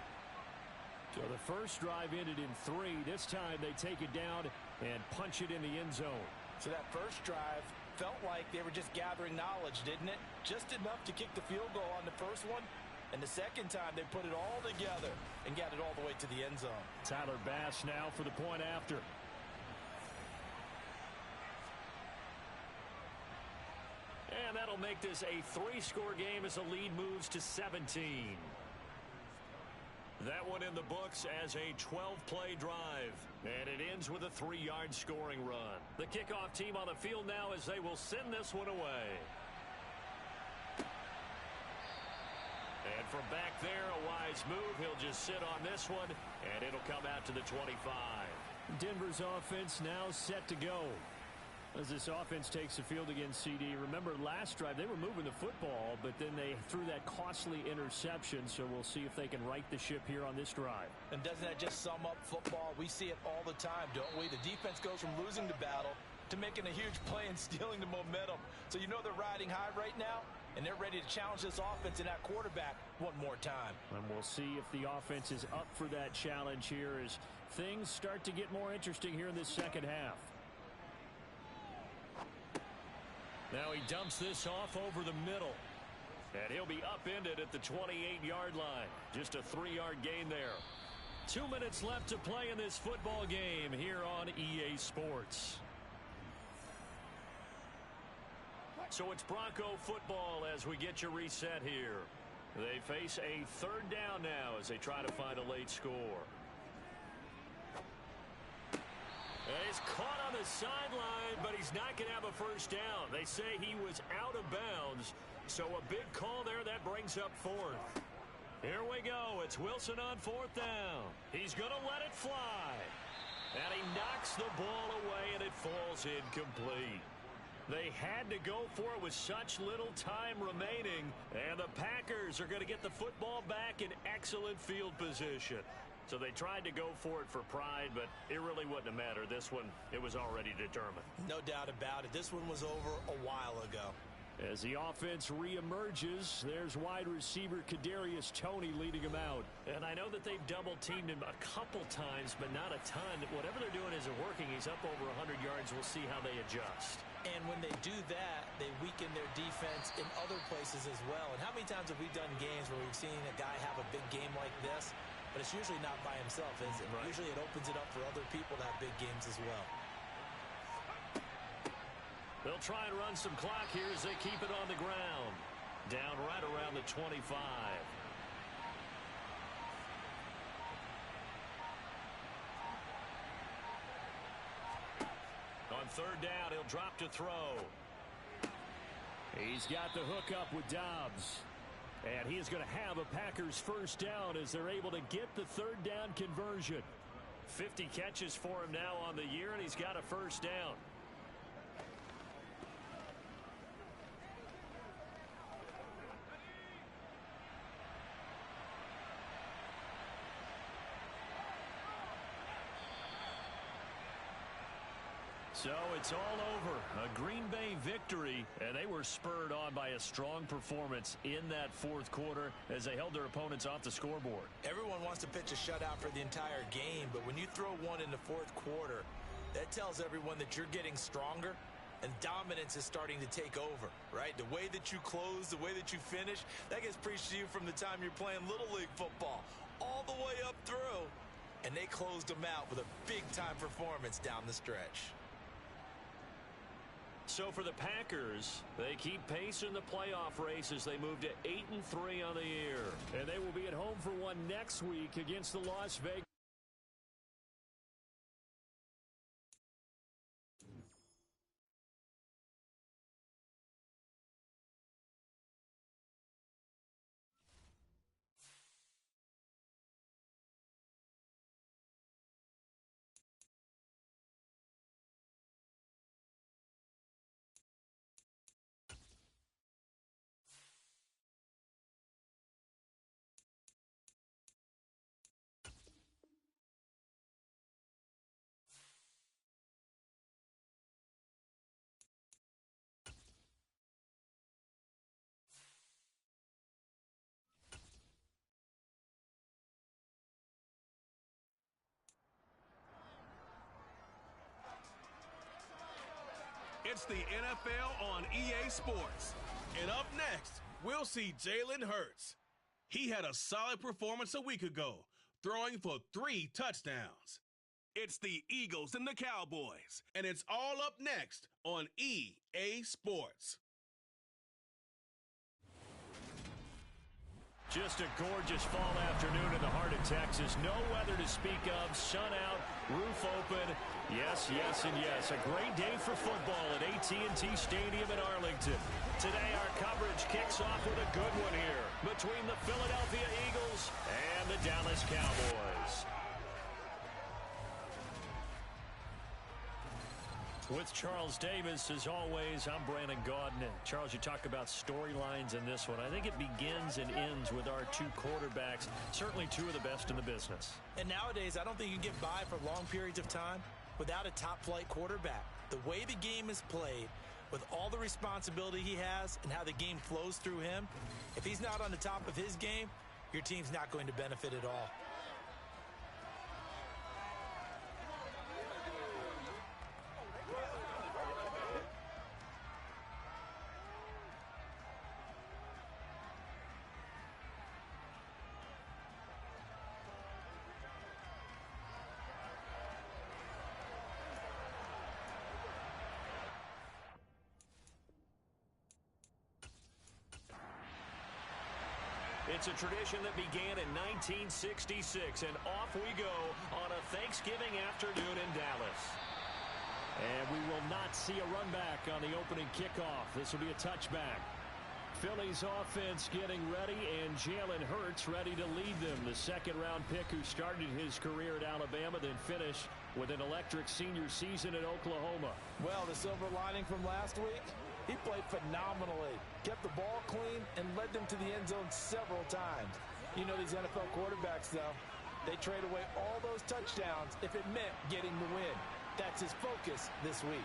So the first drive ended in 3. This time they take it down and punch it in the end zone. So that first drive felt like they were just gathering knowledge, didn't it? Just enough to kick the field goal on the first one. And the second time they put it all together and got it all the way to the end zone. Tyler Bass now for the point after. And that'll make this a 3-score game as the lead moves to 17. That one in the books as a 12-play drive. And it ends with a 3-yard scoring run. The kickoff team on the field now as they will send this one away. And from back there, a wise move. He'll just sit on this one, and it'll come out to the 25. Denver's offense now set to go. As this offense takes the field against CD, remember last drive they were moving the football, but then they threw that costly interception, so we'll see if they can right the ship here on this drive. And doesn't that just sum up football? We see it all the time, don't we? The defense goes from losing the battle to making a huge play and stealing the momentum. So you know they're riding high right now, and they're ready to challenge this offense and that quarterback one more time. And we'll see if the offense is up for that challenge here as things start to get more interesting here in this second half. Now he dumps this off over the middle. And he'll be upended at the 28-yard line. Just a 3-yard gain there. 2 minutes left to play in this football game here on EA Sports. So it's Bronco football as we get you reset here. They face a 3rd down now as they try to find a late score. And he's caught on the sideline, but he's not going to have a first down. They say he was out of bounds. So a big call there that brings up 4th. Here we go. It's Wilson on 4th down. He's going to let it fly. And he knocks the ball away, and it falls incomplete. They had to go for it with such little time remaining. And the Packers are going to get the football back in excellent field position. So they tried to go for it for pride, but it really wouldn't have mattered. This one, it was already determined. No doubt about it. This one was over a while ago. As the offense reemerges, there's wide receiver Kadarius Toney leading him out. And I know that they've double-teamed him a couple times, but not a ton. Whatever they're doing isn't working. He's up over 100 yards. We'll see how they adjust. And when they do that, they weaken their defense in other places as well. And how many times have we done games where we've seen a guy have a big game like this, but it's usually not by himself, is it? Right. Usually it opens it up for other people to have big games as well. They'll try and run some clock here as they keep it on the ground. Down right around the 25. On third down, he'll drop to throw. He's got the hook up with Dobbs. And he is going to have a Packers first down as they're able to get the third down conversion. 50 catches for him now on the year, and he's got a first down. So it's all over. A Green Bay victory, and they were spurred on by a strong performance in that fourth quarter as they held their opponents off the scoreboard. Everyone wants to pitch a shutout for the entire game, but when you throw one in the fourth quarter, that tells everyone that you're getting stronger and dominance is starting to take over, right? The way that you close, the way that you finish, that gets preached to you from the time you're playing Little League football all the way up through, and they closed them out with a big-time performance down the stretch. So for the Packers, they keep pace in the playoff race as they move to 8-3 on the year. And they will be at home for one next week against the Las Vegas. It's the NFL on EA Sports. And up next, we'll see Jalen Hurts. He had a solid performance a week ago, throwing for 3 touchdowns. It's the Eagles and the Cowboys, and it's all up next on EA Sports. Just a gorgeous fall afternoon in the heart of Texas. No weather to speak of. Sun out, roof open. Yes, yes, and yes. A great day for football at AT&T Stadium in Arlington. Today our coverage kicks off with a good one here between the Philadelphia Eagles and the Dallas Cowboys. With Charles Davis, as always, I'm Brandon Gaudin. And Charles, you talk about storylines in this one. I think it begins and ends with our 2 quarterbacks, certainly 2 of the best in the business. And nowadays, I don't think you can get by for long periods of time without a top-flight quarterback. The way the game is played, with all the responsibility he has and how the game flows through him, if he's not on the top of his game, your team's not going to benefit at all. It's a tradition that began in 1966, and off we go on a Thanksgiving afternoon in Dallas. And we will not see a run back on the opening kickoff. This will be a touchback. Philly's offense getting ready, and Jalen Hurts ready to lead them. The second-round pick who started his career at Alabama, then finished with an electric senior season at Oklahoma. Well, the silver lining from last week, he played phenomenally, kept the ball clean, and led them to the end zone several times. You know these NFL quarterbacks, though, they trade away all those touchdowns if it meant getting the win. That's his focus this week.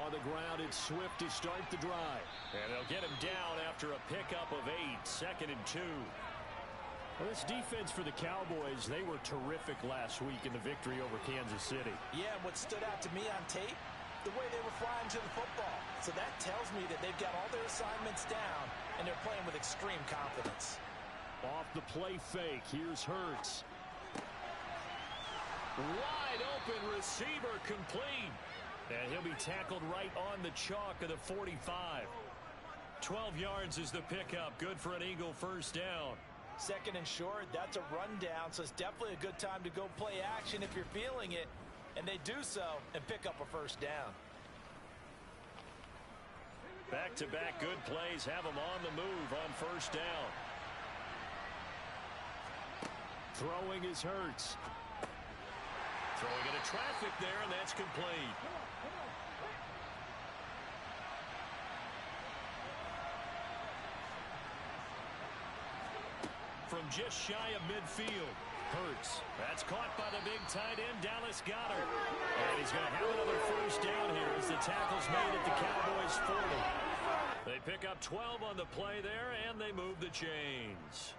On the ground, it's Swift to start the drive. And they'll get him down after a pickup of 8, 2nd and 2. Well, this defense for the Cowboys, they were terrific last week in the victory over Kansas City. Yeah, and what stood out to me on tape, the way they were flying to the football. So that tells me that they've got all their assignments down, and they're playing with extreme confidence. Off the play fake, here's Hurts. Wide open receiver complete. And he'll be tackled right on the chalk of the 45. 12 yards is the pickup. Good for an Eagle first down. Second and short, that's a rundown, so it's definitely a good time to go play action if you're feeling it. And they do so and pick up a first down. Back-to-back good plays have them on the move on first down. Throwing is Hurts. Throwing into traffic there, and that's complete. From just shy of midfield, Hurts. That's caught by the big tight end, Dallas Goedert. And he's going to have another first down here as the tackle's made at the Cowboys 40. They pick up 12 on the play there, and they move the chains.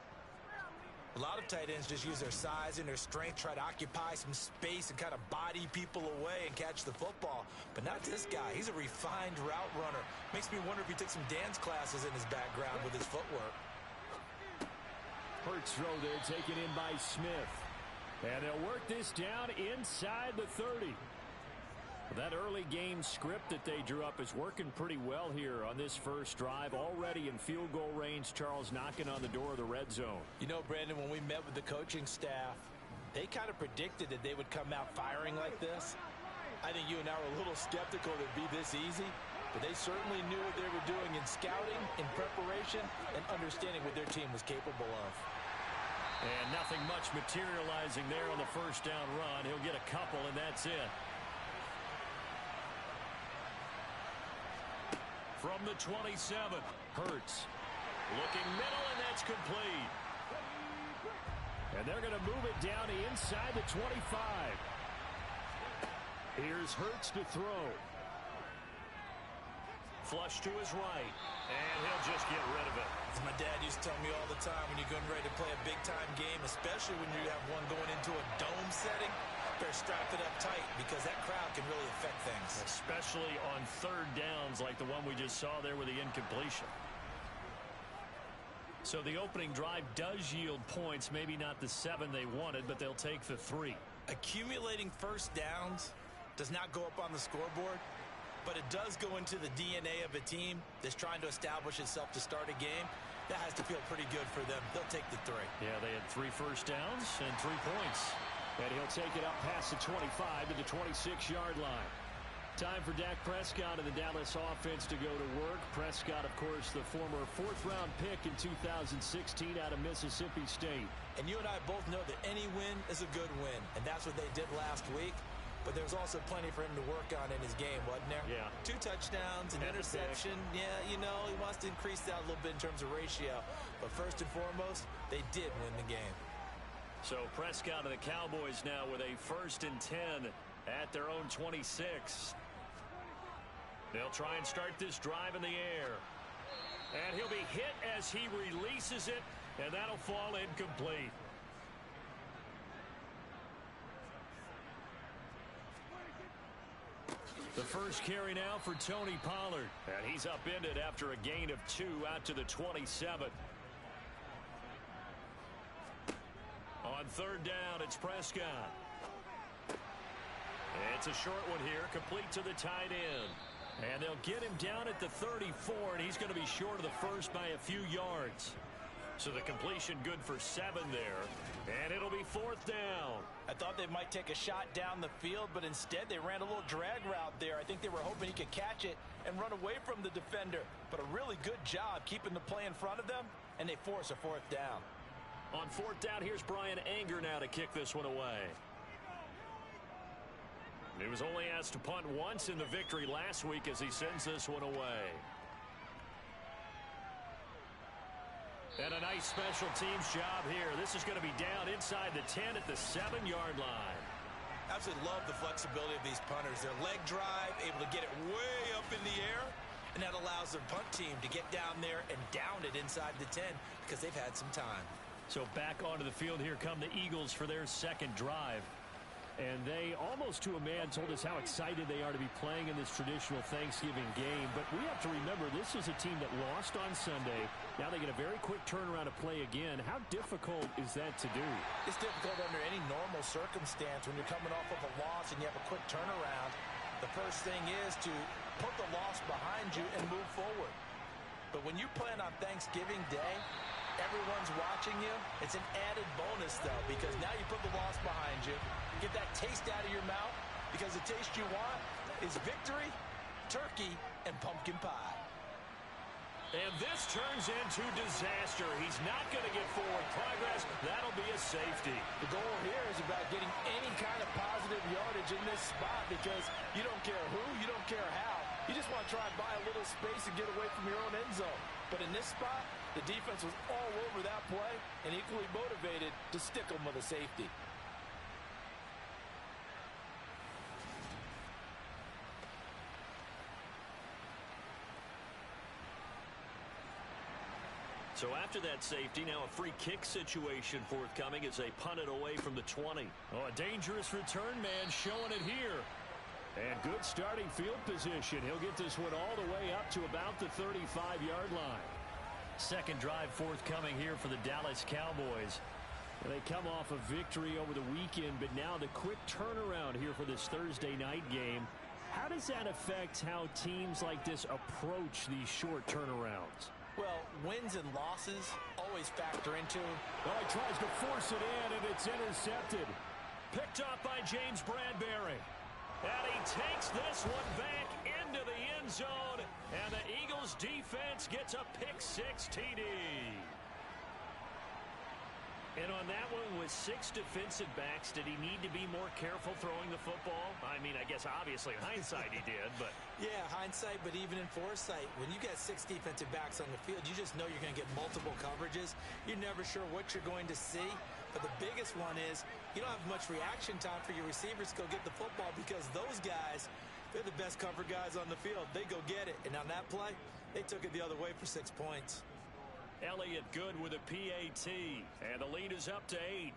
A lot of tight ends just use their size and their strength, try to occupy some space and kind of body people away and catch the football. But not this guy. He's a refined route runner. Makes me wonder if he took some dance classes in his background with his footwork. Hurts throw there, taken in by Smith. And they'll work this down inside the 30. That early game script that they drew up is working pretty well here on this first drive. Already in field goal range, Charles knocking on the door of the red zone. You know, Brandon, when we met with the coaching staff, they kind of predicted that they would come out firing like this. I think you and I were a little skeptical that it'd be this easy, but they certainly knew what they were doing in scouting, in preparation, and understanding what their team was capable of. And nothing much materializing there on the first down run. He'll get a couple, and that's it. From the 27, Hurts. Looking middle, and that's complete. And they're going to move it down inside the 25. Here's Hurts to throw. Flush to his right, and he'll just get rid of it. As my dad used to tell me all the time, when you're getting ready to play a big-time game, especially when you have one going into a dome setting, better strap it up tight because that crowd can really affect things. Especially on third downs like the one we just saw there with the incompletion. So the opening drive does yield points, maybe not the 7 they wanted, but they'll take the 3. Accumulating first downs does not go up on the scoreboard, but it does go into the DNA of a team that's trying to establish itself to start a game. That has to feel pretty good for them. They'll take the 3. Yeah, they had 3 first downs and 3 points. And he'll take it up past the 25 to the 26-yard line. Time for Dak Prescott and the Dallas offense to go to work. Prescott, of course, the former 4th-round pick in 2016 out of Mississippi State. And you and I both know that any win is a good win, and that's what they did last week. But there's also plenty for him to work on in his game, wasn't there? Yeah. 2 touchdowns, an interception. Yeah, you know, he wants to increase that a little bit in terms of ratio. But first and foremost, they did win the game. So Prescott and the Cowboys now with a 1st and 10 at their own 26. They'll try and start this drive in the air. And he'll be hit as he releases it, and that'll fall incomplete. The first carry now for Tony Pollard. And he's upended after a gain of 2 out to the 27. On third down, it's Prescott. It's a short one here, complete to the tight end. And they'll get him down at the 34, and he's going to be short of the first by a few yards. So the completion good for 7 there. And it'll be 4th down. I thought they might take a shot down the field, but instead they ran a little drag route there. I think they were hoping he could catch it and run away from the defender. But a really good job keeping the play in front of them, and they force a 4th down. On 4th down, here's Brian Anger now to kick this one away. He was only asked to punt once in the victory last week as he sends this one away. And a nice special teams job here. This is going to be down inside the 10 at the 7-yard line. Absolutely love the flexibility of these punters. Their leg drive, able to get it way up in the air, and that allows their punt team to get down there and down it inside the 10 because they've had some time. So back onto the field here come the Eagles for their second drive. And they, almost to a man, told us how excited they are to be playing in this traditional Thanksgiving game. But we have to remember, this is a team that lost on Sunday. Now they get a very quick turnaround to play again. How difficult is that to do? It's difficult under any normal circumstance when you're coming off of a loss and you have a quick turnaround. The first thing is to put the loss behind you and move forward. But when you plan on Thanksgiving Day, everyone's watching you. It's an added bonus, though, because now you put the loss behind you. Get that taste out of your mouth, because the taste you want is victory, turkey, and pumpkin pie. And this turns into disaster. He's not going to get forward progress. That'll be a safety. The goal here is about getting any kind of positive yardage in this spot, because you don't care who, you don't care how. You just want to try and buy a little space and get away from your own end zone. But in this spot, the defense was all over that play and equally motivated to stick them with a safety. So after that safety, now a free kick situation forthcoming as they punt it away from the 20. Oh, a dangerous return man showing it here. And good starting field position. He'll get this one all the way up to about the 35-yard line. Second drive forthcoming here for the Dallas Cowboys. They come off a victory over the weekend, but now the quick turnaround here for this Thursday night game. How does that affect how teams like this approach these short turnarounds? Well, wins and losses always factor into. Oh, he tries to force it in, and it's intercepted. Picked up by James Bradbury. And he takes this one back into the end zone. And the Eagles defense gets a pick-6 TD. And on that one, with 6 defensive backs, did he need to be more careful throwing the football? I mean, I guess obviously in hindsight he did, but... Yeah, hindsight, but even in foresight, when you get 6 defensive backs on the field, you just know you're going to get multiple coverages. You're never sure what you're going to see. But the biggest one is you don't have much reaction time for your receivers to go get the football, because those guys, they're the best cover guys on the field. They go get it. And on that play, they took it the other way for 6 points. Elliott good with a PAT. And the lead is up to 8.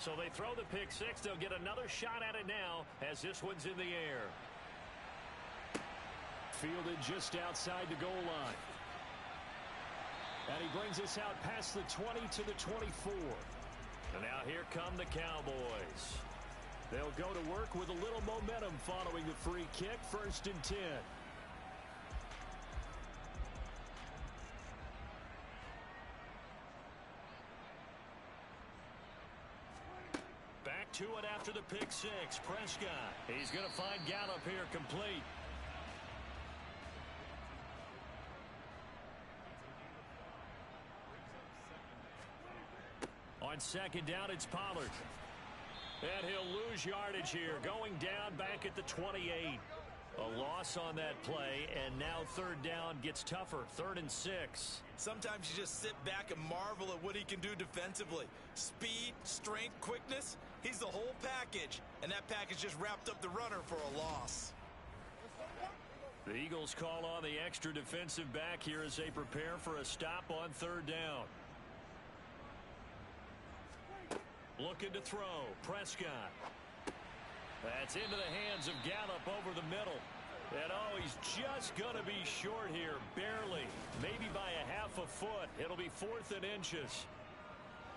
So they throw the pick-6. They'll get another shot at it now as this one's in the air. Fielded just outside the goal line. And he brings us out past the 20 to the 24. And now here come the Cowboys. They'll go to work with a little momentum following the free kick. 1st and 10. Back to it after the pick-6. Prescott. He's going to find Gallup here complete. On 2nd down, it's Pollard. And he'll lose yardage here, going down back at the 28. A loss on that play, and now 3rd down gets tougher. 3rd and 6. Sometimes you just sit back and marvel at what he can do defensively. Speed, strength, quickness, he's the whole package. And that package just wrapped up the runner for a loss. The Eagles call on the extra defensive back here as they prepare for a stop on 3rd down. Looking to throw. Prescott. That's into the hands of Gallup over the middle. And oh, he's just going to be short here. Barely. Maybe by a half a foot. It'll be 4th and inches.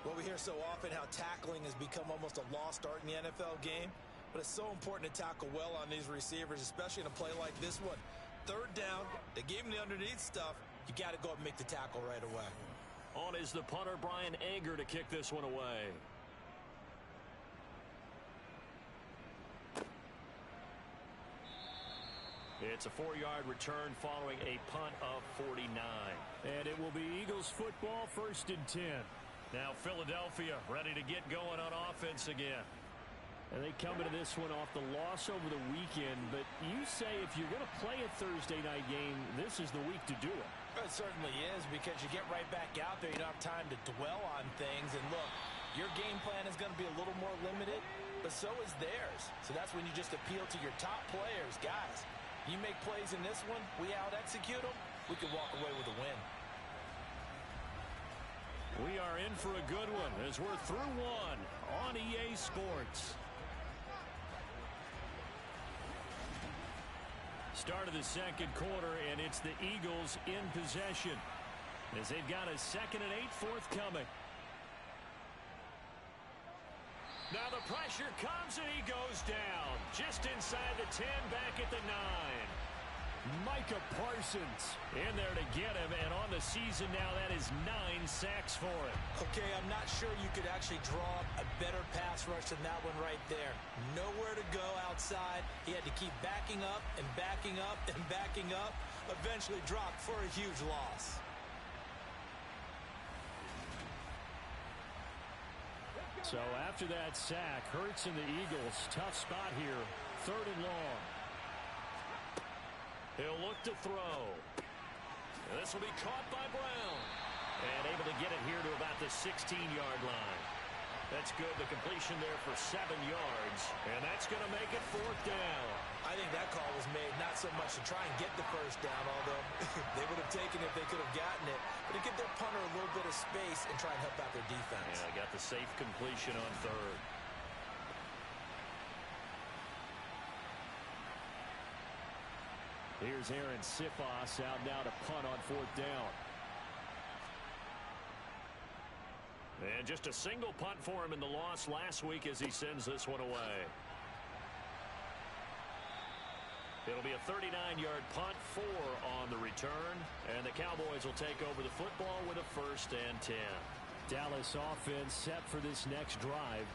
Well, we hear so often how tackling has become almost a lost art in the NFL game. But it's so important to tackle well on these receivers, especially in a play like this one. 3rd down. They gave him the underneath stuff. You got to go up and make the tackle right away. On is the punter, Brian Anger, to kick this one away. It's a 4-yard return following a punt of 49. And it will be Eagles football, 1st and 10. Now Philadelphia ready to get going on offense again. And they come into this one off the loss over the weekend. But you say if you're going to play a Thursday night game, this is the week to do it. It certainly is, because you get right back out there. You don't have time to dwell on things. And look, your game plan is going to be a little more limited, but so is theirs. So that's when you just appeal to your top players. Guys, You make plays in this one, we out-execute them, we can walk away with a win. We are in for a good one as we're through one on EA Sports. Start of the second quarter, and it's the Eagles in possession as they've got a 2nd and 8 forthcoming. Now the pressure comes, and he goes down just inside the 10, back at the 9. Micah Parsons in there to get him, and on the season now, that is 9 sacks for him. Okay, I'm not sure you could actually draw up a better pass rush than that one right there. Nowhere to go outside. He had to keep backing up and backing up and backing up. Eventually dropped for a huge loss. So after that sack, Hurts and the Eagles, tough spot here, 3rd and long. He'll look to throw. And this will be caught by Brown. And able to get it here to about the 16-yard line. That's good. The completion there for 7 yards. And that's going to make it 4th down. I think that call was made not so much to try and get the first down, although they would have taken it if they could have gotten it, but to give their punter a little bit of space and try and help out their defense. Yeah, got the safe completion on 3rd. Here's Aaron Sifos out now to punt on 4th down. And just a single punt for him in the loss last week as he sends this one away. It'll be a 39-yard punt, 4 on the return, and the Cowboys will take over the football with a 1st and 10. Dallas offense set for this next drive.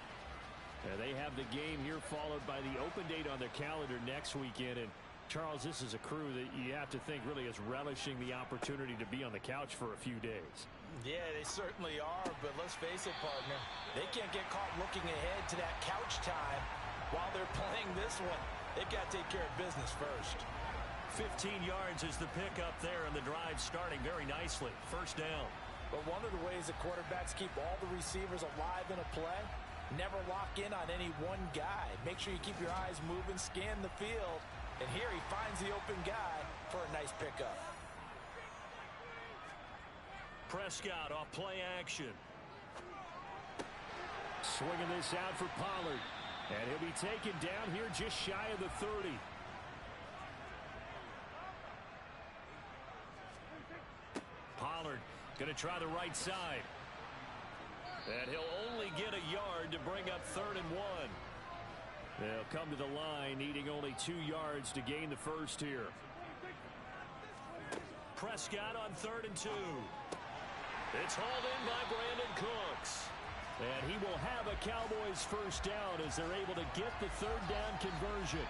And they have the game here followed by the open date on their calendar next weekend. And Charles, this is a crew that you have to think really is relishing the opportunity to be on the couch for a few days. Yeah, they certainly are, but let's face it, partner. They can't get caught looking ahead to that couch time while they're playing this one. They've got to take care of business first. 15 yards is the pickup there, and the drive starting very nicely. 1st down. But one of the ways that quarterbacks keep all the receivers alive in a play, never lock in on any one guy. Make sure you keep your eyes moving, scan the field. And here he finds the open guy for a nice pickup. Prescott off play action. Swinging this out for Pollard. And he'll be taken down here just shy of the 30. Pollard going to try the right side. And he'll only get a yard to bring up 3rd and 1. They'll come to the line, needing only 2 yards to gain the 1st here. Prescott on 3rd and 2. It's hauled in by Brandon Cooks. And he will have a Cowboys 1st down as they're able to get the 3rd down conversion.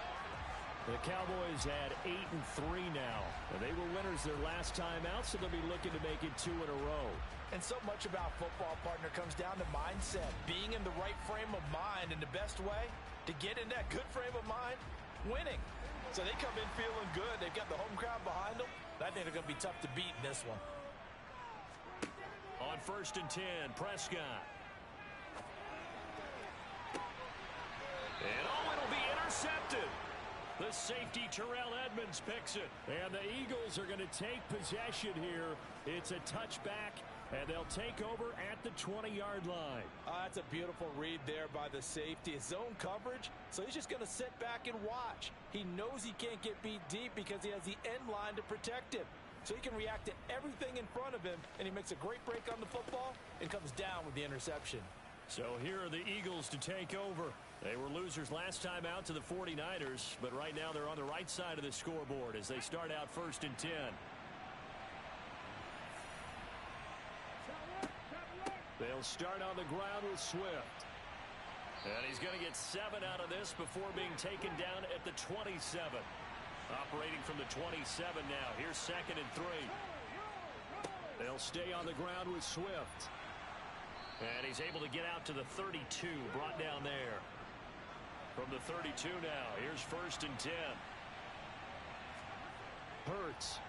The Cowboys had 8 and 3 now. And they were winners their last time out, so they'll be looking to make it 2 in a row. And so much about football, partner, comes down to mindset. Being in the right frame of mind, and the best way to get in that good frame of mind, winning. So they come in feeling good. They've got the home crowd behind them. I think they're going to be tough to beat in this one. On 1st and 10, Prescott. And it'll be intercepted. The safety, Terrell Edmonds, picks it. And the Eagles are going to take possession here. It's a touchback, and they'll take over at the 20-yard line. That's a beautiful read there by the safety. It's zone coverage, so he's just going to sit back and watch. He knows he can't get beat deep because he has the end line to protect him. So he can react to everything in front of him, and he makes a great break on the football and comes down with the interception. So here are the Eagles to take over. They were losers last time out to the 49ers, but right now they're on the right side of the scoreboard as they start out 1st and 10. They'll start on the ground with Swift. And he's going to get 7 out of this before being taken down at the 27. Operating from the 27 now. Here's 2nd and 3. They'll stay on the ground with Swift. And he's able to get out to the 32, brought down there. From the 32 now, here's 1st and 10. Hurts.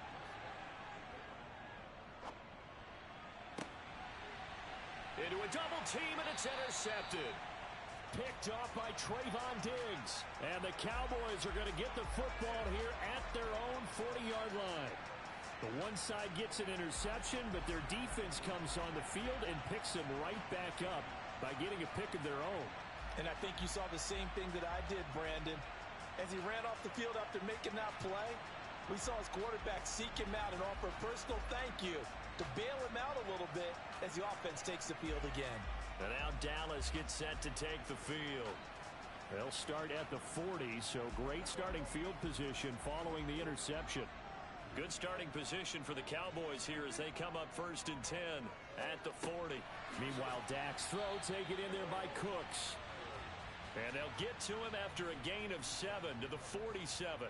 Into a double team, and it's intercepted. picked off by Trayvon Diggs. And the Cowboys are going to get the football here at their own 40-yard line. The one side gets an interception, but their defense comes on the field and picks them right back up by getting a pick of their own. And I think you saw the same thing that I did, Brandon. As he ran off the field after making that play, we saw his quarterback seek him out and offer a personal thank you to bail him out a little bit as the offense takes the field again. And now Dallas gets set to take the field. They'll start at the 40, so great starting field position following the interception. Good starting position for the Cowboys here as they come up 1st and 10 at the 40. Meanwhile, Dak's throw taken in there by Cooks. And they'll get to him after a gain of 7 to the 47.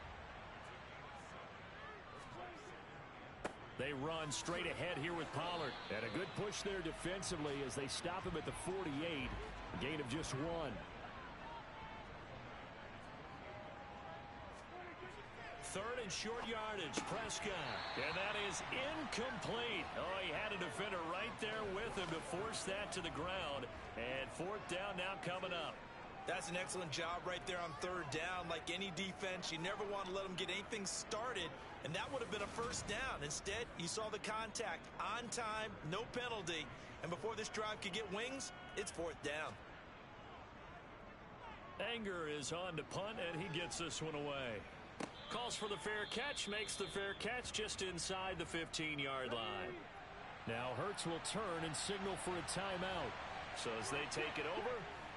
They run straight ahead here with Pollard. And a good push there defensively as they stop him at the 48. A gain of just 1. Third and short yardage, Prescott. And that is incomplete. Oh, he had a defender right there with him to force that to the ground. And 4th down now coming up. That's an excellent job right there on 3rd down. Like any defense, you never want to let them get anything started, and that would have been a 1st down. Instead, you saw the contact on time, no penalty, and before this drive could get wings, it's 4th down. Anger is on to punt, and he gets this one away. Calls for the fair catch, makes the fair catch just inside the 15-yard line. Now Hurts will turn and signal for a timeout. So as they take it over,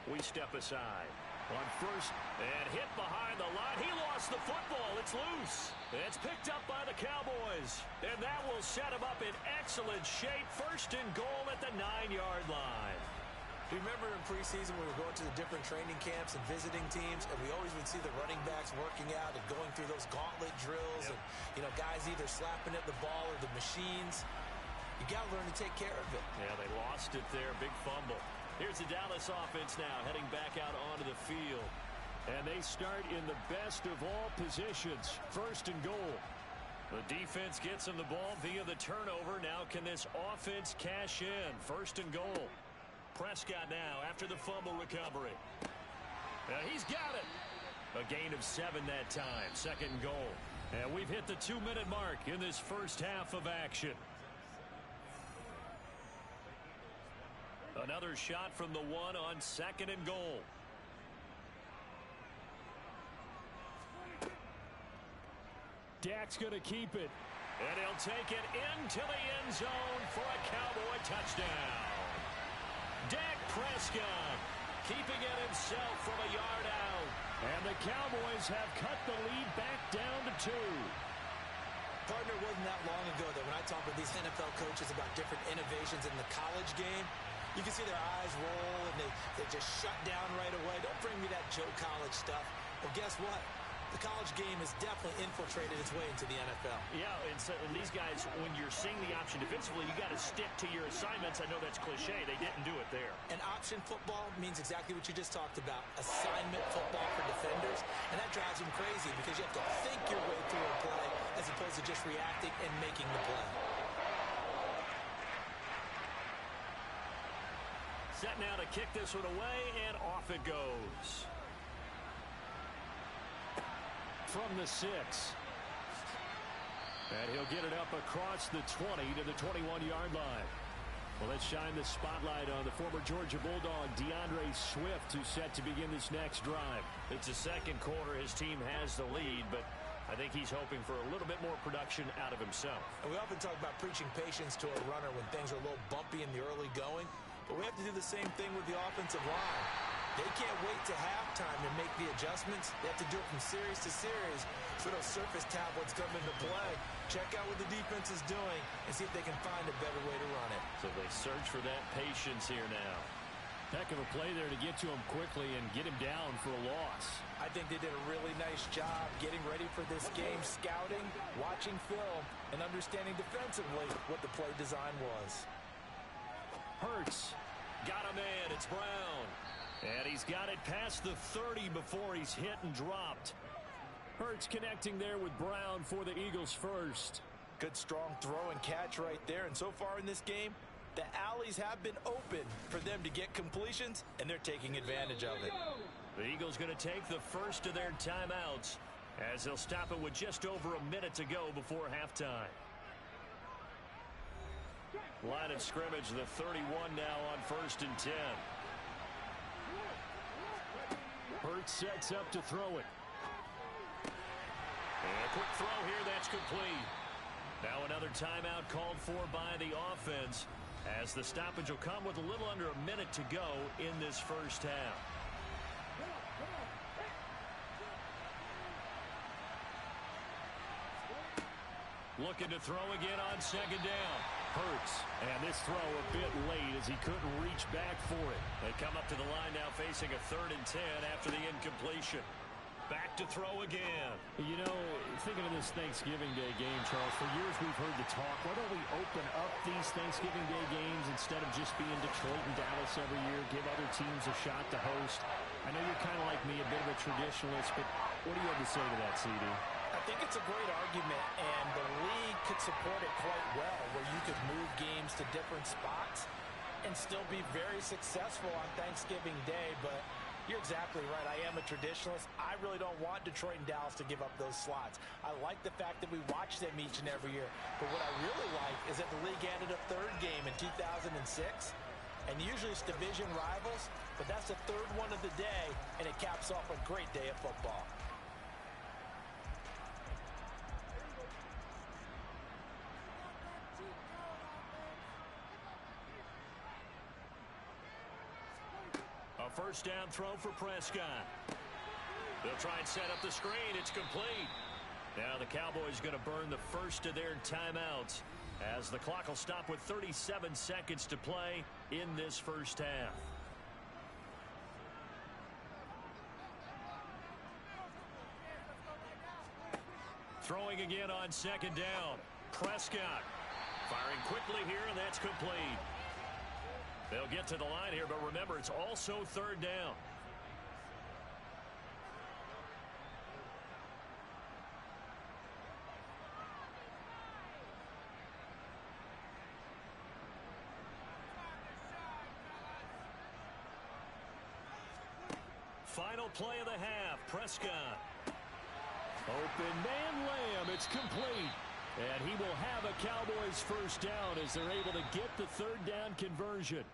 we step aside. On 1st and hit behind the line. He lost the football. It's loose. It's picked up by the Cowboys. And that will set him up in excellent shape. 1st and goal at the 9-yard line. Remember in preseason when we were going to the different training camps and visiting teams, and we always would see the running backs working out and going through those gauntlet drills, and guys either slapping at the ball or the machines. You got to learn to take care of it. Yeah, they lost it there. Big fumble. Here's the Dallas offense now heading back out onto the field. And they start in the best of all positions. 1st and goal. The defense gets him the ball via the turnover. Now can this offense cash in? 1st and goal. Prescott now after the fumble recovery. Now he's got it. A gain of 7 that time. 2nd and goal. And we've hit the 2-minute mark in this first half of action. Another shot from the 1 on 2nd and goal. Dak's going to keep it. And he'll take it into the end zone for a Cowboy touchdown. Dak Prescott keeping it himself from a yard out. And the Cowboys have cut the lead back down to 2. Partner, wasn't that long ago that when I talk with these NFL coaches about different innovations in the college game, you can see their eyes roll and they just shut down right away. Don't bring me that Joe College stuff. Well, guess what? The college game has definitely infiltrated its way into the NFL. Yeah, and these guys, when you're seeing the option defensively, you got to stick to your assignments. I know that's cliche. They didn't do it there. And option football means exactly what you just talked about, assignment football for defenders. And that drives them crazy because you have to think your way through a play as opposed to just reacting and making the play. Set now to kick this one away, and off it goes. From the 6. And he'll get it up across the 20 to the 21-yard line. Well, let's shine the spotlight on the former Georgia Bulldog, DeAndre Swift, who's set to begin this next drive. It's the 2nd quarter. His team has the lead, but I think he's hoping for a little bit more production out of himself. And we often talk about preaching patience to a runner when things are a little bumpy in the early going, but we have to do the same thing with the offensive line. They can't wait to halftime to make the adjustments. They have to do it from series to series. So those surface tablets come into play. Check out what the defense is doing and see if they can find a better way to run it. So they search for that patience here now. Heck of a play there to get to him quickly and get him down for a loss. I think they did a really nice job getting ready for this game, scouting, watching film, and understanding defensively what the play design was. Hurts got him in. It's Brown. And he's got it past the 30 before he's hit and dropped. Hurts connecting there with Brown for the Eagles first. Good strong throw and catch right there. And so far in this game, The alleys have been open for them to get completions, and they're taking advantage of it. The Eagles going to take the first of their timeouts as they'll stop it with just over a minute to go before halftime. Line of scrimmage, the 31 now on 1st and 10. Hurts sets up to throw it. And a quick throw here, that's complete. Now another timeout called for by the offense as the stoppage will come with a little under a minute to go in this first half. Looking to throw again on 2nd down. Hurts, and this throw a bit late as he couldn't reach back for it. They come up to the line now facing a 3rd and 10 after the incompletion. Back to throw again. You know, thinking of this Thanksgiving Day game, Charles, for years we've heard the talk, why don't we open up these Thanksgiving Day games instead of just being Detroit and Dallas every year, give other teams a shot to host? I know you're kind of like me, a bit of a traditionalist, but what do you have to say to that, CD? I think it's a great argument, and the league could support it quite well, where you could move games to different spots and still be very successful on Thanksgiving Day. But you're exactly right. I am a traditionalist. I really don't want Detroit and Dallas to give up those slots. I like the fact that we watch them each and every year. But what I really like is that the league added a 3rd game in 2006. And usually it's division rivals, but that's the 3rd one of the day, and it caps off a great day of football. A 1st down throw for Prescott. They'll try and set up the screen. It's complete. Now the Cowboys going to burn the first of their timeouts as the clock will stop with 37 seconds to play in this first half. Throwing again on 2nd down. Prescott firing quickly here, and that's complete. They'll get to the line here, but remember, it's also 3rd down. Final play of the half. Prescott. Open man Lamb. It's complete. And he will have a Cowboys 1st down as they're able to get the 3rd down conversion.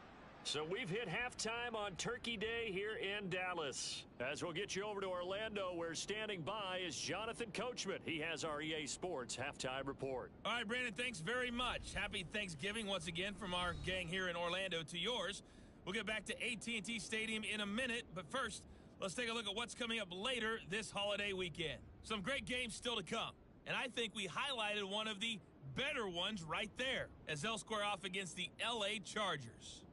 So we've hit halftime on Turkey Day here in Dallas. As we'll get you over to Orlando, where standing by is Jonathan Coachman. He has our EA Sports halftime report. All right, Brandon, thanks very much. Happy Thanksgiving once again from our gang here in Orlando to yours. We'll get back to AT&T Stadium in a minute, but first, let's take a look at what's coming up later this holiday weekend. Some great games still to come, and I think we highlighted one of the better ones right there as they'll square off against the LA Chargers.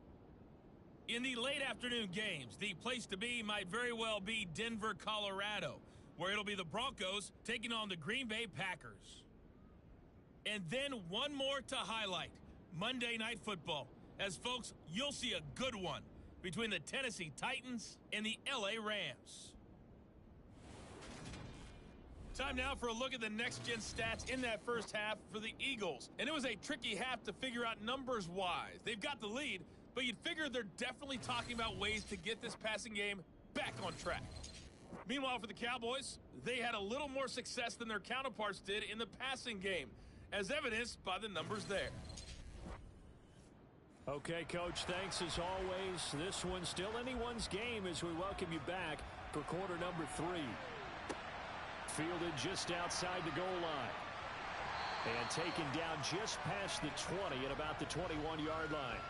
In the late afternoon games, the place to be might very well be Denver, Colorado, where it'll be the Broncos taking on the Green Bay Packers. And then one more to highlight, Monday Night Football. As folks, you'll see a good one between the Tennessee Titans and the LA Rams. Time now for a look at the next-gen stats in that first half for the Eagles. And it was a tricky half to figure out numbers-wise. They've got the lead, but you'd figure they're definitely talking about ways to get this passing game back on track. Meanwhile, for the Cowboys, they had a little more success than their counterparts did in the passing game, as evidenced by the numbers there. Okay, Coach, thanks as always. This one's still anyone's game as we welcome you back for quarter number 3. Fielded just outside the goal line. And taken down just past the 20 at about the 21-yard line.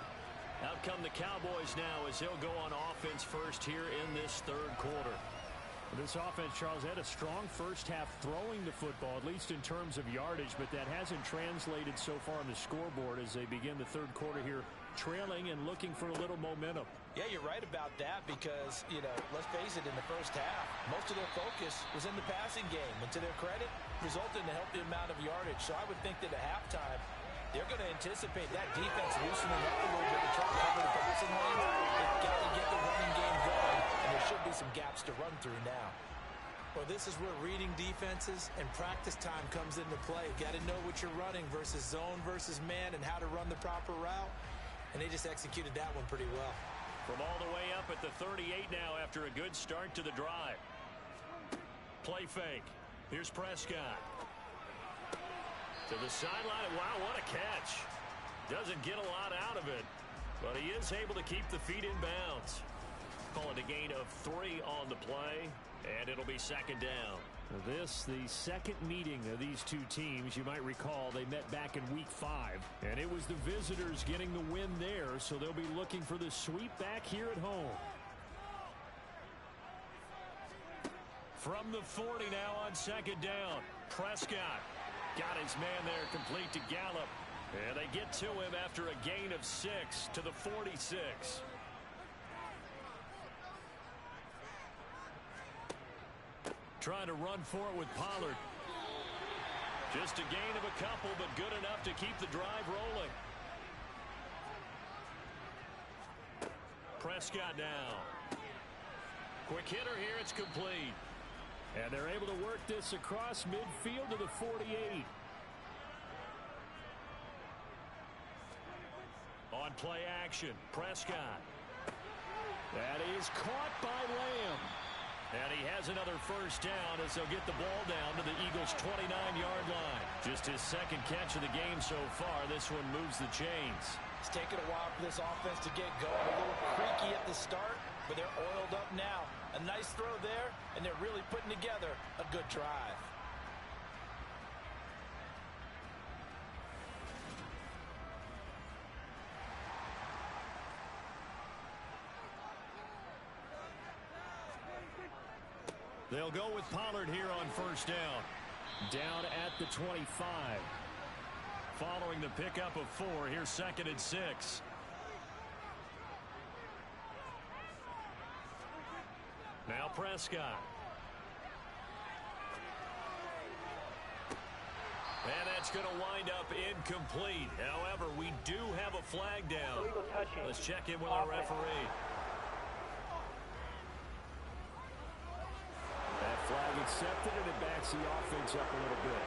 Out come the Cowboys now as they'll go on offense first here in this third quarter. This offense, Charles, had a strong first half throwing the football, at least in terms of yardage, but that hasn't translated so far on the scoreboard as they begin the third quarter here, trailing and looking for a little momentum. Yeah, you're right about that because, let's face it, in the first half, most of their focus was in the passing game. And to their credit, resulted in a healthy amount of yardage. So I would think that at halftime, they're going to anticipate that defense loosening up a little bit to try to cover the passing lanes. They've got to get the running game going, and there should be some gaps to run through now. Well, this is where reading defenses and practice time comes into play. Got to know what you're running versus zone versus man and how to run the proper route. and they just executed that one pretty well. From all the way up at the 38 now after a good start to the drive. Play fake. Here's Prescott. To the sideline. Wow, what a catch. Doesn't get a lot out of it, but he is able to keep the feet in bounds. Call it a gain of 3 on the play, and it'll be second down. This, the second meeting of these two teams. You might recall they met back in week 5, and it was the visitors getting the win there, so they'll be looking for the sweep back here at home. From the 40 now on second down. Prescott got his man there complete to Gallup, and they get to him after a gain of 6 to the 46. Trying to run for it with Pollard. Just a gain of a couple, but good enough to keep the drive rolling. Prescott now. Quick hitter here, it's complete. And they're able to work this across midfield to the 48. On play action, Prescott. That is caught by Lamb. And he has another first down as they'll get the ball down to the Eagles' 29-yard line. Just his second catch of the game so far. This one moves the chains. It's taken a while for this offense to get going. A little creaky at the start, but they're oiled up now. A nice throw there, and they're really putting together a good drive. They'll go with Pollard here on first down. Down at the 25. Following the pickup of 4, here's second and 6. Now Prescott. And that's going to wind up incomplete. However, we do have a flag down. Let's check in with our referee. That flag accepted, and it backs the offense up a little bit.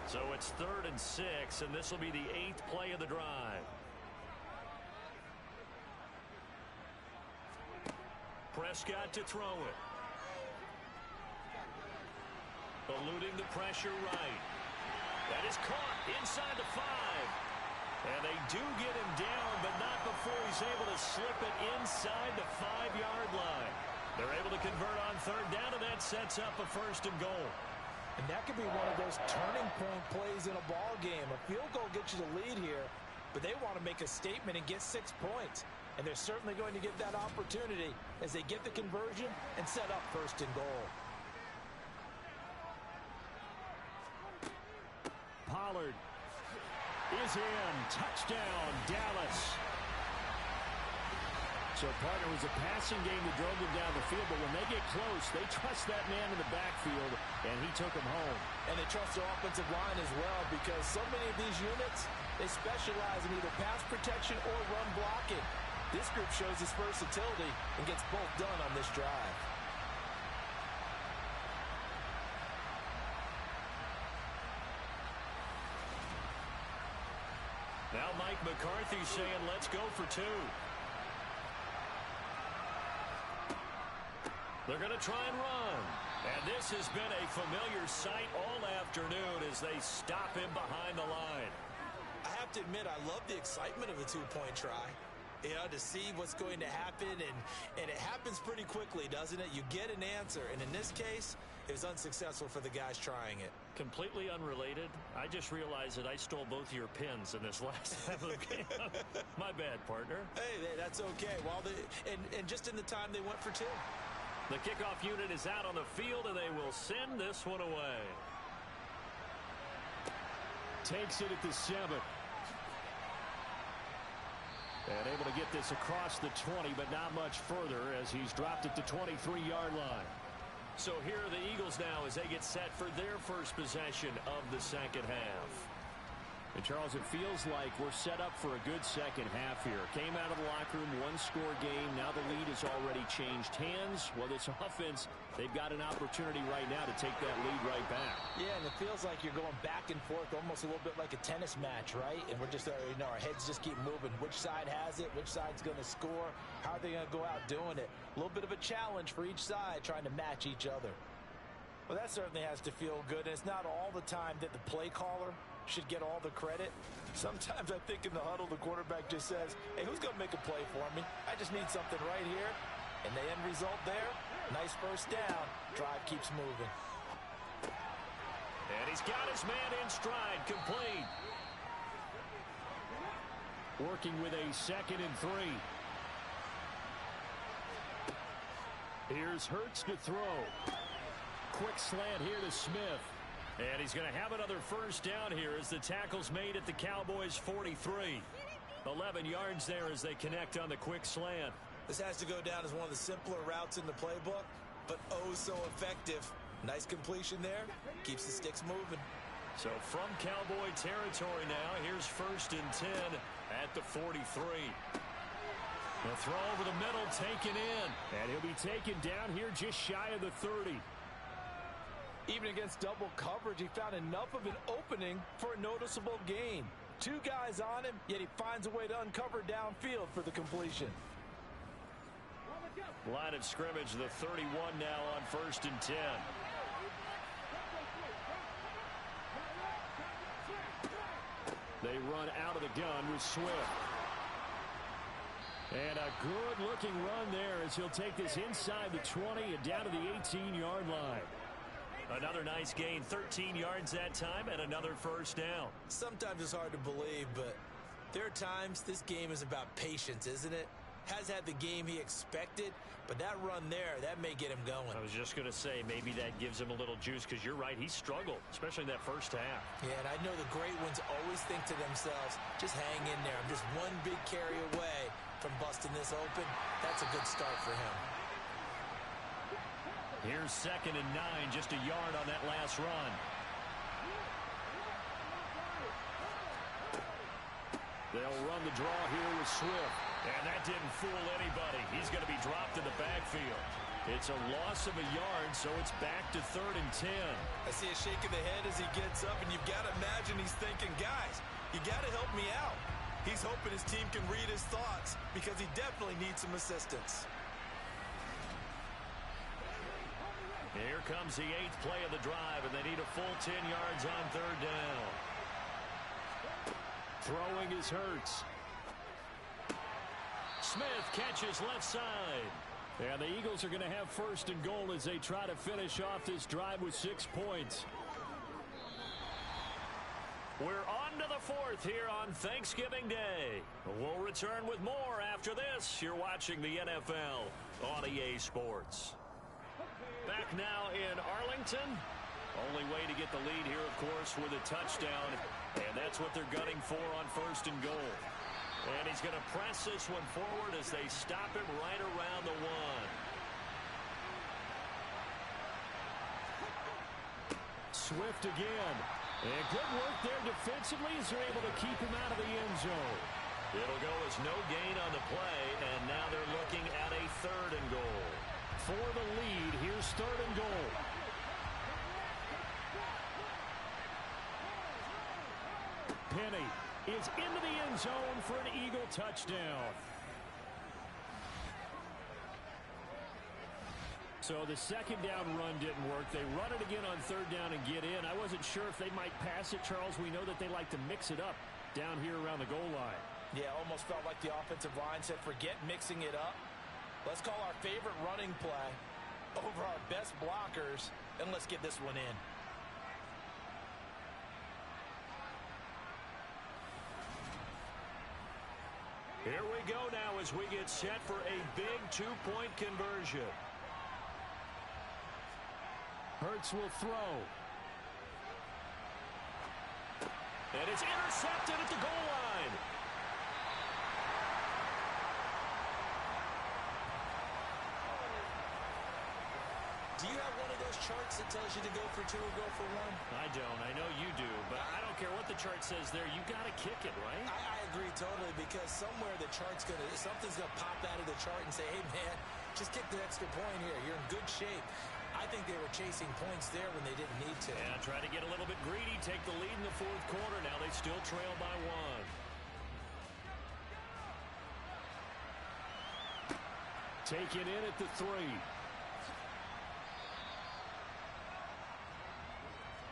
So it's 3rd and 6, and this will be the 8th play of the drive. Prescott to throw it. Eluding the pressure right. That is caught inside the 5. And they do get him down, but not before he's able to slip it inside the 5-yard line. They're able to convert on 3rd down, and that sets up a 1st and goal. And that could be one of those turning point plays in a ball game. A field goal gets you the lead here, but they want to make a statement and get 6 points. And they're certainly going to get that opportunity as they get the conversion and set up 1st and goal. Pollard is in. Touchdown, Dallas. So, partner, was a passing game that drove them down the field, but when they get close, they trust that man in the backfield, and he took them home. And they trust their offensive line as well, because so many of these units, they specialize in either pass protection or run blocking. This group shows its versatility and gets both done on this drive. Now Mike McCarthy saying, let's go for 2. They're going to try and run. And this has been a familiar sight all afternoon as they stop him behind the line. I have to admit, I love the excitement of a 2-point try. You know, to see what's going to happen, and it happens pretty quickly, doesn't it? You get an answer, and in this case, it was unsuccessful for the guys trying it. Completely unrelated. I just realized that I stole both of your pins in this last half of the game. My bad, partner. Hey, that's okay. Well, and just in the time they went for 2. The kickoff unit is out on the field, and they will send this one away. Takes it at the 7. And able to get this across the 20, but not much further as he's dropped it to 23-yard line. So here are the Eagles now as they get set for their first possession of the second half. And, Charles, it feels like we're set up for a good second half here. Came out of the locker room, one-score game. Now the lead has already changed hands. Well, this offense, they've got an opportunity right now to take that lead right back. Yeah, and it feels like you're going back and forth, almost a little bit like a tennis match, right? And we're just, our heads just keep moving. Which side has it? Which side's going to score? How are they going to go out doing it? A little bit of a challenge for each side, trying to match each other. Well, that certainly has to feel good. And it's not all the time that the play caller should get all the credit. Sometimes I think in the huddle, the quarterback just says, hey, who's going to make a play for me? I just need something right here. And the end result there, nice first down. Drive keeps moving. And he's got his man in stride, complete. Working with a 2nd and 3. Here's Hurts to throw. Quick slant here to Smith. And he's going to have another first down here as the tackle's made at the Cowboys' 43. 11 yards there as they connect on the quick slant. This has to go down as one of the simpler routes in the playbook, but oh so effective. Nice completion there. Keeps the sticks moving. So from Cowboy territory now, here's 1st and 10 at the 43. The throw over the middle, taken in. And he'll be taken down here just shy of the 30. Even against double coverage, he found enough of an opening for a noticeable gain. 2 guys on him, yet he finds a way to uncover downfield for the completion. Line of scrimmage, the 31 now on 1st and 10. They run out of the gun with Swift. And a good-looking run there as he'll take this inside the 20 and down to the 18-yard line. Another nice gain, 13 yards that time, and another first down. Sometimes it's hard to believe, but there are times this game is about patience, isn't it? Has had the game he expected, but that run there, that may get him going. I was just going to say, maybe that gives him a little juice, because you're right, he struggled, especially in that first half. Yeah, and I know the great ones always think to themselves, just hang in there. I'm just one big carry away from busting this open. That's a good start for him. Here's 2nd and 9, just a yard on that last run. They'll run the draw here with Swift. And that didn't fool anybody. He's going to be dropped in the backfield. It's a loss of a yard, so it's back to 3rd and 10. I see a shake of the head as he gets up, and you've got to imagine he's thinking, guys, you got to help me out. He's hoping his team can read his thoughts because he definitely needs some assistance. Here comes the 8th play of the drive, and they need a full 10 yards on 3rd down. Throwing is Hurts. Smith catches left side. And the Eagles are going to have 1st and goal as they try to finish off this drive with 6 points. We're on to the 4th here on Thanksgiving Day. We'll return with more after this. You're watching the NFL on EA Sports. Back now in Arlington. Only way to get the lead here, of course, with a touchdown. And that's what they're gunning for on 1st and goal. And he's going to press this one forward as they stop him right around the 1. Swift again. And good work there defensively as they're able to keep him out of the end zone. It'll go as no gain on the play, and now they're looking at a 3rd and goal. For the lead, here's 3rd and goal. Penny is into the end zone for an Eagle touchdown. So the 2nd down run didn't work. They run it again on 3rd down and get in. I wasn't sure if they might pass it, Charles. We know that they like to mix it up down here around the goal line. Yeah, almost felt like the offensive line said, forget mixing it up. Let's call our favorite running play over our best blockers, and let's get this one in. Here we go now as we get set for a big 2-point conversion. Hurts will throw. And it's intercepted at the goal line. Do you have one of those charts that tells you to go for 2 or go for 1? I don't. I know you do, but I don't care what the the chart says there, you got to kick it, right? I agree totally, because somewhere something's gonna pop out of the chart and say, hey man, just kick the extra point here. You're in good shape. I think they were chasing points there when they didn't need to. Yeah, try to get a little bit greedy, take the lead in the fourth quarter. Now they still trail by 1. Taken in at the 3.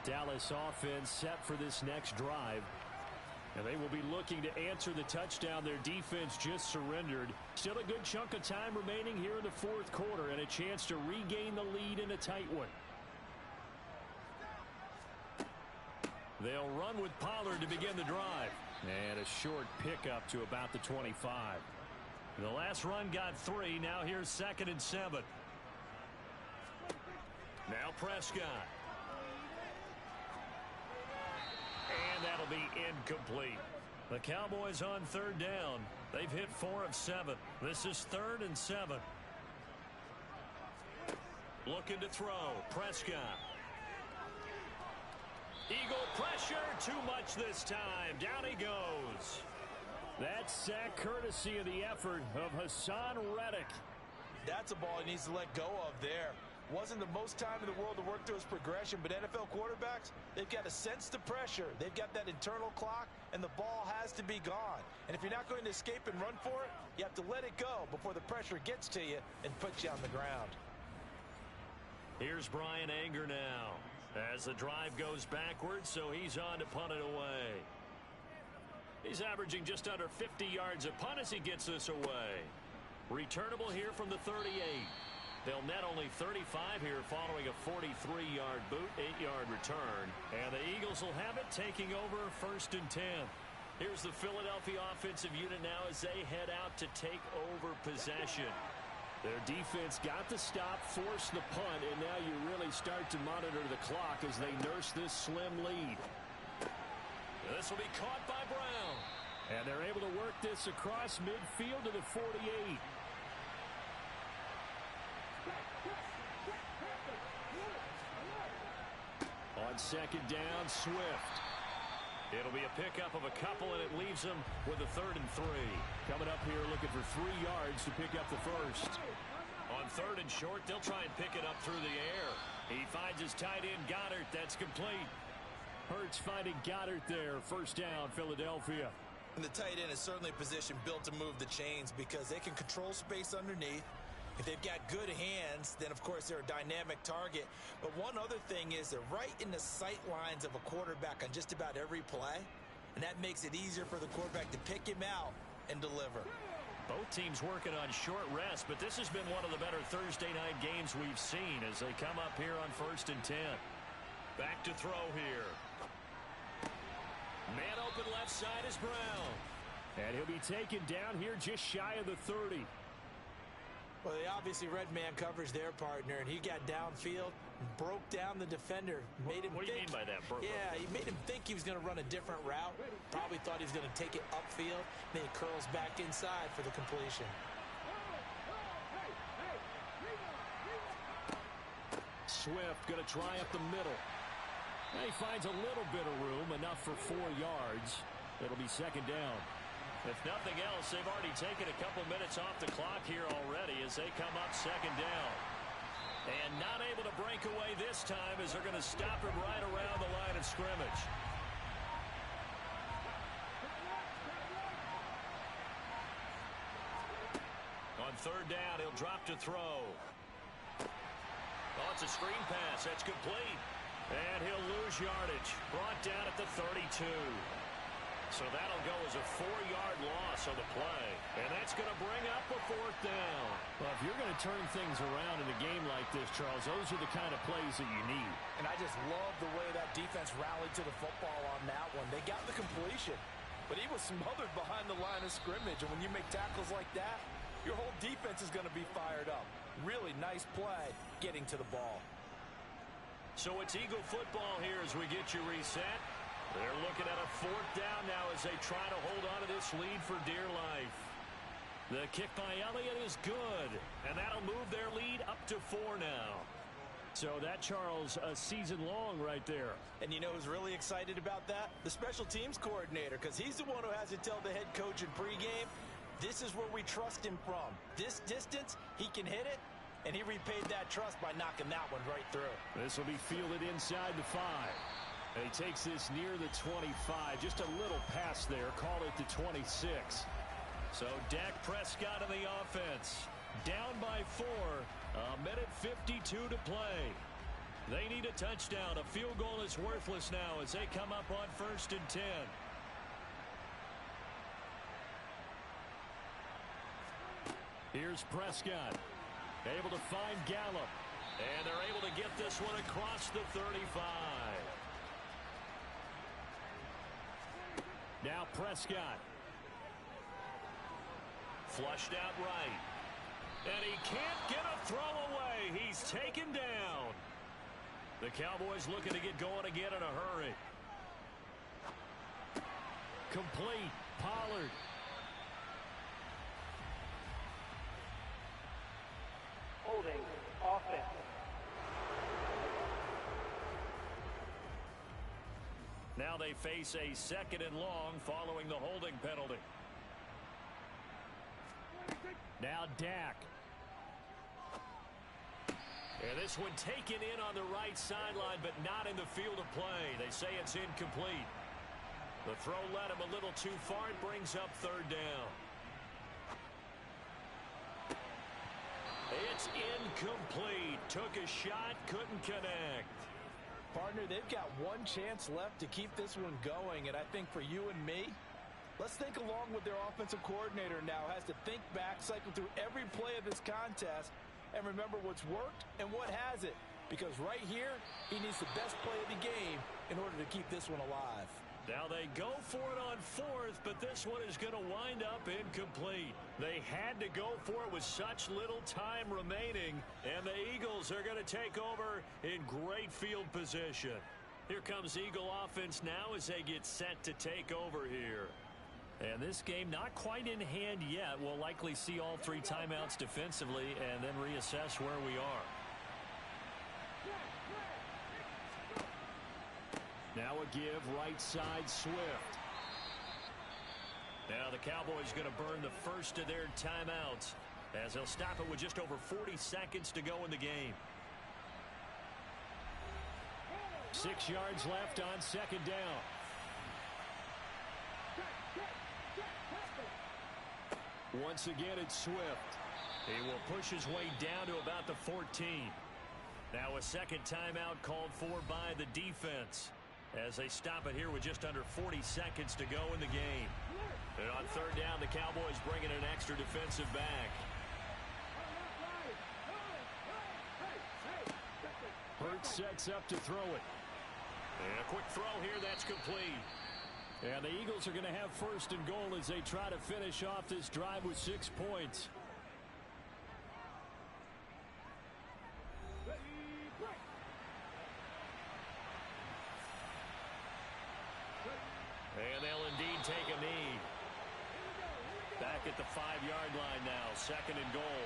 Dallas offense set for this next drive. And they will be looking to answer the touchdown their defense just surrendered. Still a good chunk of time remaining here in the fourth quarter and a chance to regain the lead in a tight one. They'll run with Pollard to begin the drive. And a short pickup to about the 25. The last run got 3. Now here's 2nd and 7. Now Prescott. And that'll be incomplete. The Cowboys on 3rd down. They've hit 4 of 7. This is 3rd and 7. Looking to throw. Prescott. Eagle pressure. Too much this time. Down he goes. That sack courtesy of the effort of Hassan Reddick. That's a ball he needs to let go of there. Wasn't the most time in the world to work through his progression, but NFL quarterbacks, they've got to sense the pressure. They've got that internal clock, and the ball has to be gone. And if you're not going to escape and run for it, you have to let it go before the pressure gets to you and puts you on the ground. Here's Brian Anger now as the drive goes backwards, so he's on to punt it away. He's averaging just under 50 yards a punt as he gets this away. Returnable here from the 38. They'll net only 35 here following a 43-yard boot, 8-yard return. And the Eagles will have it taking over 1st and 10. Here's the Philadelphia offensive unit now as they head out to take over possession. Their defense got the stop, forced the punt, and now you really start to monitor the clock as they nurse this slim lead. This will be caught by Brown. And they're able to work this across midfield to the 48. On 2nd down, Swift. It'll be a pickup of a couple, and it leaves them with a 3rd and 3. Coming up here looking for 3 yards to pick up the first. On 3rd and short, they'll try and pick it up through the air. He finds his tight end, Goddard. That's complete. Hurts finding Goddard there. 1st down, Philadelphia. And the tight end is certainly a position built to move the chains because they can control space underneath. If they've got good hands, then, of course, they're a dynamic target. But one other thing is they're right in the sight lines of a quarterback on just about every play, and that makes it easier for the quarterback to pick him out and deliver. Both teams working on short rest, but this has been one of the better Thursday night games we've seen as they come up here on 1st and 10. Back to throw here. Man open left side is Brown. And he'll be taken down here just shy of the 30. Well, they obviously read man coverage their partner, and he got downfield, broke down the defender. Made him what do you mean by that, bro? Yeah, he made him think he was going to run a different route. Probably thought he was going to take it upfield. Then he curls back inside for the completion. Swift going to try up the middle. And he finds a little bit of room, enough for 4 yards. It'll be 2nd down. If nothing else, they've already taken a couple minutes off the clock here already as they come up 2nd down. And not able to break away this time as they're going to stop him right around the line of scrimmage. On 3rd down, he'll drop to throw. Oh, it's a screen pass. That's complete. And he'll lose yardage. Brought down at the 32. So that'll go as a 4-yard loss on the play. And that's going to bring up a 4th down. Well, if you're going to turn things around in a game like this, Charles, those are the kind of plays that you need. And I just love the way that defense rallied to the football on that one. They got the completion, but he was smothered behind the line of scrimmage. And when you make tackles like that, your whole defense is going to be fired up. Really nice play getting to the ball. So it's Eagle football here as we get you reset. They're looking at a 4th down now as they try to hold on to this lead for dear life. The kick by Elliott is good, and that'll move their lead up to 4 now. So that, Charles, a season long right there. And you know who's really excited about that? The special teams coordinator, because he's the one who has to tell the head coach in pregame, this is where we trust him from. This distance, he can hit it, and he repaid that trust by knocking that one right through. This will be fielded inside the 5. And he takes this near the 25. Just a little pass there. Call it the 26. So Dak Prescott in the offense. Down by 4. A minute 52 to play. They need a touchdown. A field goal is worthless now as they come up on 1st and 10. Here's Prescott. Able to find Gallup. And they're able to get this one across the 35. Now Prescott. Flushed out right. And he can't get a throw away. He's taken down. The Cowboys looking to get going again in a hurry. Complete. Pollard. Holding. Offense. Now they face a 2nd and long following the holding penalty. Now Dak. And this one taken in on the right sideline, but not in the field of play. They say it's incomplete. The throw led him a little too far. It brings up 3rd down. It's incomplete. Took a shot, couldn't connect. Partner, they've got one chance left to keep this one going, and I think for you and me, let's think along with their offensive coordinator now. Has to think back, cycle through every play of this contest, and remember what's worked and what hasn't. Because right here, he needs the best play of the game in order to keep this one alive. Now they go for it on 4th, but this one is going to wind up incomplete. They had to go for it with such little time remaining, and the Eagles are going to take over in great field position. Here comes Eagle offense now as they get set to take over here. And this game not quite in hand yet. We'll likely see all 3 timeouts defensively and then reassess where we are. Now a give right side Swift. Now the Cowboys going to burn the first of their timeouts as they'll stop it with just over 40 seconds to go in the game. 6 yards left on 2nd down. Once again, it's Swift. He will push his way down to about the 14. Now a 2nd timeout called for by the defense as they stop it here with just under 40 seconds to go in the game. And on 3rd down, the Cowboys bringing an extra defensive back. Hurts sets up to throw it. And a quick throw here, that's complete. And the Eagles are going to have 1st and goal as they try to finish off this drive with 6 points. And they'll indeed take a knee. Back at the 5-yard line now, 2nd and goal.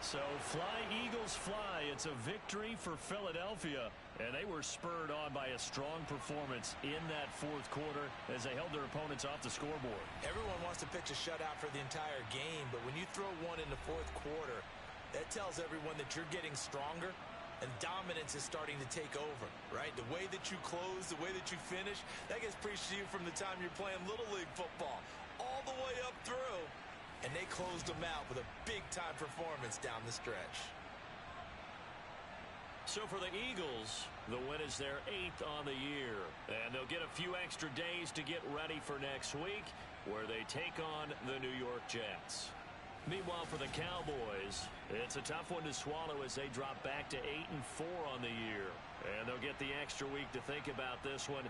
So fly, Eagles, fly. It's a victory for Philadelphia. And they were spurred on by a strong performance in that 4th quarter as they held their opponents off the scoreboard. Everyone wants to pitch a shutout for the entire game, but when you throw one in the 4th quarter, that tells everyone that you're getting stronger and dominance is starting to take over, right? The way that you close, the way that you finish, that gets preached to you from the time you're playing Little League football all the way up through. And they closed them out with a big-time performance down the stretch. So for the Eagles, the win is their 8th on the year. And they'll get a few extra days to get ready for next week, where they take on the New York Jets. Meanwhile, for the Cowboys, it's a tough one to swallow as they drop back to 8-4 on the year. And they'll get the extra week to think about this one.